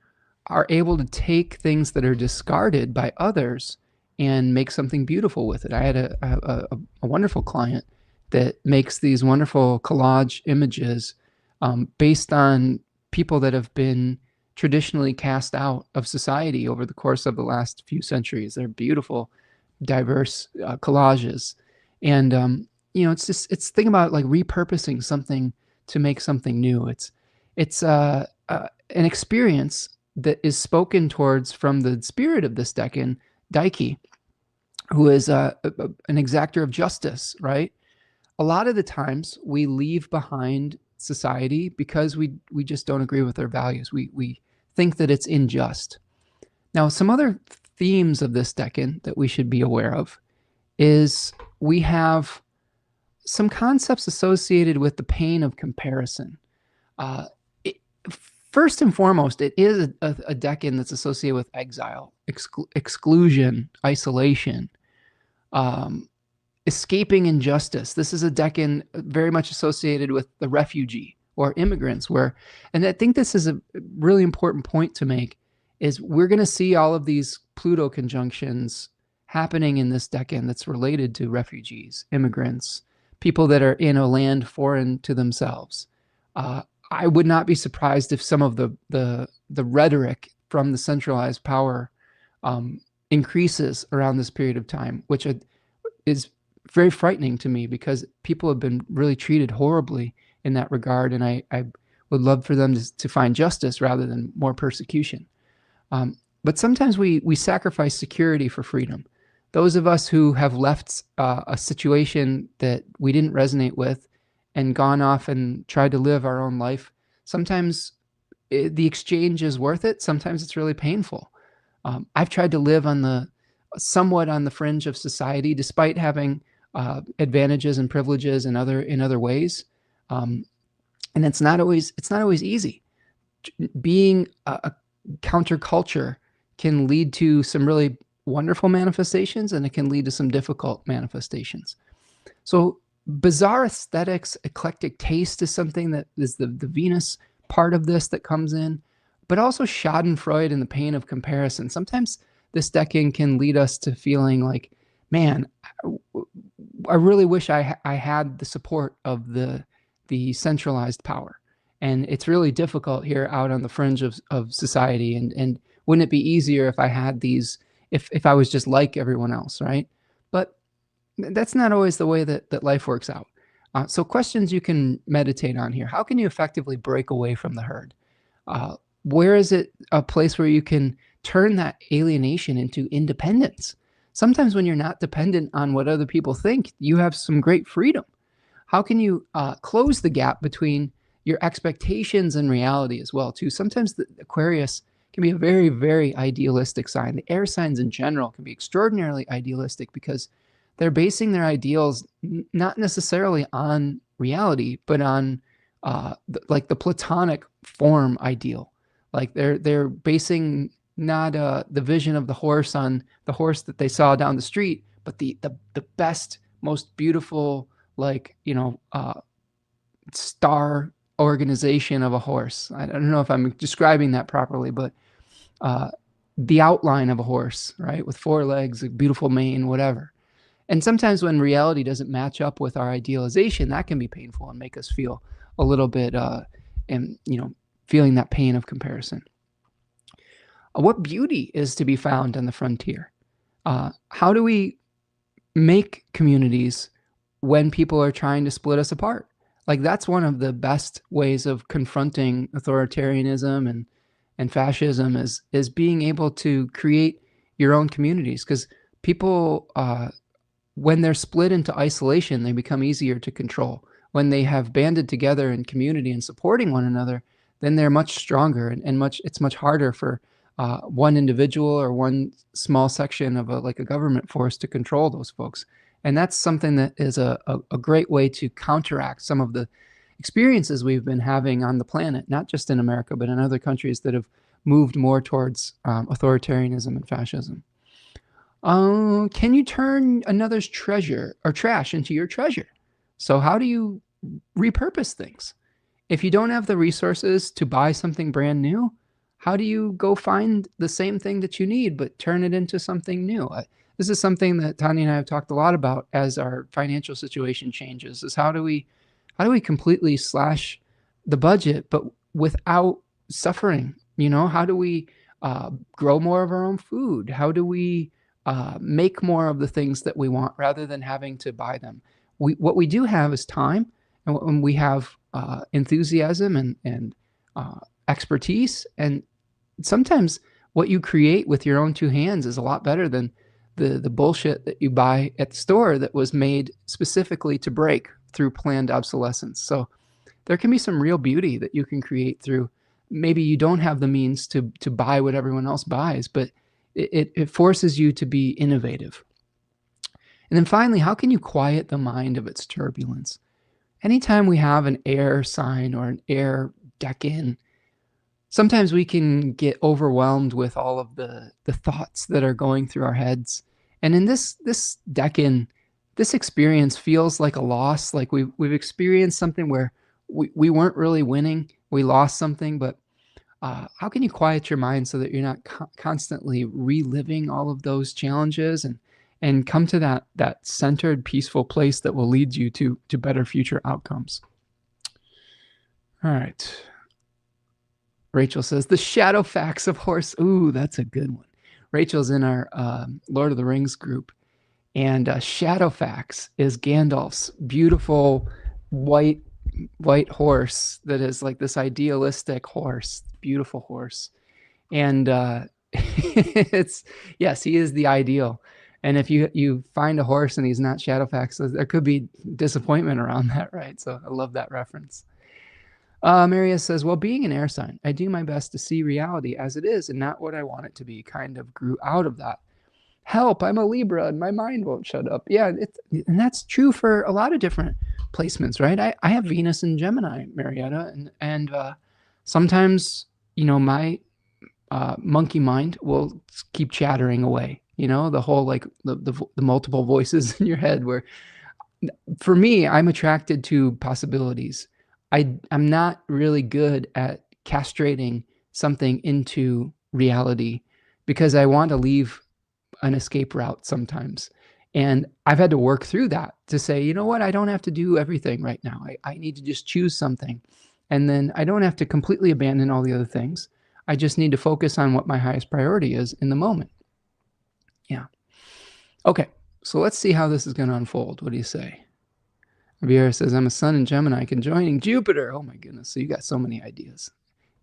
are able to take things that are discarded by others and make something beautiful with it. I had a wonderful client that makes these wonderful collage images based on people that have been traditionally cast out of society over the course of the last few centuries. They're beautiful, diverse collages. And, it's thing about like repurposing something to make something new. It's an experience that is spoken towards from the spirit of this decan, Daiki, who is an exactor of justice, right? A lot of the times we leave behind society because we just don't agree with their values. We think that it's unjust. Now, some other themes of this decan that we should be aware of is we have some concepts associated with the pain of comparison. First and foremost, it is a decan that's associated with exile, exclusion, isolation, escaping injustice. This is a decan very much associated with the refugee or immigrants, and I think this is a really important point to make, is we're going to see all of these Pluto conjunctions happening in this decan that's related to refugees, immigrants, people that are in a land foreign to themselves. I would not be surprised if some of the rhetoric from the centralized power increases around this period of time, which is very frightening to me because people have been really treated horribly in that regard, and I would love for them to find justice rather than more persecution. But sometimes we sacrifice security for freedom. Those of us who have left a situation that we didn't resonate with and gone off and tried to live our own life, sometimes the exchange is worth it. Sometimes it's really painful. I've tried to live somewhat on the fringe of society, despite having advantages and privileges in other ways, and it's not always easy. Being a counterculture can lead to some really wonderful manifestations, and it can lead to some difficult manifestations. So bizarre aesthetics, eclectic taste is something that is the Venus part of this that comes in, but also schadenfreude and the pain of comparison. Sometimes this decking can lead us to feeling like, man, I really wish I had the support of the centralized power. And it's really difficult here out on the fringe of society. And wouldn't it be easier if I had these, if I was just like everyone else, right? But that's not always the way that life works out. So questions you can meditate on here. How can you effectively break away from the herd? Where is it a place where you can turn that alienation into independence? Sometimes when you're not dependent on what other people think, you have some great freedom. How can you close the gap between your expectations and reality as well, too? Sometimes the Aquarius can be a very, very idealistic sign. The air signs in general can be extraordinarily idealistic because they're basing their ideals not necessarily on reality, but on like the Platonic form ideal. Like they're basing not the vision of the horse on the horse that they saw down the street, but the best, most beautiful, like, star organization of a horse. I don't know if I'm describing that properly, but the outline of a horse, right? With 4 legs, a beautiful mane, whatever. And sometimes when reality doesn't match up with our idealization, that can be painful and make us feel a little bit, feeling that pain of comparison. What beauty is to be found on the frontier? How do we make communities when people are trying to split us apart? Like, that's one of the best ways of confronting authoritarianism and fascism is being able to create your own communities, because people, when they're split into isolation, they become easier to control. When they have banded together in community and supporting one another, then they're much stronger and it's much harder for one individual or one small section of a government force to control those folks. And that's something that is a great way to counteract some of the experiences we've been having on the planet, not just in America, but in other countries that have moved more towards authoritarianism and fascism. Can you turn another's treasure or trash into your treasure? So how do you repurpose things? If you don't have the resources to buy something brand new, how do you go find the same thing that you need, but turn it into something new? This is something that Tanya and I have talked a lot about as our financial situation changes, is how do we completely slash the budget, but without suffering? How do we grow more of our own food? How do we make more of the things that we want rather than having to buy them? What we do have is time, and we have enthusiasm and expertise. And sometimes what you create with your own 2 hands is a lot better than the bullshit that you buy at the store that was made specifically to break through planned obsolescence. So there can be some real beauty that you can create through, maybe you don't have the means to buy what everyone else buys, but it forces you to be innovative. And then finally, how can you quiet the mind of its turbulence? Anytime we have an air sign or an air decan, sometimes we can get overwhelmed with all of the thoughts that are going through our heads. And in this decan, this experience feels like a loss. Like we've experienced something where we weren't really winning. We lost something, but how can you quiet your mind so that you're not constantly reliving all of those challenges and come to that centered, peaceful place that will lead you to better future outcomes? All right. Rachel says, the shadow facts of horse. Ooh, that's a good one. Rachel's in our Lord of the Rings group. And Shadowfax is Gandalf's beautiful white horse that is like this idealistic horse, beautiful horse. And yes, he is the ideal. And if you find a horse and he's not Shadowfax, there could be disappointment around that, right? So I love that reference. Maria says, well, being an air sign, I do my best to see reality as it is and not what I want it to be. Kind of grew out of that. Help, I'm a Libra and my mind won't shut up. Yeah, and that's true for a lot of different placements, right? I have Venus in Gemini, Marietta, and sometimes, my monkey mind will keep chattering away. The whole like the multiple voices in your head. Where for me, I'm attracted to possibilities. I'm not really good at castrating something into reality because I want to leave an escape route sometimes. And I've had to work through that to say, you know what, I don't have to do everything right now. I need to just choose something. And then I don't have to completely abandon all the other things. I just need to focus on what my highest priority is in the moment. Yeah. Okay. So let's see how this is going to unfold. What do you say? Riviera says, I'm a sun in Gemini conjoining Jupiter. Oh my goodness. So you got so many ideas.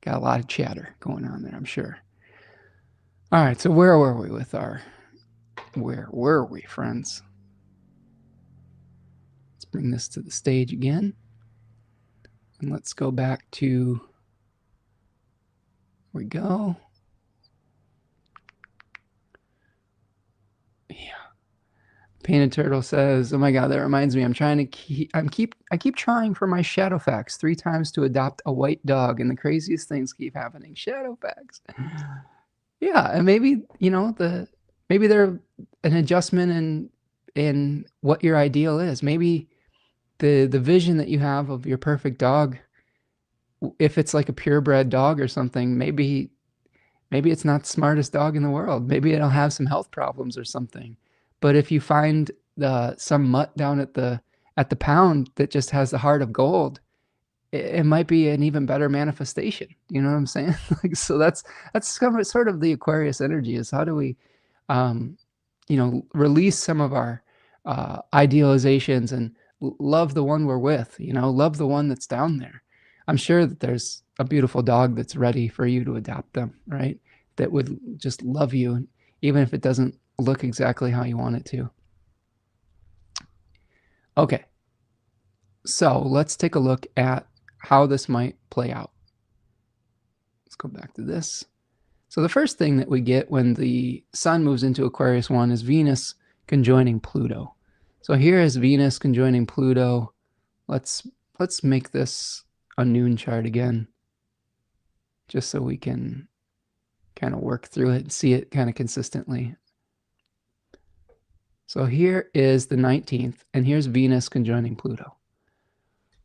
Got a lot of chatter going on there, I'm sure. All right. So where were we with where were we, friends? Let's bring this to the stage again. And let's go back to, here we go. Yeah. Painted Turtle says, oh my God, that reminds me, I keep trying for my Shadowfax 3 times to adopt a white dog, and the craziest things keep happening. Shadowfax. Yeah, and maybe, maybe they're an adjustment in what your ideal is. Maybe the vision that you have of your perfect dog, if it's like a purebred dog or something, maybe it's not the smartest dog in the world. Maybe it'll have some health problems or something. But if you find some mutt down at the pound that just has the heart of gold, it might be an even better manifestation. You know what I'm saying? Like, so that's sort of the Aquarius energy, is how do we, release some of our idealizations and love the one we're with, love the one that's down there. I'm sure that there's a beautiful dog that's ready for you to adopt them, right? That would just love you, even if it doesn't look exactly how you want it to. Okay. So let's take a look at how this might play out. Let's go back to this. So the first thing that we get when the sun moves into Aquarius 1 is Venus conjoining Pluto. So here is Venus conjoining Pluto. Let's make this a noon chart again, just so we can kind of work through it and see it kind of consistently. So here is the 19th, and here's Venus conjoining Pluto.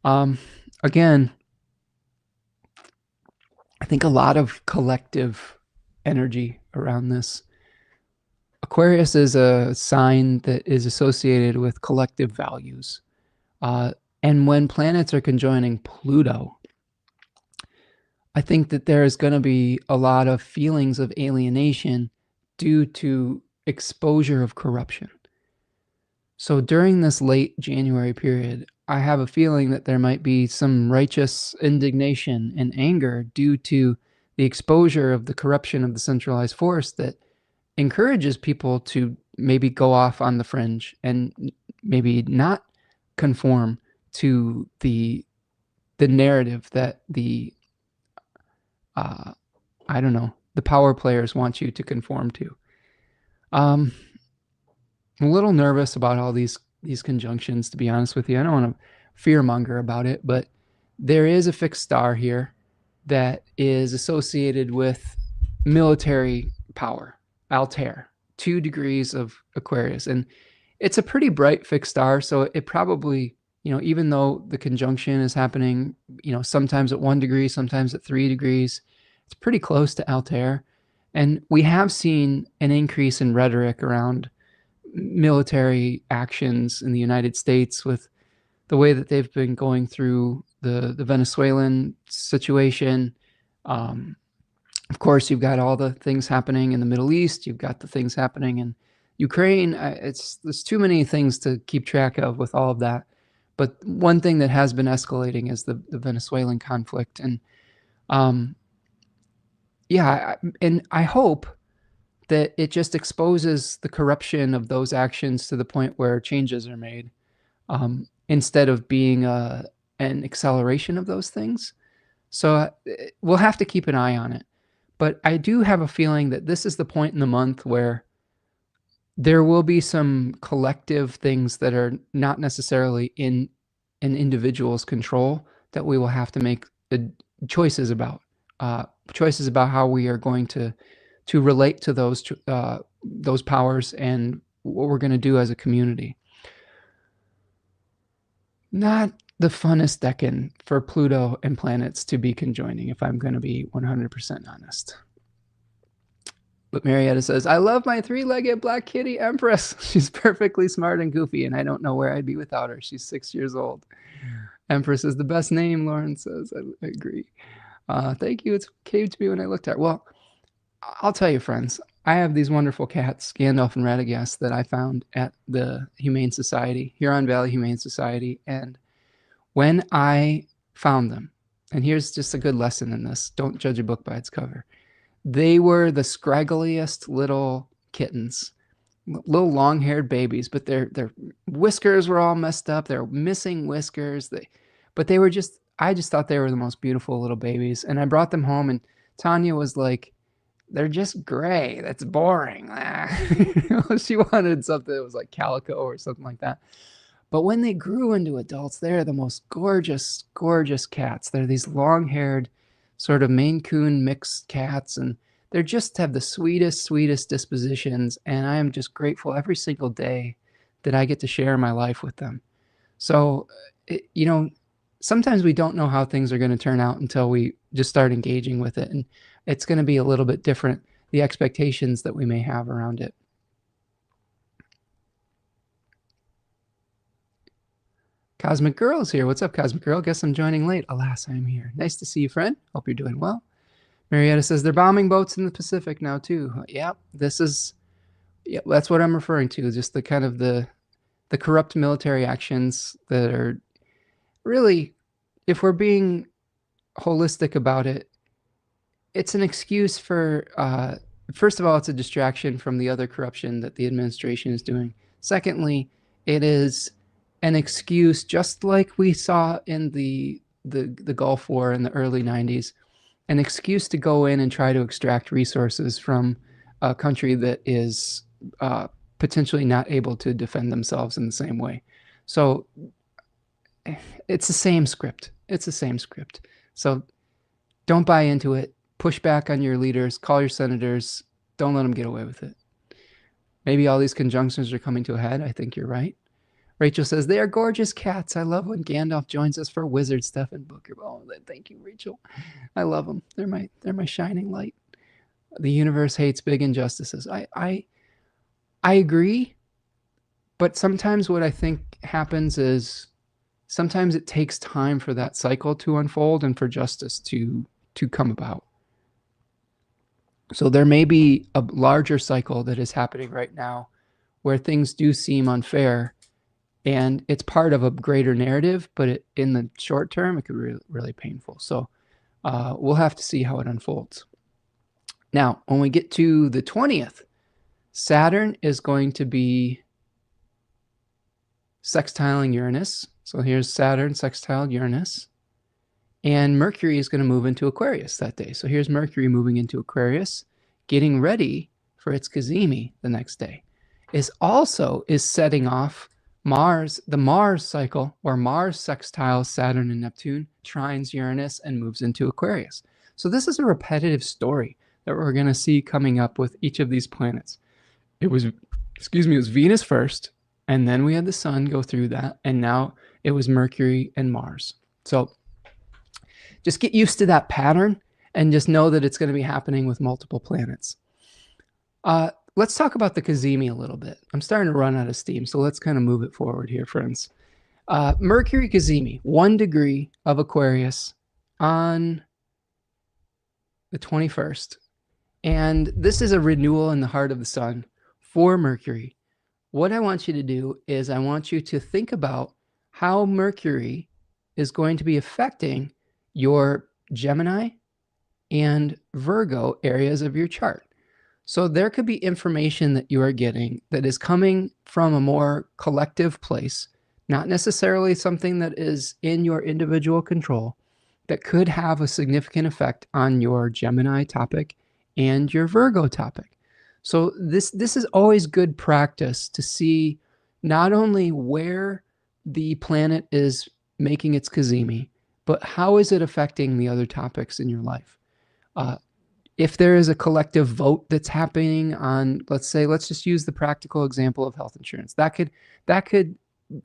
Again, I think a lot of collective energy around this. Aquarius is a sign that is associated with collective values. And when planets are conjoining Pluto, I think that there is going to be a lot of feelings of alienation due to exposure of corruption. So during this late January period, I have a feeling that there might be some righteous indignation and anger due to the exposure of the corruption of the centralized force that encourages people to maybe go off on the fringe and maybe not conform to the narrative that the the power players want you to conform to. I'm a little nervous about all these conjunctions, to be honest with you. I don't want to fearmonger about it, but there is a fixed star here that is associated with military power, Altair, 2 degrees of Aquarius. And it's a pretty bright fixed star, so it probably, even though the conjunction is happening, sometimes at 1 degree, sometimes at 3 degrees, it's pretty close to Altair. And we have seen an increase in rhetoric around military actions in the United States with the way that they've been going through the Venezuelan situation. Of course, you've got all the things happening in the Middle East. You've got the things happening in Ukraine. There's too many things to keep track of with all of that. But one thing that has been escalating is the Venezuelan conflict. And and I hope that it just exposes the corruption of those actions to the point where changes are made, instead of being an acceleration of those things. So we'll have to keep an eye on it. But I do have a feeling that this is the point in the month where there will be some collective things that are not necessarily in an individual's control that we will have to make choices about how we are going to relate to those powers and what we're going to do as a community. Not the funnest decan for Pluto and planets to be conjoining, if I'm going to be 100% honest. But Marietta says, I love my three-legged black kitty Empress. She's perfectly smart and goofy, and I don't know where I'd be without her. She's 6 years old. Empress is the best name, Lauren says. I agree. Thank you. It came to me when I looked at her. Well, I'll tell you, friends, I have these wonderful cats, Gandalf and Radagast, that I found at the Humane Society, Huron Valley Humane Society. And when I found them, and here's just a good lesson in this, don't judge a book by its cover. They were the scraggliest little kittens, little long-haired babies, but their whiskers were all messed up. They're missing whiskers. But they were just, I just thought they were the most beautiful little babies. And I brought them home, and Tanya was like, they're just gray. That's boring. She wanted something that was like calico or something like that. But when they grew into adults, they're the most gorgeous, gorgeous cats. They're these long-haired, sort of Maine Coon mixed cats, and they just have the sweetest, sweetest dispositions, and I am just grateful every single day that I get to share my life with them. So, sometimes we don't know how things are going to turn out until we just start engaging with it, and it's going to be a little bit different, the expectations that we may have around it. Cosmic Girl is here. What's up, Cosmic Girl? Guess I'm joining late. Alas, I'm here. Nice to see you, friend. Hope you're doing well. Marietta says they're bombing boats in the Pacific now, too. Yep, that's what I'm referring to. Just the kind of the corrupt military actions that are really, if we're being holistic about it, it's an excuse for, first of all, it's a distraction from the other corruption that the administration is doing. Secondly, it is an excuse, just like we saw in the Gulf War in the early 90s, an excuse to go in and try to extract resources from a country that is potentially not able to defend themselves in the same way. So it's the same script. It's the same script. So don't buy into it. Push back on your leaders. Call your senators. Don't let them get away with it. Maybe all these conjunctions are coming to a head. I think you're right. Rachel says, they are gorgeous cats. I love when Gandalf joins us for wizard stuff and book. Oh, thank you, Rachel. I love them. They're my shining light. The universe hates big injustices. I agree, but sometimes what I think happens is sometimes it takes time for that cycle to unfold and for justice to come about. So there may be a larger cycle that is happening right now where things do seem unfair, and it's part of a greater narrative, but in the short term, it could be really painful. So we'll have to see how it unfolds. Now, when we get to the 20th, Saturn is going to be sextiling Uranus. So here's Saturn sextile Uranus. And Mercury is going to move into Aquarius that day. So here's Mercury moving into Aquarius, getting ready for its Cazimi the next day. Is setting off Mars, the Mars cycle, where Mars sextiles Saturn and Neptune, trines Uranus, and moves into Aquarius. So this is a repetitive story that we're going to see coming up with each of these planets. It was Venus first, and then we had the Sun go through that, and now it was Mercury and Mars. So just get used to that pattern and just know that it's going to be happening with multiple planets. Let's talk about the Cazimi a little bit. I'm starting to run out of steam, so let's kind of move it forward here, friends. Mercury Cazimi, 1 degree of Aquarius on the 21st. And this is a renewal in the heart of the sun for Mercury. What I want you to do is I want you to think about how Mercury is going to be affecting your Gemini and Virgo areas of your chart. So there could be information that you are getting that is coming from a more collective place, not necessarily something that is in your individual control, that could have a significant effect on your Gemini topic and your Virgo topic. So this is always good practice to see not only where the planet is making its cazimi, but how is it affecting the other topics in your life. If there is a collective vote that's happening on, let's just use the practical example of health insurance. That could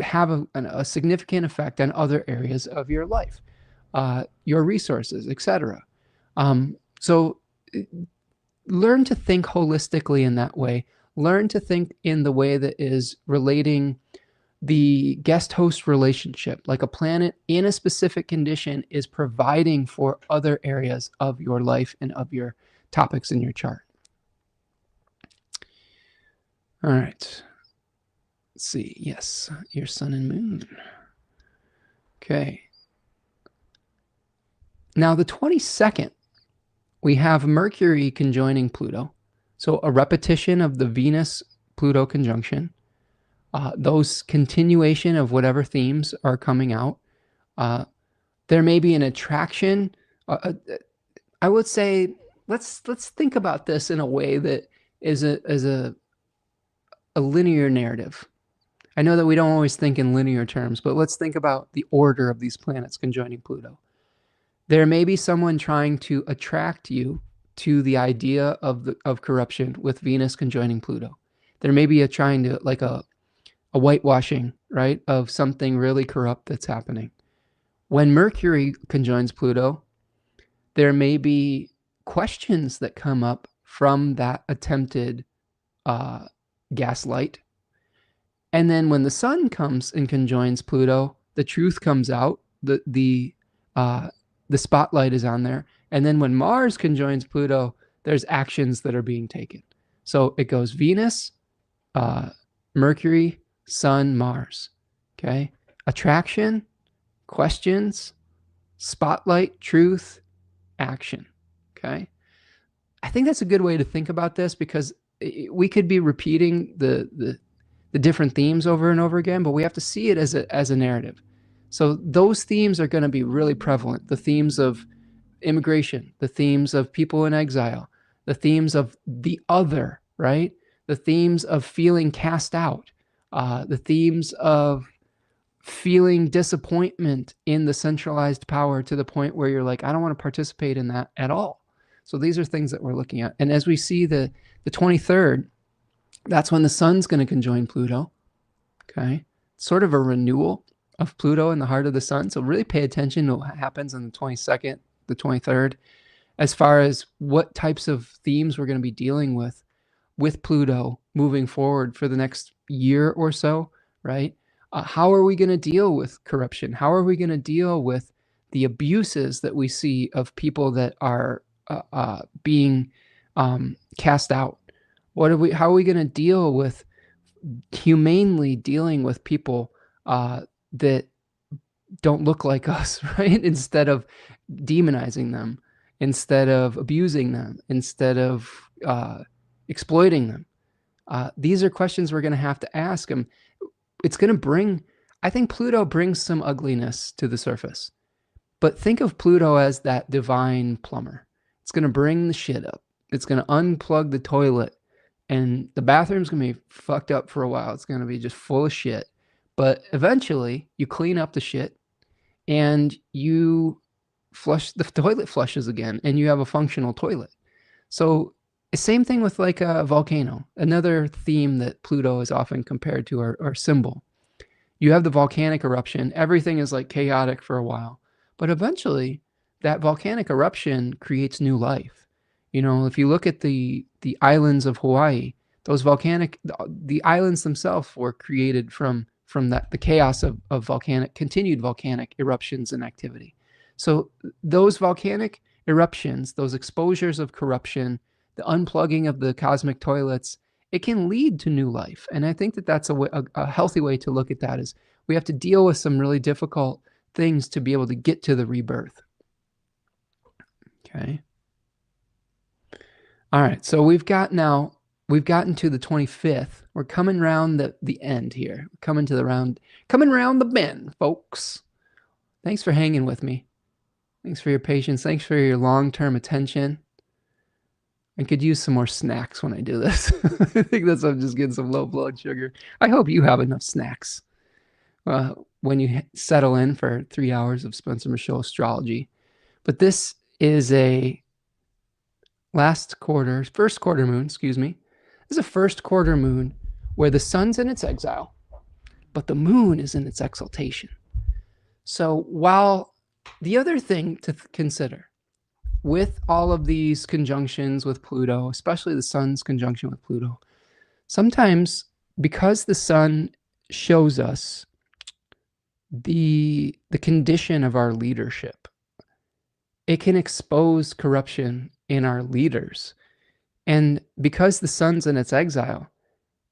have a significant effect on other areas of your life, your resources, etc. So learn to think holistically in that way. Learn to think in the way that is relating the guest-host relationship, like a planet in a specific condition is providing for other areas of your life and of your topics in your chart. All right. Let's see. Yes, your sun and moon. Okay. Now the 22nd, we have Mercury conjoining Pluto. So a repetition of the Venus-Pluto conjunction. Those continuation of whatever themes are coming out. There may be an attraction. I would say let's think about this in a way that is a linear narrative. I know that we don't always think in linear terms, but let's think about the order of these planets conjoining Pluto. There may be someone trying to attract you to the idea of corruption with Venus conjoining Pluto. There may be trying to, like a whitewashing, right, of something really corrupt that's happening. When Mercury conjoins Pluto, there may be questions that come up from that attempted gaslight. And then when the sun comes and conjoins Pluto, the truth comes out, the spotlight is on there. And then when Mars conjoins Pluto, there's actions that are being taken. So it goes Venus, Mercury, Sun, Mars. Okay. Attraction, questions, spotlight, truth, action. Okay. I think that's a good way to think about this, because we could be repeating the different themes over and over again, but we have to see it as a narrative. So those themes are going to be really prevalent. The themes of immigration, the themes of people in exile, the themes of the other, right? The themes of feeling cast out, the themes of feeling disappointment in the centralized power to the point where you're like, I don't want to participate in that at all. So these are things that we're looking at. And as we see the 23rd, that's when the sun's going to conjoin Pluto. Okay. Sort of a renewal of Pluto in the heart of the sun. So really pay attention to what happens on the 22nd, the 23rd, as far as what types of themes we're going to be dealing with Pluto moving forward for the next year or so, right? How are we going to deal with corruption? How are we going to deal with the abuses that we see of people that are being cast out? How are we going to deal with humanely dealing with people that don't look like us, right? Instead of demonizing them, instead of abusing them, instead of exploiting them. These are questions we're going to have to ask them. It's going to bring, I think Pluto brings some ugliness to the surface, but think of Pluto as that divine plumber. It's going to bring the shit up. It's going to unplug the toilet, and the bathroom's going to be fucked up for a while. It's going to be just full of shit, but eventually you clean up the shit and you flush, the toilet flushes again, and you have a functional toilet. So same thing with like a volcano, another theme that Pluto is often compared to, or symbol. You have the volcanic eruption. Everything is like chaotic for a while, but eventually that volcanic eruption creates new life. You know, if you look at the islands of Hawaii, those the islands themselves were created from the chaos of continued volcanic eruptions and activity. So those volcanic eruptions, those exposures of corruption, the unplugging of the cosmic toilets, it can lead to new life. And I think that that's a healthy way to look at that, is we have to deal with some really difficult things to be able to get to the rebirth. Okay. All right, so we've gotten to the 25th. We're coming round the end here. Coming round the bend, folks. Thanks for hanging with me. Thanks for your patience. Thanks for your long-term attention. I could use some more snacks when I do this. I think I'm just getting some low blood sugar. I hope you have enough snacks when you settle in for 3 hours of Spencer Michaud astrology. But this is a first quarter moon, excuse me. This is a first quarter moon where the sun's in its exile, but the moon is in its exaltation. So while the other thing to consider with all of these conjunctions with Pluto, especially the sun's conjunction with Pluto, sometimes because the sun shows us the condition of our leadership, it can expose corruption in our leaders. And because the sun's in its exile,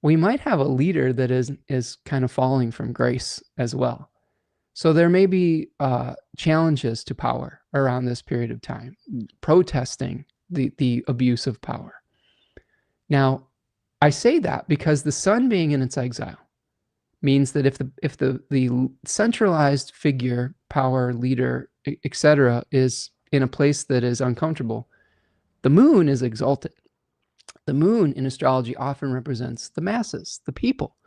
we might have a leader that is kind of falling from grace as well. So there may be challenges to power around this period of time, protesting the abuse of power. Now, I say that because the sun being in its exile means that if the centralized figure, power, leader, etc., is in a place that is uncomfortable, the moon is exalted. The moon in astrology often represents the masses, the people.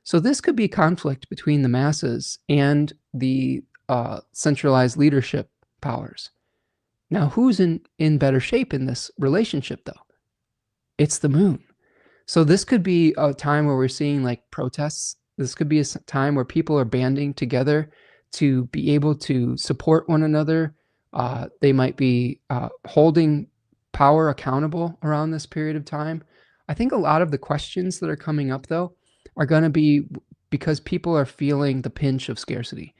So this could be conflict between the masses and the centralized leadership powers. Now, who's in better shape in this relationship, though? It's the moon. So this could be a time where we're seeing like protests. This could be a time where people are banding together to be able to support one another. They might be holding power accountable around this period of time. I think a lot of the questions that are coming up, though, are going to be because people are feeling the pinch of scarcity.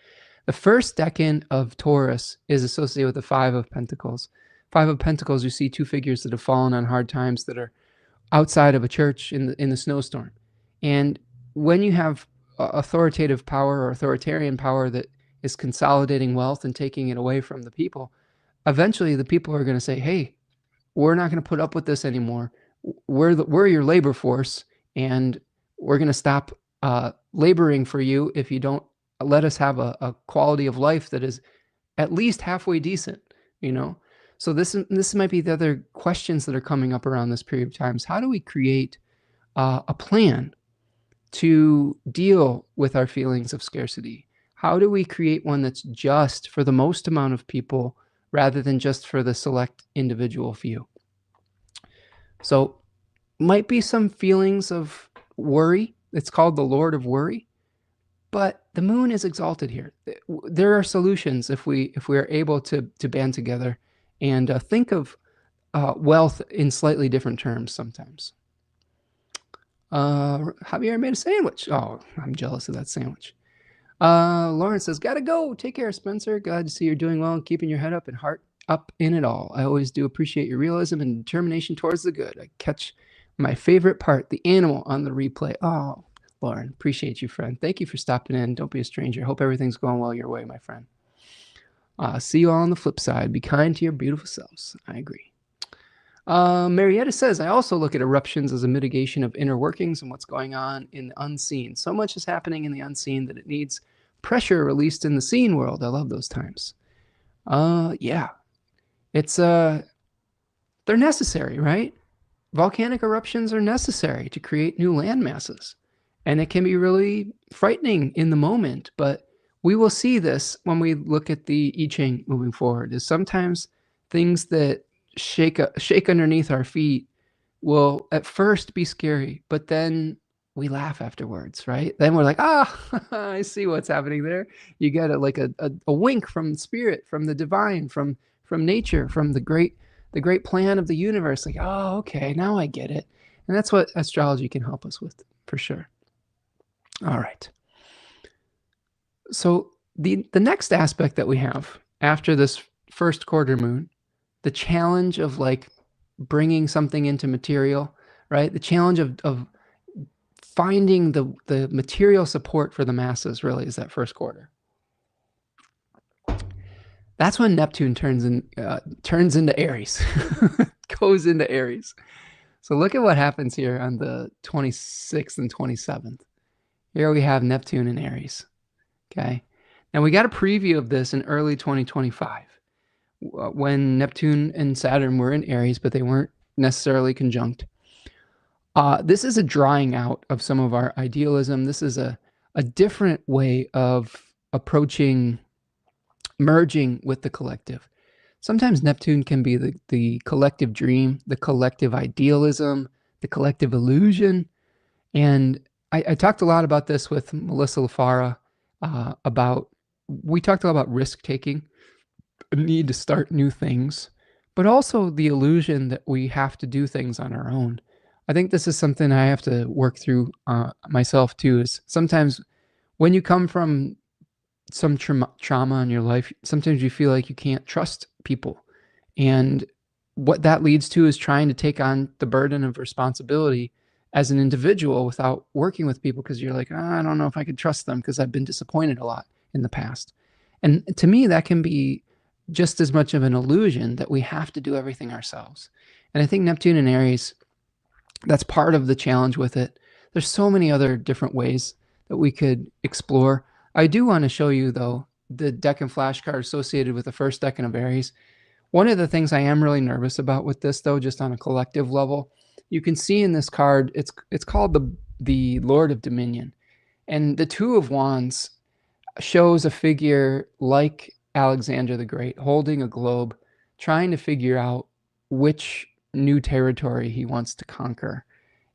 The first decan of Taurus is associated with the Five of Pentacles. Five of Pentacles, you see two figures that have fallen on hard times that are outside of a church in the snowstorm. And when you have authoritative power or authoritarian power that is consolidating wealth and taking it away from the people, eventually the people are going to say, hey, we're not going to put up with this anymore. We're your labor force, and we're going to stop laboring for you if you don't let us have a quality of life that is at least halfway decent, you know? So this might be the other questions that are coming up around this period of time. How do we create a plan to deal with our feelings of scarcity? How do we create one that's just for the most amount of people rather than just for the select individual few? So might be some feelings of worry. It's called the Lord of Worry, but the moon is exalted here. There are solutions if we are able to band together and think of wealth in slightly different terms sometimes. Javier made a sandwich. Oh, I'm jealous of that sandwich. Lauren says, gotta go. Take care, Spencer. Glad to see you're doing well and keeping your head up and heart up in it all. I always do appreciate your realism and determination towards the good. I catch my favorite part, the animal on the replay. Oh, Lauren, appreciate you, friend. Thank you for stopping in. Don't be a stranger. Hope everything's going well your way, my friend. See you all on the flip side. Be kind to your beautiful selves. I agree. Marietta says, I also look at eruptions as a mitigation of inner workings and what's going on in the unseen. So much is happening in the unseen that it needs pressure released in the seen world. I love those times. Yeah. It's, they're necessary, right? Volcanic eruptions are necessary to create new land masses. And it can be really frightening in the moment, but we will see this when we look at the I-Ching moving forward, is sometimes things that shake underneath our feet will at first be scary, but then we laugh afterwards, right? Then we're like, I see what's happening there. You get like a wink from spirit, from the divine, from nature, from the great plan of the universe. Like, oh, okay, now I get it. And that's what astrology can help us with, for sure. All right. So the next aspect that we have after this first quarter moon, the challenge of like bringing something into material, right? The challenge of finding the material support for the masses really is that first quarter. That's when Neptune turns into Aries. goes into Aries. So look at what happens here on the 26th and 27th. Here we have Neptune in Aries. Okay. Now we got a preview of this in early 2025 when Neptune and Saturn were in Aries, but they weren't necessarily conjunct. This is a drying out of some of our idealism. This is a different way of approaching merging with the collective. Sometimes Neptune can be the collective dream, the collective idealism, the collective illusion. And I talked a lot about this with Melissa LaFara we talked a lot about risk-taking, a need to start new things, but also the illusion that we have to do things on our own. I think this is something I have to work through myself too, is sometimes when you come from some trauma in your life, sometimes you feel like you can't trust people. And what that leads to is trying to take on the burden of responsibility as an individual without working with people, because you're like, I don't know if I could trust them because I've been disappointed a lot in the past. And to me, that can be just as much of an illusion that we have to do everything ourselves. And I think Neptune in Aries, that's part of the challenge with it. There's so many other different ways that we could explore. I do want to show you, though, the decan flashcard associated with the first decan of Aries. One of the things I am really nervous about with this, though, just on a collective level, you can see in this card, it's called the Lord of Dominion. And the Two of Wands shows a figure like Alexander the Great holding a globe, trying to figure out which new territory he wants to conquer.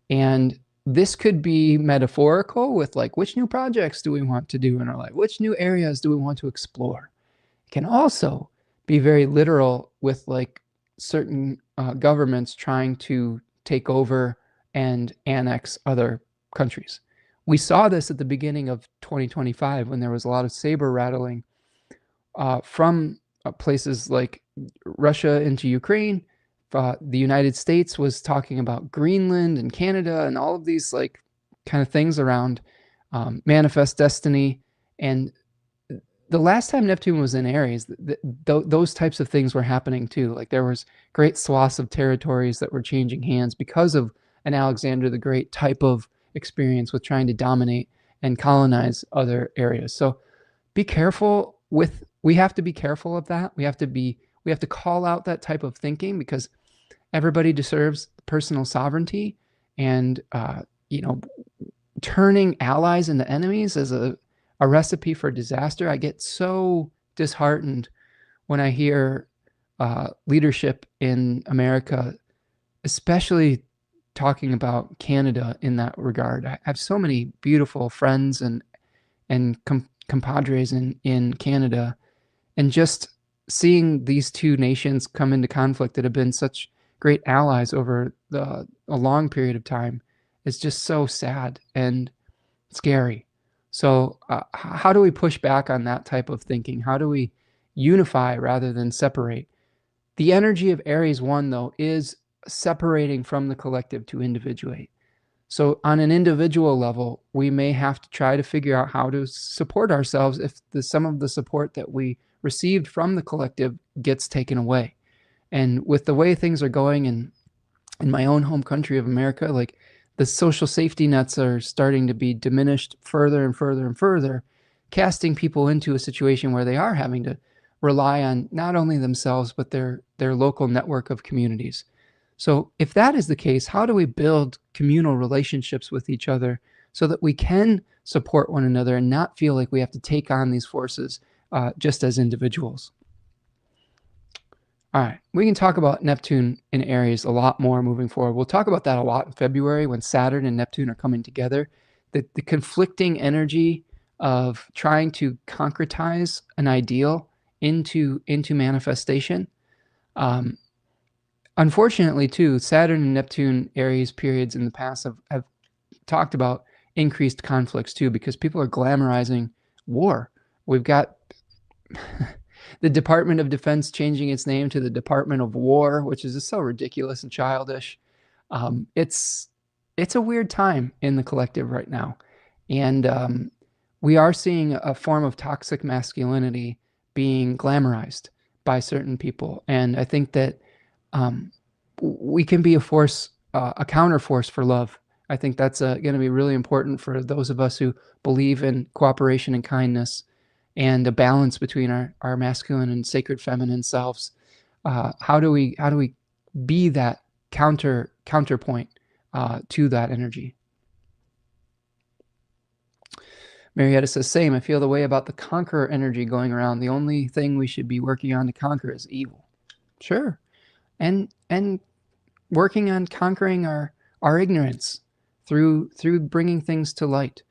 And this could be metaphorical with like, which new projects do we want to do in our life? Which new areas do we want to explore? It can also be very literal with like certain governments trying to take over and annex other countries. We saw this at the beginning of 2025 when there was a lot of saber rattling from places like Russia into Ukraine. The United States was talking about Greenland and Canada and all of these like kind of things around manifest destiny. And the last time Neptune was in Aries, those types of things were happening too. Like there was great swaths of territories that were changing hands because of an Alexander the Great type of experience with trying to dominate and colonize other areas. So be careful we have to be careful of that. We have to call out that type of thinking, because everybody deserves personal sovereignty, and turning allies into enemies is a recipe for disaster. I get so disheartened when I hear leadership in America, especially talking about Canada in that regard. I have so many beautiful friends and compadres in Canada, and just seeing these two nations come into conflict that have been such great allies over a long period of time is just so sad and scary. So how do we push back on that type of thinking? How do we unify rather than separate? The energy of Aries 1, though, is separating from the collective to individuate. So on an individual level, we may have to try to figure out how to support ourselves if some of the support that we received from the collective gets taken away. And with the way things are going in my own home country of America, like the social safety nets are starting to be diminished further and further and further, casting people into a situation where they are having to rely on not only themselves, but their local network of communities. So if that is the case, how do we build communal relationships with each other so that we can support one another and not feel like we have to take on these forces just as individuals? All right, we can talk about Neptune in Aries a lot more moving forward. We'll talk about that a lot in February when Saturn and Neptune are coming together. The conflicting energy of trying to concretize an ideal into manifestation. Unfortunately, too, Saturn and Neptune Aries periods in the past have talked about increased conflicts, too, because people are glamorizing war. We've got the Department of Defense changing its name to the Department of War, which is just so ridiculous and childish. It's a weird time in the collective right now. And we are seeing a form of toxic masculinity being glamorized by certain people. And I think that we can be a force, a counter force for love. I think that's going to be really important for those of us who believe in cooperation and kindness and a balance between our masculine and sacred feminine selves. How do we be that counterpoint to that energy? Marietta says, same. I feel the way about the conqueror energy going around. The only thing we should be working on to conquer is evil. Sure. And working on conquering our ignorance through bringing things to light,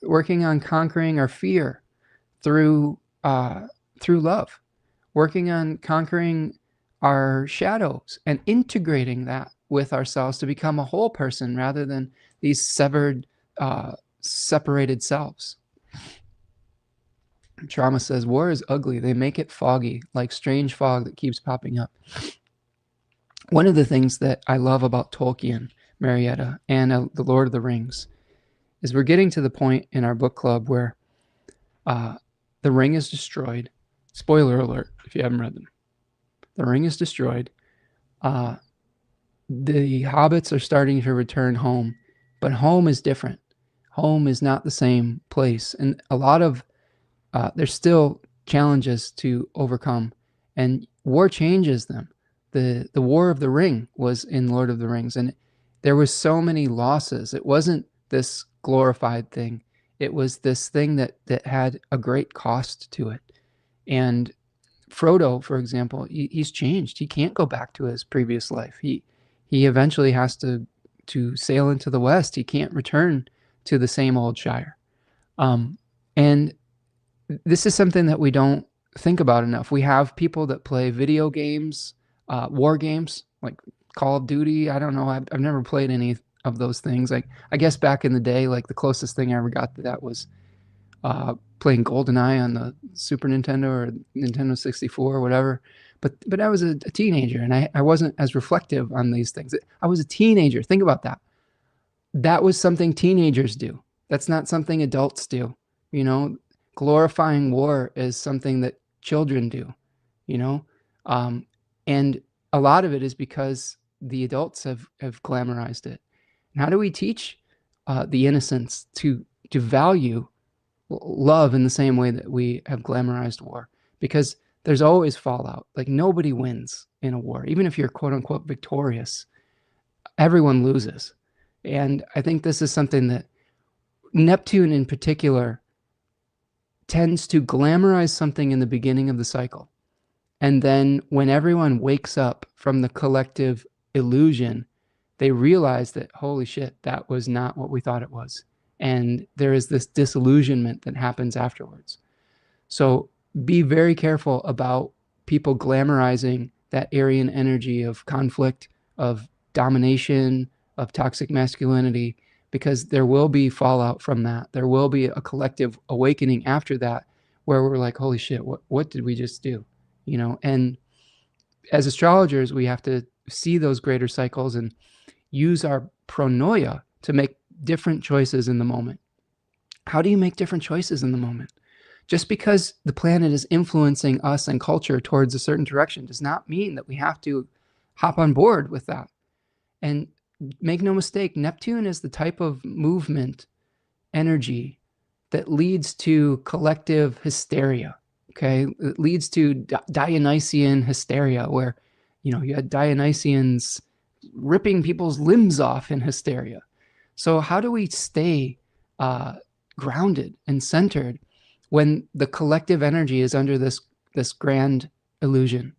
working on conquering our fear through love, working on conquering our shadows and integrating that with ourselves to become a whole person rather than these severed, separated selves. Trauma says, war is ugly. They make it foggy, like strange fog that keeps popping up. One of the things that I love about Tolkien, Marietta, and The Lord of the Rings is we're getting to the point in our book club where the ring is destroyed. Spoiler alert, if you haven't read them. The ring is destroyed. The hobbits are starting to return home, but home is different. Home is not the same place. And a lot of, there's still challenges to overcome, and war changes them. The War of the Ring was in Lord of the Rings, and there was so many losses. It wasn't this glorified thing. It was this thing that had a great cost to it. And Frodo, for example, he's changed. He can't go back to his previous life. He eventually has to sail into the West. He can't return to the same old Shire. And this is something that we don't think about enough. We have people that play video games, war games, like Call of Duty. I don't know. I've never played any of those things. Like, I guess back in the day, like the closest thing I ever got to that was playing GoldenEye on the Super Nintendo or Nintendo 64 or whatever. But I was a teenager, and I wasn't as reflective on these things. I was a teenager. Think about that. That was something teenagers do. That's not something adults do. You know, glorifying war is something that children do, you know? And a lot of it is because the adults have glamorized it. And how do we teach the innocents to value love in the same way that we have glamorized war? Because there's always fallout. Like, nobody wins in a war. Even if you're quote unquote victorious, everyone loses. And I think this is something that Neptune in particular tends to glamorize something in the beginning of the cycle. And then when everyone wakes up from the collective illusion, they realize that, holy shit, that was not what we thought it was. And there is this disillusionment that happens afterwards. So be very careful about people glamorizing that Aryan energy of conflict, of domination, of toxic masculinity, because there will be fallout from that. There will be a collective awakening after that where we're like, holy shit, what did we just do? You know, and as astrologers, we have to see those greater cycles and use our pronoia to make different choices in the moment. How do you make different choices in the moment? Just because the planet is influencing us and culture towards a certain direction does not mean that we have to hop on board with that. And make no mistake, Neptune is the type of movement energy that leads to collective hysteria. Okay, it leads to Dionysian hysteria, where, you know, you had Dionysians ripping people's limbs off in hysteria. So how do we stay grounded and centered when the collective energy is under this grand illusion?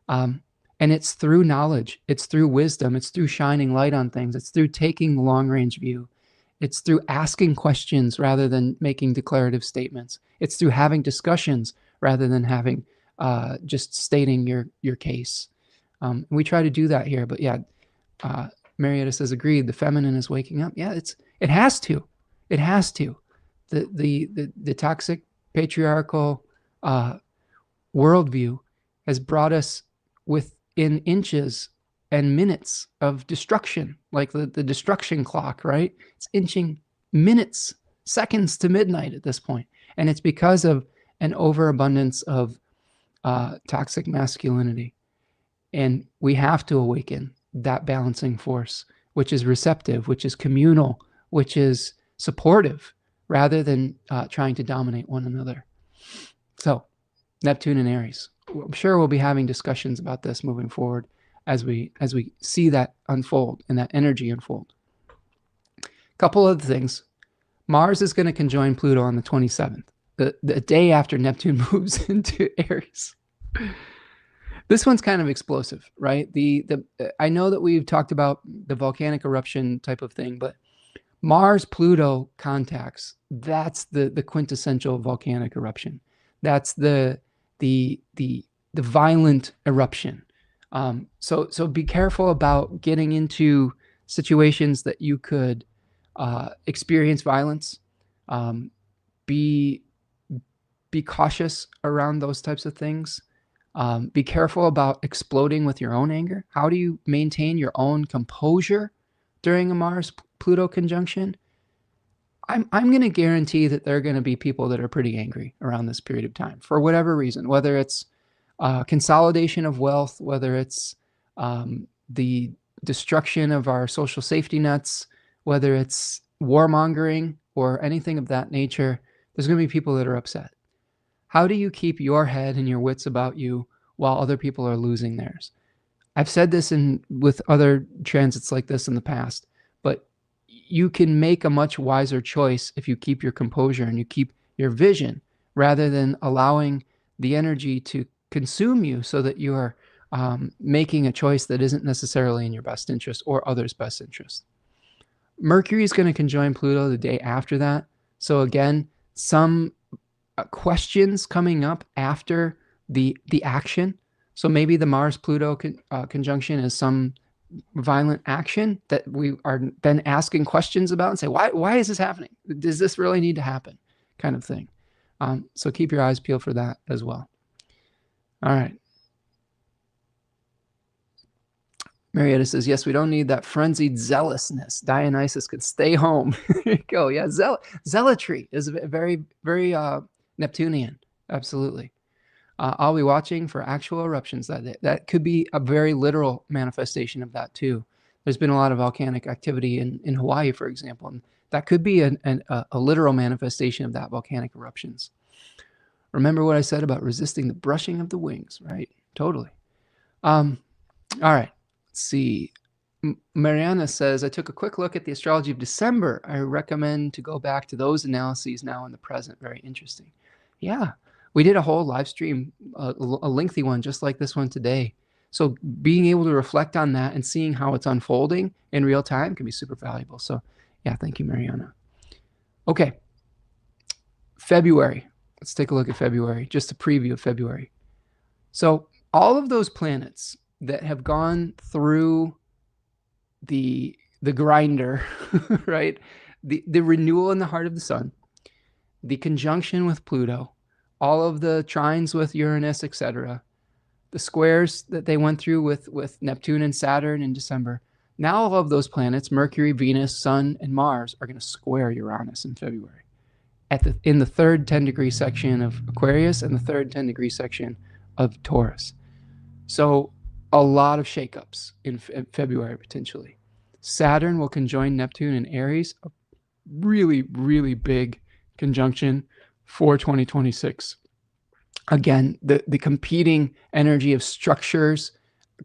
And it's through knowledge, it's through wisdom, it's through shining light on things, it's through taking the long-range view, it's through asking questions rather than making declarative statements, it's through having discussions rather than having just stating your case. We try to do that here, but yeah, Marietta says, agreed, the feminine is waking up. Yeah, it has to. It has to. The toxic patriarchal worldview has brought us within inches and minutes of destruction, like the destruction clock, right? It's inching minutes, seconds to midnight at this point. And it's because of an overabundance of toxic masculinity. And we have to awaken. that balancing force, which is receptive, which is communal, which is supportive, rather than trying to dominate one another. So Neptune and Aries. I'm sure we'll be having discussions about this moving forward as we see that unfold and that energy unfold. Couple other things. Mars is going to conjoin Pluto on the 27th, the day after Neptune moves into Aries. This one's kind of explosive, right? I know that we've talked about the volcanic eruption type of thing, but Mars-Pluto contacts, that's the quintessential volcanic eruption. That's the violent eruption. So be careful about getting into situations that you could experience violence. Be cautious around those types of things. Be careful about exploding with your own anger. How do you maintain your own composure during a Mars-Pluto conjunction? I'm going to guarantee that there are going to be people that are pretty angry around this period of time for whatever reason, whether it's consolidation of wealth, whether it's the destruction of our social safety nets, whether it's warmongering or anything of that nature. There's going to be people that are upset. How do you keep your head and your wits about you while other people are losing theirs? I've said this with other transits like this in the past, but you can make a much wiser choice if you keep your composure and you keep your vision rather than allowing the energy to consume you so that you are making a choice that isn't necessarily in your best interest or others' best interest. Mercury is going to conjoin Pluto the day after that. So again, some questions coming up after the action. So maybe the Mars-Pluto conjunction is some violent action that we are been asking questions about and say, why is this happening? Does this really need to happen? Kind of thing. So keep your eyes peeled for that as well. All right. Marietta says, yes, we don't need that frenzied zealousness. Dionysus could stay home. There you go. Yeah, zealotry is very, very Neptunian. Absolutely. I'll be watching for actual eruptions that day. That could be a very literal manifestation of that too. There's been a lot of volcanic activity in Hawaii, for example, and that could be a literal manifestation of that volcanic eruptions. Remember what I said about resisting the brushing of the wings, right? Totally. All right. Let's see. Mariana says, I took a quick look at the astrology of December. I recommend to go back to those analyses now in the present. Very interesting. Yeah. We did a whole live stream, a lengthy one, just like this one today. So being able to reflect on that and seeing how it's unfolding in real time can be super valuable. So yeah, thank you, Mariana. Okay. February. Let's take a look at February, just a preview of February. So all of those planets that have gone through the grinder, right? The renewal in the heart of the sun, the conjunction with Pluto, all of the trines with Uranus, etc., the squares that they went through with Neptune and Saturn in December. Now all of those planets, Mercury, Venus, Sun, and Mars, are going to square Uranus in February in the third 10-degree section of Aquarius and the third 10-degree section of Taurus. So a lot of shakeups in February potentially. Saturn will conjoin Neptune in Aries, a really, really big conjunction for 2026. Again, the competing energy of structures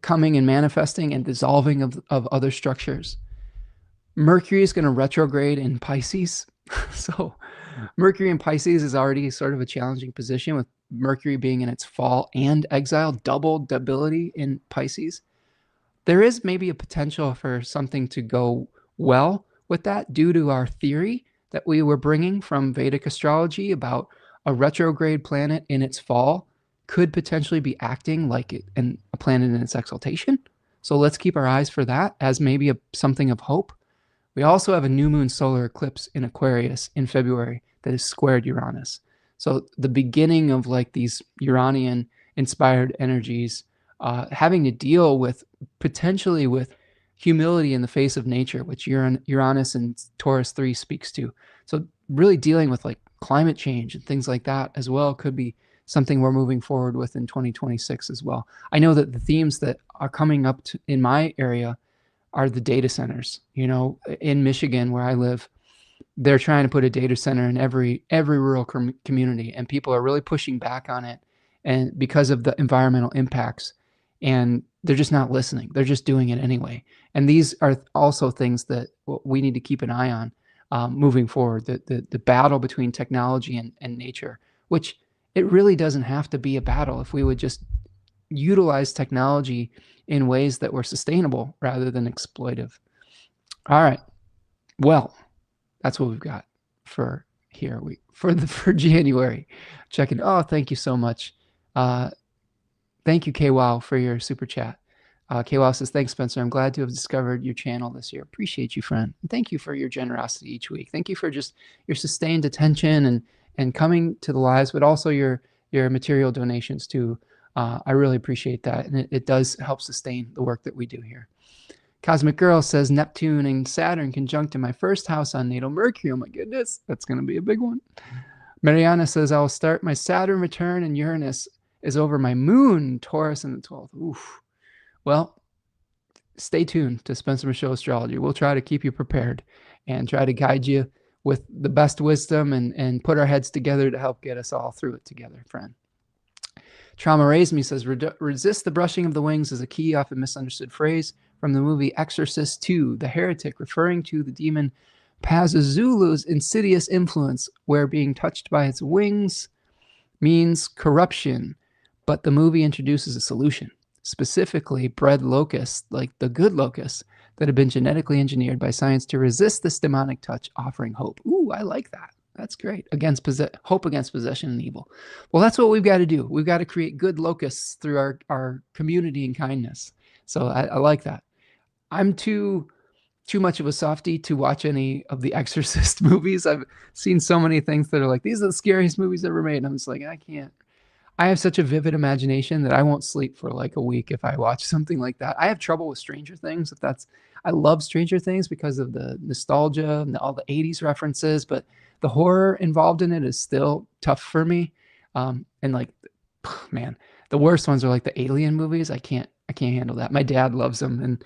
coming and manifesting and dissolving of other structures. Mercury is going to retrograde in Pisces. So Mercury in Pisces is already sort of a challenging position, with Mercury being in its fall and exile, double debility in Pisces. There is maybe a potential for something to go well with that due to our theory that we were bringing from Vedic astrology about a retrograde planet in its fall could potentially be acting like a planet in its exaltation. So let's keep our eyes for that as maybe something of hope. We also have a new moon solar eclipse in Aquarius in February that is squared Uranus. So the beginning of like these Uranian inspired energies having to deal with potentially with humility in the face of nature, which Uranus and Taurus 3 speaks to. So really dealing with like climate change and things like that as well could be something we're moving forward with in 2026 as well. I know that the themes that are coming up in my area are the data centers. In Michigan, where I live, they're trying to put a data center in every rural community, and people are really pushing back on it, and because of the environmental impacts, and they're just not listening. They're just doing it anyway. And these are also things that we need to keep an eye on moving forward. The battle between technology and nature, which it really doesn't have to be a battle if we would just utilize technology in ways that were sustainable rather than exploitive. All right. Well, that's what we've got for here. For January. Checking. Oh, thank you so much. Thank you, KWOW, for your super chat. KWOW says, thanks, Spencer. I'm glad to have discovered your channel this year. Appreciate you, friend. And thank you for your generosity each week. Thank you for just your sustained attention and coming to the lives, but also your material donations too. I really appreciate that. And it does help sustain the work that we do here. Cosmic Girl says, Neptune and Saturn conjunct in my first house on natal Mercury. Oh my goodness, that's going to be a big one. Mariana says, I will start my Saturn return and Uranus is over my moon, Taurus in the 12th. Oof. Well, stay tuned to Spencer Michaud Astrology. We'll try to keep you prepared and try to guide you with the best wisdom and put our heads together to help get us all through it together, friend. Trauma Raised Me says, resist the brushing of the wings is a key, often misunderstood phrase from the movie Exorcist II, The Heretic, referring to the demon Pazuzu's insidious influence, where being touched by its wings means corruption. But the movie introduces a solution, specifically bred locusts, like the good locusts, that have been genetically engineered by science to resist this demonic touch, offering hope. Ooh, I like that. That's great. Hope against possession and evil. Well, that's what we've got to do. We've got to create good locusts through our community and kindness. So I like that. I'm too much of a softie to watch any of the Exorcist movies. I've seen so many things that are like, these are the scariest movies ever made. And I'm just like, I can't. I have such a vivid imagination that I won't sleep for like a week if I watch something like that. I have trouble with Stranger Things. I love Stranger Things because of the nostalgia and all the 80s references, but the horror involved in it is still tough for me. And like, man, the worst ones are like the Alien movies. I can't handle that. My dad loves them, and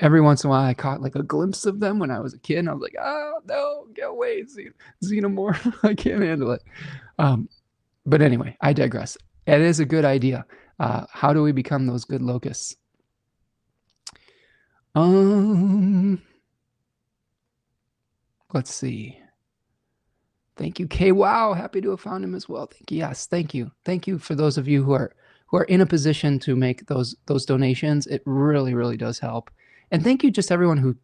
every once in a while I caught like a glimpse of them when I was a kid, and I was like, oh no, get away, Xenomorph. I can't handle it. But anyway, I digress. It is a good idea. How do we become those good locusts? Let's see. Thank you, KWOW. Happy to have found him as well. Thank you. Yes, thank you. Thank you for those of you who are in a position to make those donations. It really, really does help. And thank you just everyone who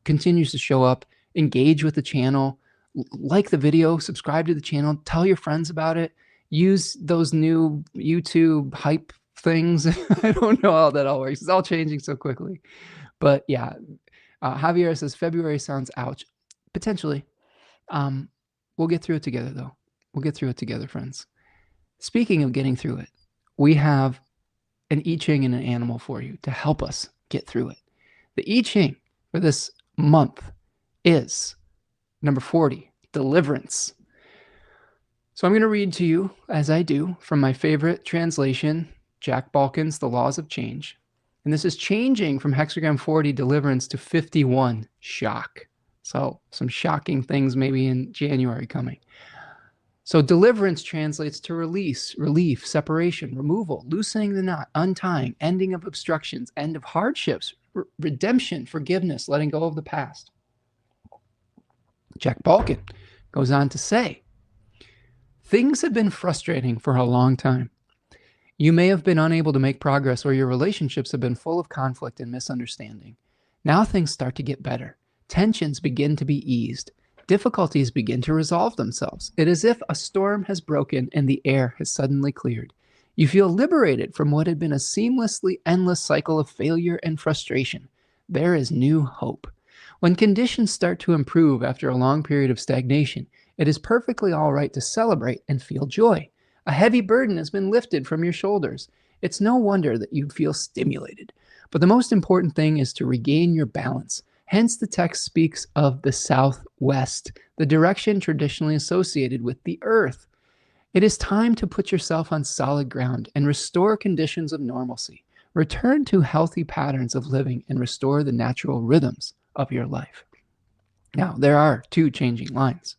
continues to show up, engage with the channel, like the video, subscribe to the channel, tell your friends about it. Use those new YouTube hype things. I don't know how that all works. It's all changing so quickly. But yeah, Javier says, February sounds ouch. Potentially. We'll get through it together, though. We'll get through it together, friends. Speaking of getting through it, we have an I-Ching and an animal for you to help us get through it. The I-Ching for this month is number 40, Deliverance. So I'm going to read to you, as I do, from my favorite translation, Jack Balkin's The Laws of Change. And this is changing from hexagram 40, Deliverance, to 51, Shock. So some shocking things maybe in January coming. So deliverance translates to release, relief, separation, removal, loosening the knot, untying, ending of obstructions, end of hardships, redemption, forgiveness, letting go of the past. Jack Balkin goes on to say, things have been frustrating for a long time. You may have been unable to make progress, or your relationships have been full of conflict and misunderstanding. Now things start to get better. Tensions begin to be eased. Difficulties begin to resolve themselves. It is as if a storm has broken and the air has suddenly cleared. You feel liberated from what had been a seamlessly endless cycle of failure and frustration. There is new hope. When conditions start to improve after a long period of stagnation, it is perfectly all right to celebrate and feel joy. A heavy burden has been lifted from your shoulders. It's no wonder that you feel stimulated. But the most important thing is to regain your balance. Hence, the text speaks of the southwest, the direction traditionally associated with the earth. It is time to put yourself on solid ground and restore conditions of normalcy. Return to healthy patterns of living and restore the natural rhythms of your life. Now, there are two changing lines.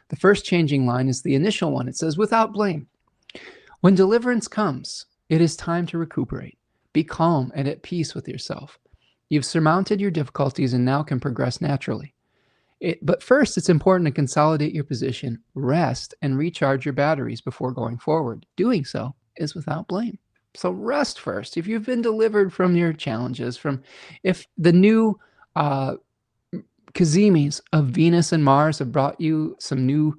The first changing line is the initial one. It says, without blame. When deliverance comes, it is time to recuperate. Be calm and at peace with yourself. You've surmounted your difficulties and now can progress naturally. But first, it's important to consolidate your position, rest, and recharge your batteries before going forward. Doing so is without blame. So rest first. If you've been delivered from your challenges, if the new Kazimis of Venus and Mars have brought you some new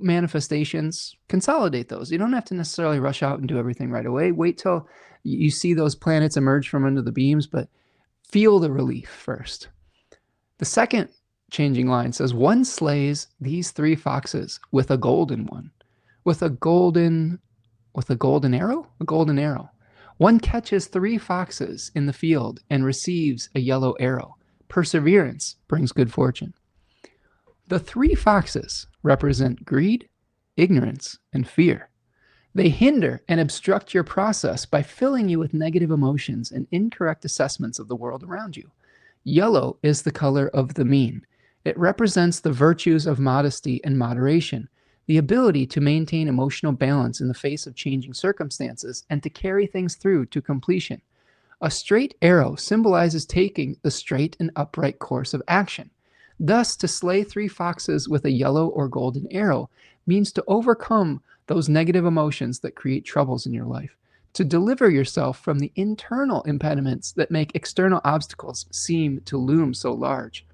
manifestations, consolidate those. You don't have to necessarily rush out and do everything right away. Wait till you see those planets emerge from under the beams, but feel the relief first. The second changing line says, one slays these 3 foxes with a golden one. With a golden arrow? A golden arrow. One catches 3 foxes in the field and receives a yellow arrow. Perseverance brings good fortune. The 3 foxes represent greed, ignorance, and fear. They hinder and obstruct your process by filling you with negative emotions and incorrect assessments of the world around you. Yellow is the color of the mean. It represents the virtues of modesty and moderation, the ability to maintain emotional balance in the face of changing circumstances and to carry things through to completion. A straight arrow symbolizes taking the straight and upright course of action. Thus, to slay 3 foxes with a yellow or golden arrow means to overcome those negative emotions that create troubles in your life, to deliver yourself from the internal impediments that make external obstacles seem to loom so large.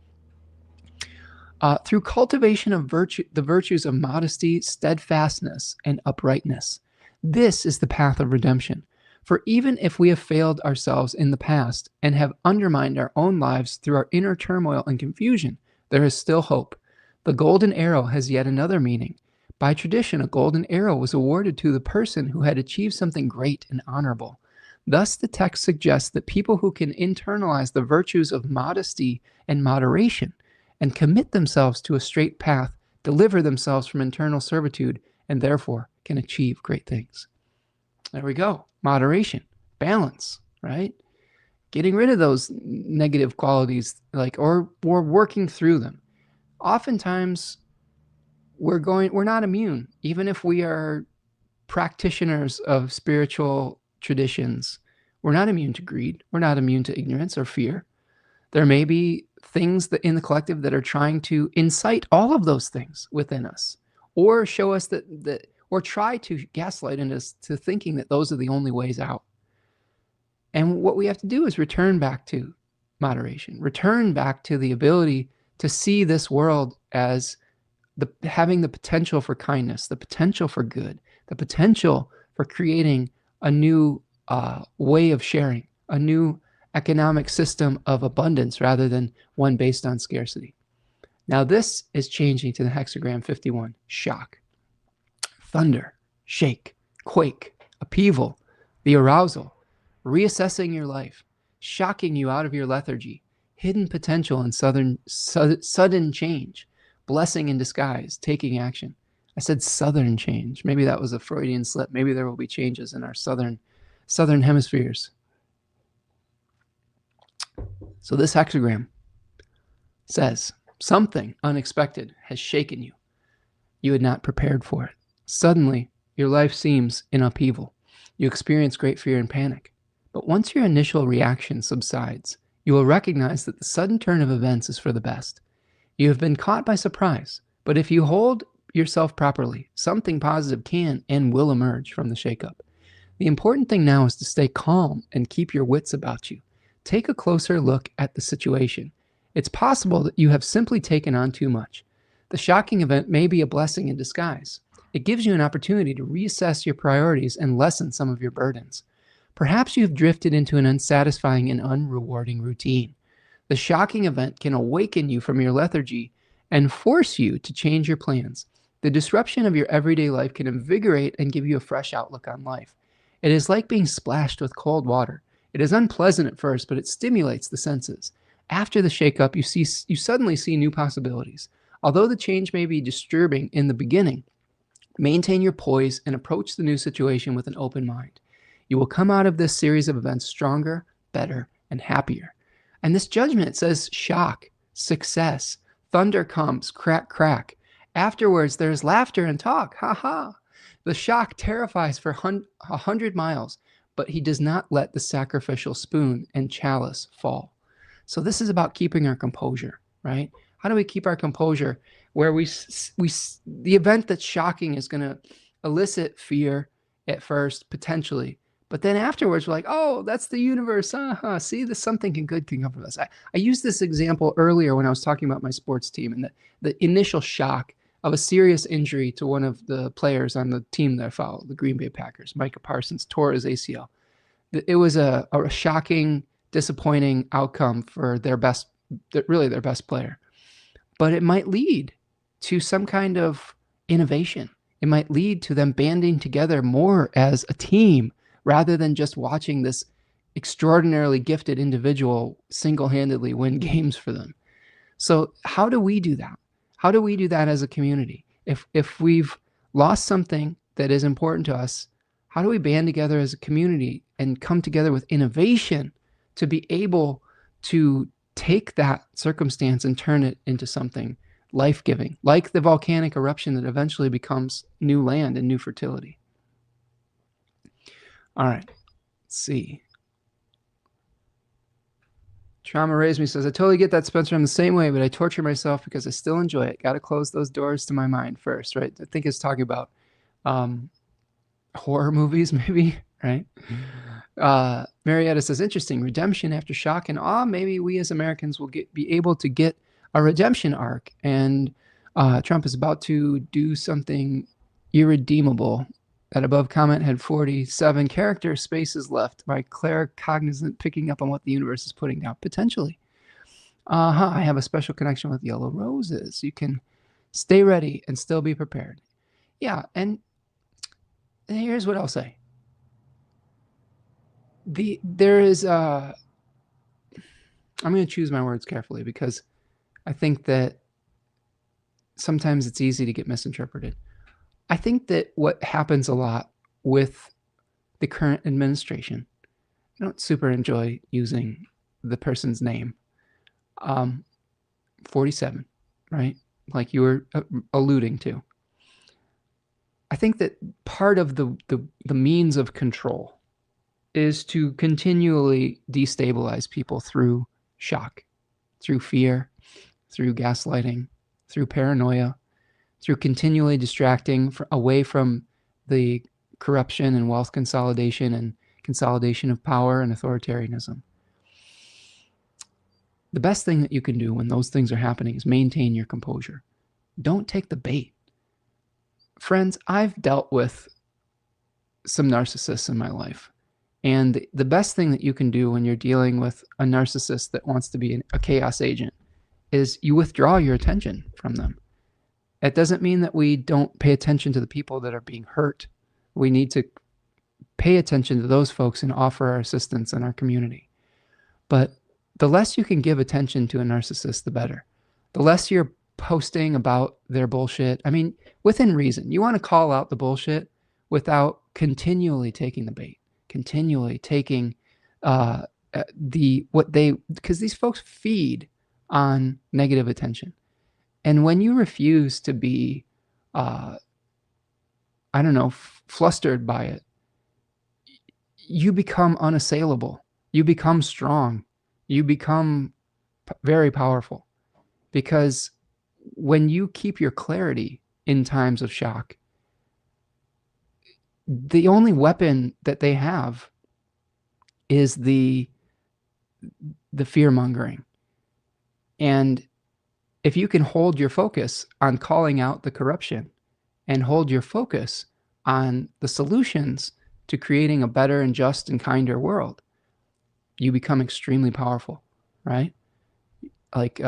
Through cultivation of the virtues of modesty, steadfastness, and uprightness. This is the path of redemption. For even if we have failed ourselves in the past and have undermined our own lives through our inner turmoil and confusion, there is still hope. The golden arrow has yet another meaning. By tradition, a golden arrow was awarded to the person who had achieved something great and honorable. Thus, the text suggests that people who can internalize the virtues of modesty and moderation and commit themselves to a straight path, deliver themselves from internal servitude, and therefore can achieve great things. There we go. Moderation, balance, right? Getting rid of those negative qualities, or working through them. Oftentimes, we're not immune, even if we are practitioners of spiritual traditions. We're not immune to greed. We're not immune to ignorance or fear. There may be things that in the collective that are trying to incite all of those things within us, or show us that or try to gaslight us to thinking that those are the only ways out. And what we have to do is return back to moderation, return back to the ability to see this world as having the potential for kindness, the potential for good, the potential for creating a new way of sharing, a new economic system of abundance rather than one based on scarcity. Now this is changing to the hexagram 51, shock. Thunder, shake, quake, upheaval, the arousal, reassessing your life, shocking you out of your lethargy, hidden potential and sudden change, blessing in disguise, taking action. I said southern change. Maybe that was a Freudian slip. Maybe there will be changes in our southern hemispheres. So this hexagram says something unexpected has shaken you. You had not prepared for it. Suddenly, your life seems in upheaval. You experience great fear and panic. But once your initial reaction subsides, you will recognize that the sudden turn of events is for the best. You have been caught by surprise, but if you hold yourself properly, something positive can and will emerge from the shakeup. The important thing now is to stay calm and keep your wits about you. Take a closer look at the situation. It's possible that you have simply taken on too much. The shocking event may be a blessing in disguise. It gives you an opportunity to reassess your priorities and lessen some of your burdens. Perhaps you've drifted into an unsatisfying and unrewarding routine. The shocking event can awaken you from your lethargy and force you to change your plans. The disruption of your everyday life can invigorate and give you a fresh outlook on life. It is like being splashed with cold water. It is unpleasant at first, but it stimulates the senses. After the shakeup, you suddenly see new possibilities. Although the change may be disturbing in the beginning, Maintain your poise and approach the new situation with an open mind. You will come out of this series of events stronger, better, and happier. And this judgment says shock, success, thunder comes, crack, crack. Afterwards, there's laughter and talk, ha ha. The shock terrifies for 100 miles, but he does not let the sacrificial spoon and chalice fall. So this is about keeping our composure, right? How do we keep our composure where the event that's shocking is going to elicit fear at first, potentially, but then afterwards we're like, oh, that's the universe. See, this something good can come from this. I used this example earlier when I was talking about my sports team and the initial shock of a serious injury to one of the players on the team that I follow, the Green Bay Packers. Micah Parsons tore his ACL. It was a shocking, disappointing outcome for their best player. But it might lead to some kind of innovation. It might lead to them banding together more as a team rather than just watching this extraordinarily gifted individual single-handedly win games for them. So how do we do that? How do we do that as a community? If we've lost something that is important to us, how do we band together as a community and come together with innovation to be able to take that circumstance and turn it into something life-giving, like the volcanic eruption that eventually becomes new land and new fertility? All right, let's see. Trauma Raised Me says, I totally get that, Spencer. I'm the same way, but I torture myself because I still enjoy it. Got to close those doors to my mind first, right? I think it's talking about horror movies, maybe, right? Marietta says, interesting. Redemption after shock and awe. Maybe we as Americans will be able to get a redemption arc. And Trump is about to do something irredeemable. That above comment had 47 character spaces left. My claircognizant picking up on what the universe is putting down. Potentially. I have a special connection with yellow roses. You can stay ready and still be prepared. Yeah, and here's what I'll say. There is I'm going to choose my words carefully because I think that sometimes it's easy to get misinterpreted. I think that what happens a lot with the current administration, I don't super enjoy using the person's name, 47, right? Like you were alluding to. I think that part of the means of control is to continually destabilize people through shock, through fear, through gaslighting, through paranoia, through continually distracting away from the corruption and wealth consolidation and consolidation of power and authoritarianism. The best thing that you can do when those things are happening is maintain your composure. Don't take the bait. Friends, I've dealt with some narcissists in my life. And the best thing that you can do when you're dealing with a narcissist that wants to be a chaos agent is you withdraw your attention from them. It doesn't mean that we don't pay attention to the people that are being hurt. We need to pay attention to those folks and offer our assistance in our community. But the less you can give attention to a narcissist, the better. The less you're posting about their bullshit. I mean, within reason. You want to call out the bullshit without continually taking the bait, continually taking because these folks feed on negative attention. And when you refuse to be, flustered by it, you become unassailable. You become strong. You become very powerful. Because when you keep your clarity in times of shock, the only weapon that they have is the fear-mongering. And if you can hold your focus on calling out the corruption and hold your focus on the solutions to creating a better and just and kinder world, you become extremely powerful, right? Like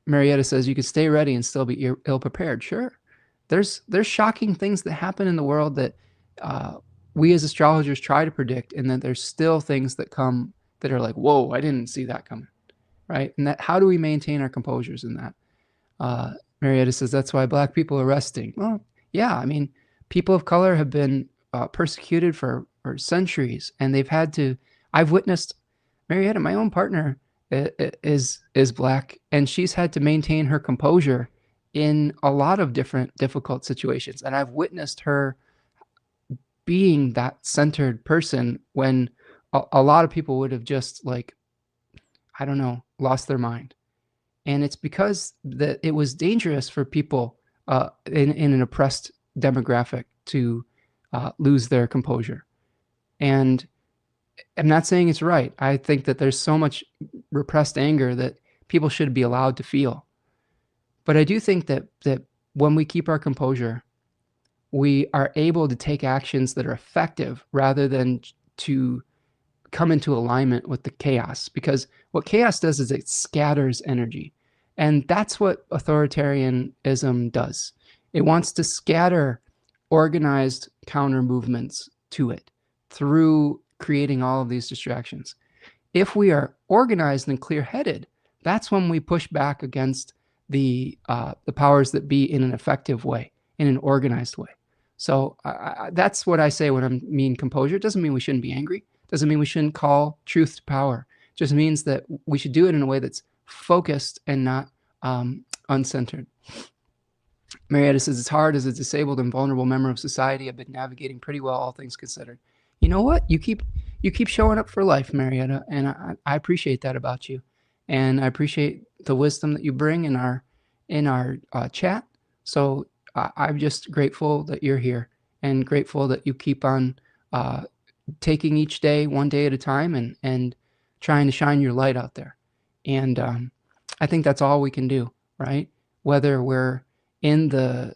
Marietta says, you could stay ready and still be ill-prepared. Sure. There's shocking things that happen in the world that we as astrologers try to predict, and then there's still things that come that are like, whoa, I didn't see that coming. Right? And how do we maintain our composures in that? Marietta says, that's why Black people are resting. Well, Yeah, I mean, people of color have been persecuted for centuries, and they've had to. I've witnessed Marietta, my own partner, is black, and she's had to maintain her composure in a lot of different difficult situations. And I've witnessed her being that centered person when a lot of people would have just, like, I don't know, lost their mind. And it's because that it was dangerous for people in an oppressed demographic to lose their composure. And I'm not saying it's right. I think that there's so much repressed anger that people should be allowed to feel. But I do think that when we keep our composure, we are able to take actions that are effective rather than to come into alignment with the chaos. Because what chaos does is it scatters energy. And that's what authoritarianism does. It wants to scatter organized counter movements to it through creating all of these distractions. If we are organized and clear-headed, that's when we push back against the powers that be in an effective way, in an organized way. So that's what I say when I mean composure. It doesn't mean we shouldn't be angry. It doesn't mean we shouldn't call truth to power. It just means that we should do it in a way that's focused and not uncentered. Marietta says, it's hard as a disabled and vulnerable member of society. I've been navigating pretty well, all things considered. You know what? You keep showing up for life, Marietta, and I appreciate that about you. And I appreciate the wisdom that you bring in our chat. So I'm just grateful that you're here and grateful that you keep on taking each day one day at a time and trying to shine your light out there. And I think that's all we can do, right? Whether we're in the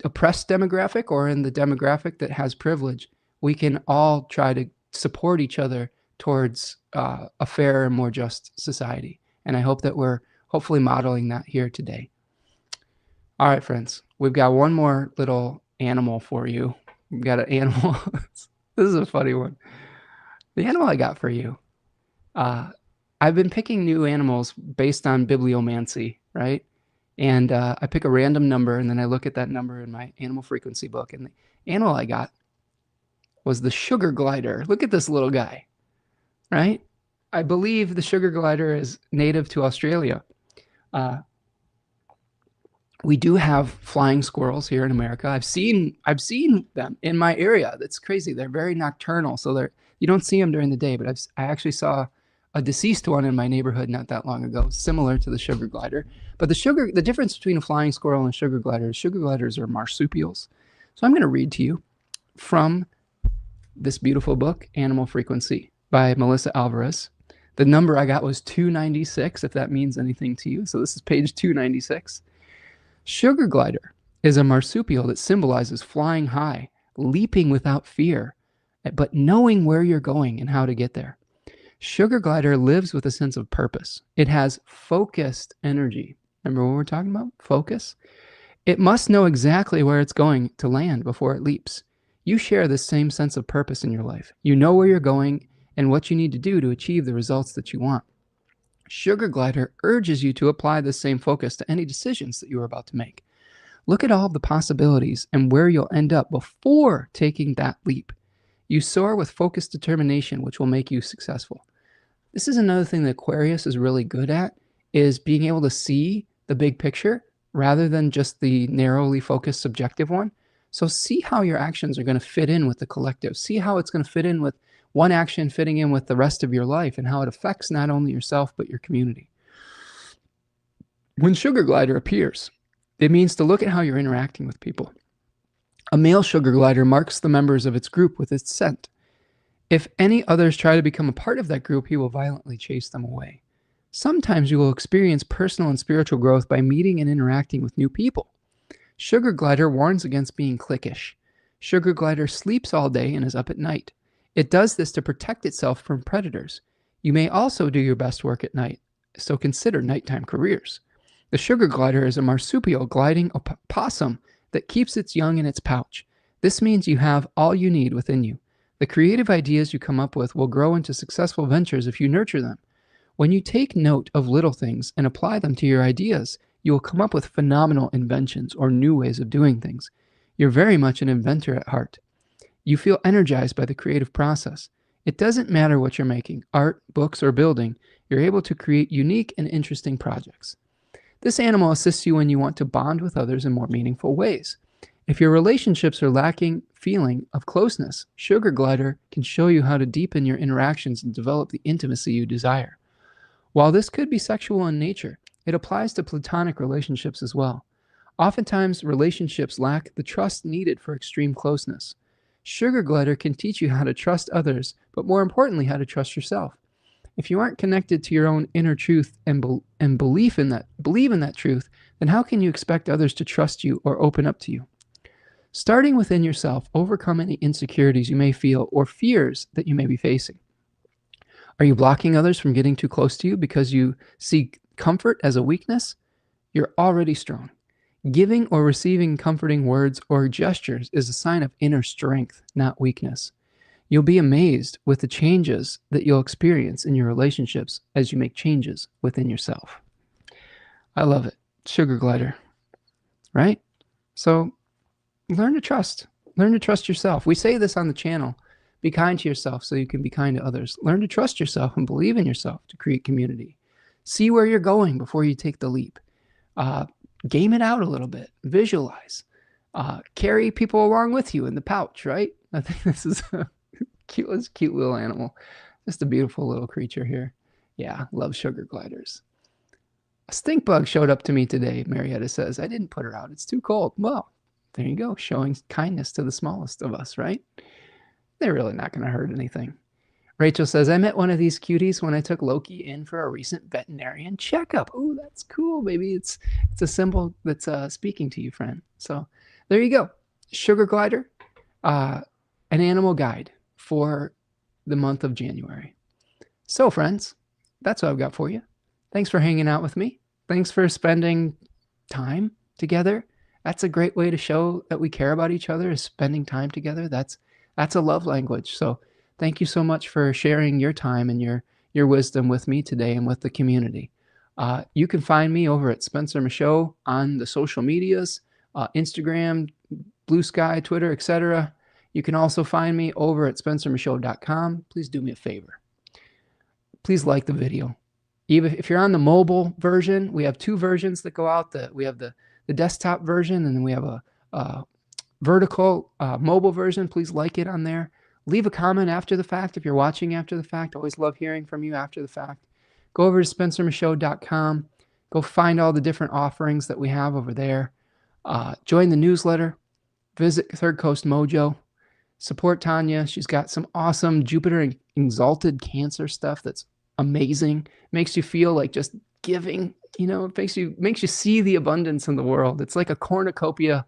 oppressed demographic or in the demographic that has privilege, we can all try to support each other towards a fairer and more just society. And I hope that we're hopefully modeling that here today. All right, friends, we've got one more little animal for you. We've got an animal. This is a funny one. The animal I got for you. I've been picking new animals based on bibliomancy, right? And I pick a random number, and then I look at that number in my animal frequency book. And the animal I got was the sugar glider. Look at this little guy, right? I believe the sugar glider is native to Australia. We do have flying squirrels here in America. I've seen them in my area. That's crazy. They're very nocturnal, so you don't see them during the day. But I actually saw a deceased one in my neighborhood not that long ago, similar to the sugar glider. But the difference between a flying squirrel and a sugar glider is sugar gliders are marsupials. So I'm going to read to you from this beautiful book, Animal Frequency, by Melissa Alvarez. The number I got was 296, if that means anything to you. So this is page 296. Sugar glider is a marsupial that symbolizes flying high, leaping without fear, but knowing where you're going and how to get there. Sugar glider lives with a sense of purpose. It has focused energy. Remember what we're talking about? Focus. It must know exactly where it's going to land before it leaps. You share this same sense of purpose in your life. You know where you're going and what you need to do to achieve the results that you want. Sugar glider urges you to apply this same focus to any decisions that you are about to make. Look at all of the possibilities and where you'll end up before taking that leap. You soar with focused determination, which will make you successful. This is another thing that Aquarius is really good at, is being able to see the big picture rather than just the narrowly focused subjective one. So see how your actions are going to fit in with the collective. See how it's going to fit in with one action fitting in with the rest of your life and how it affects not only yourself, but your community. When sugar glider appears, it means to look at how you're interacting with people. A male sugar glider marks the members of its group with its scent. If any others try to become a part of that group, he will violently chase them away. Sometimes you will experience personal and spiritual growth by meeting and interacting with new people. Sugar glider warns against being cliquish. Sugar glider sleeps all day and is up at night. It does this to protect itself from predators. You may also do your best work at night, so consider nighttime careers. The sugar glider is a marsupial gliding opossum that keeps its young in its pouch. This means you have all you need within you. The creative ideas you come up with will grow into successful ventures if you nurture them. When you take note of little things and apply them to your ideas, you will come up with phenomenal inventions or new ways of doing things. You're very much an inventor at heart. You feel energized by the creative process. It doesn't matter what you're making, art, books, or building, you're able to create unique and interesting projects. This animal assists you when you want to bond with others in more meaningful ways. If your relationships are lacking feeling of closeness, Sugar Glider can show you how to deepen your interactions and develop the intimacy you desire. While this could be sexual in nature, it applies to platonic relationships as well. Oftentimes, relationships lack the trust needed for extreme closeness. Sugar Glider can teach you how to trust others, but more importantly, how to trust yourself. If you aren't connected to your own inner truth and believe in that truth, then how can you expect others to trust you or open up to you? Starting within yourself, overcome any insecurities you may feel or fears that you may be facing. Are you blocking others from getting too close to you because you see comfort as a weakness? You're already strong. Giving or receiving comforting words or gestures is a sign of inner strength, not weakness. You'll be amazed with the changes that you'll experience in your relationships as you make changes within yourself. I love it. Sugar Glider, right? So learn to trust. Learn to trust yourself. We say this on the channel. Be kind to yourself so you can be kind to others. Learn to trust yourself and believe in yourself to create community. See where you're going before you take the leap. Game it out a little bit. Visualize. Carry people along with you in the pouch, right? I think this is a cute little animal. Just a beautiful little creature here. Yeah, love Sugar Gliders. A stink bug showed up to me today, Marietta says. I didn't put her out. It's too cold. Well, there you go. Showing kindness to the smallest of us, right? They're really not going to hurt anything. Rachel says, I met one of these cuties when I took Loki in for a recent veterinarian checkup. Oh, that's cool. Maybe it's a symbol that's speaking to you, friend. So there you go. Sugar Glider, an animal guide for the month of January. So, friends, that's what I've got for you. Thanks for hanging out with me. Thanks for spending time together. That's a great way to show that we care about each other, is spending time together. That's a love language. So thank you so much for sharing your time and your wisdom with me today and with the community. You can find me over at Spencer Michaud on the social medias, Instagram, Blue Sky, Twitter, etc. You can also find me over at spencermichaud.com. Please do me a favor. Please like the video. Even if you're on the mobile version, we have two versions that go out. We have the desktop version, and then we have a vertical mobile version. Please like it on there. Leave a comment after the fact if you're watching after the fact. Always love hearing from you after the fact. Go over to spencermichaud.com. Go find all the different offerings that we have over there. Join the newsletter. Visit Third Coast Mojo. Support Tanya. She's got some awesome Jupiter and exalted Cancer stuff that's amazing. Makes you feel like just giving. You know, it makes you see the abundance in the world. It's like a cornucopia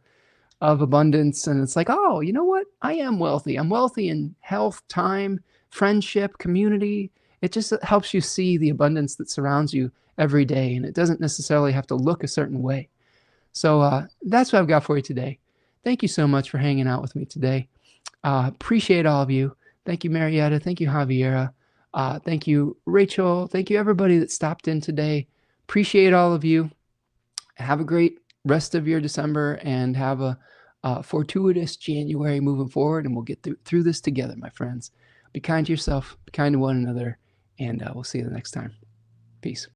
of abundance, and it's like, oh, you know what? I am wealthy. I'm wealthy in health, time, friendship, community. It just helps you see the abundance that surrounds you every day, and it doesn't necessarily have to look a certain way. So that's what I've got for you today. Thank you so much for hanging out with me today. Appreciate all of you. Thank you, Marietta. Thank you, Javiera. Thank you, Rachel. Thank you, everybody that stopped in today. Appreciate all of you. Have a great rest of your December, and have a fortuitous January moving forward, and we'll get through this together, my friends. Be kind to yourself, be kind to one another, and we'll see you the next time. Peace.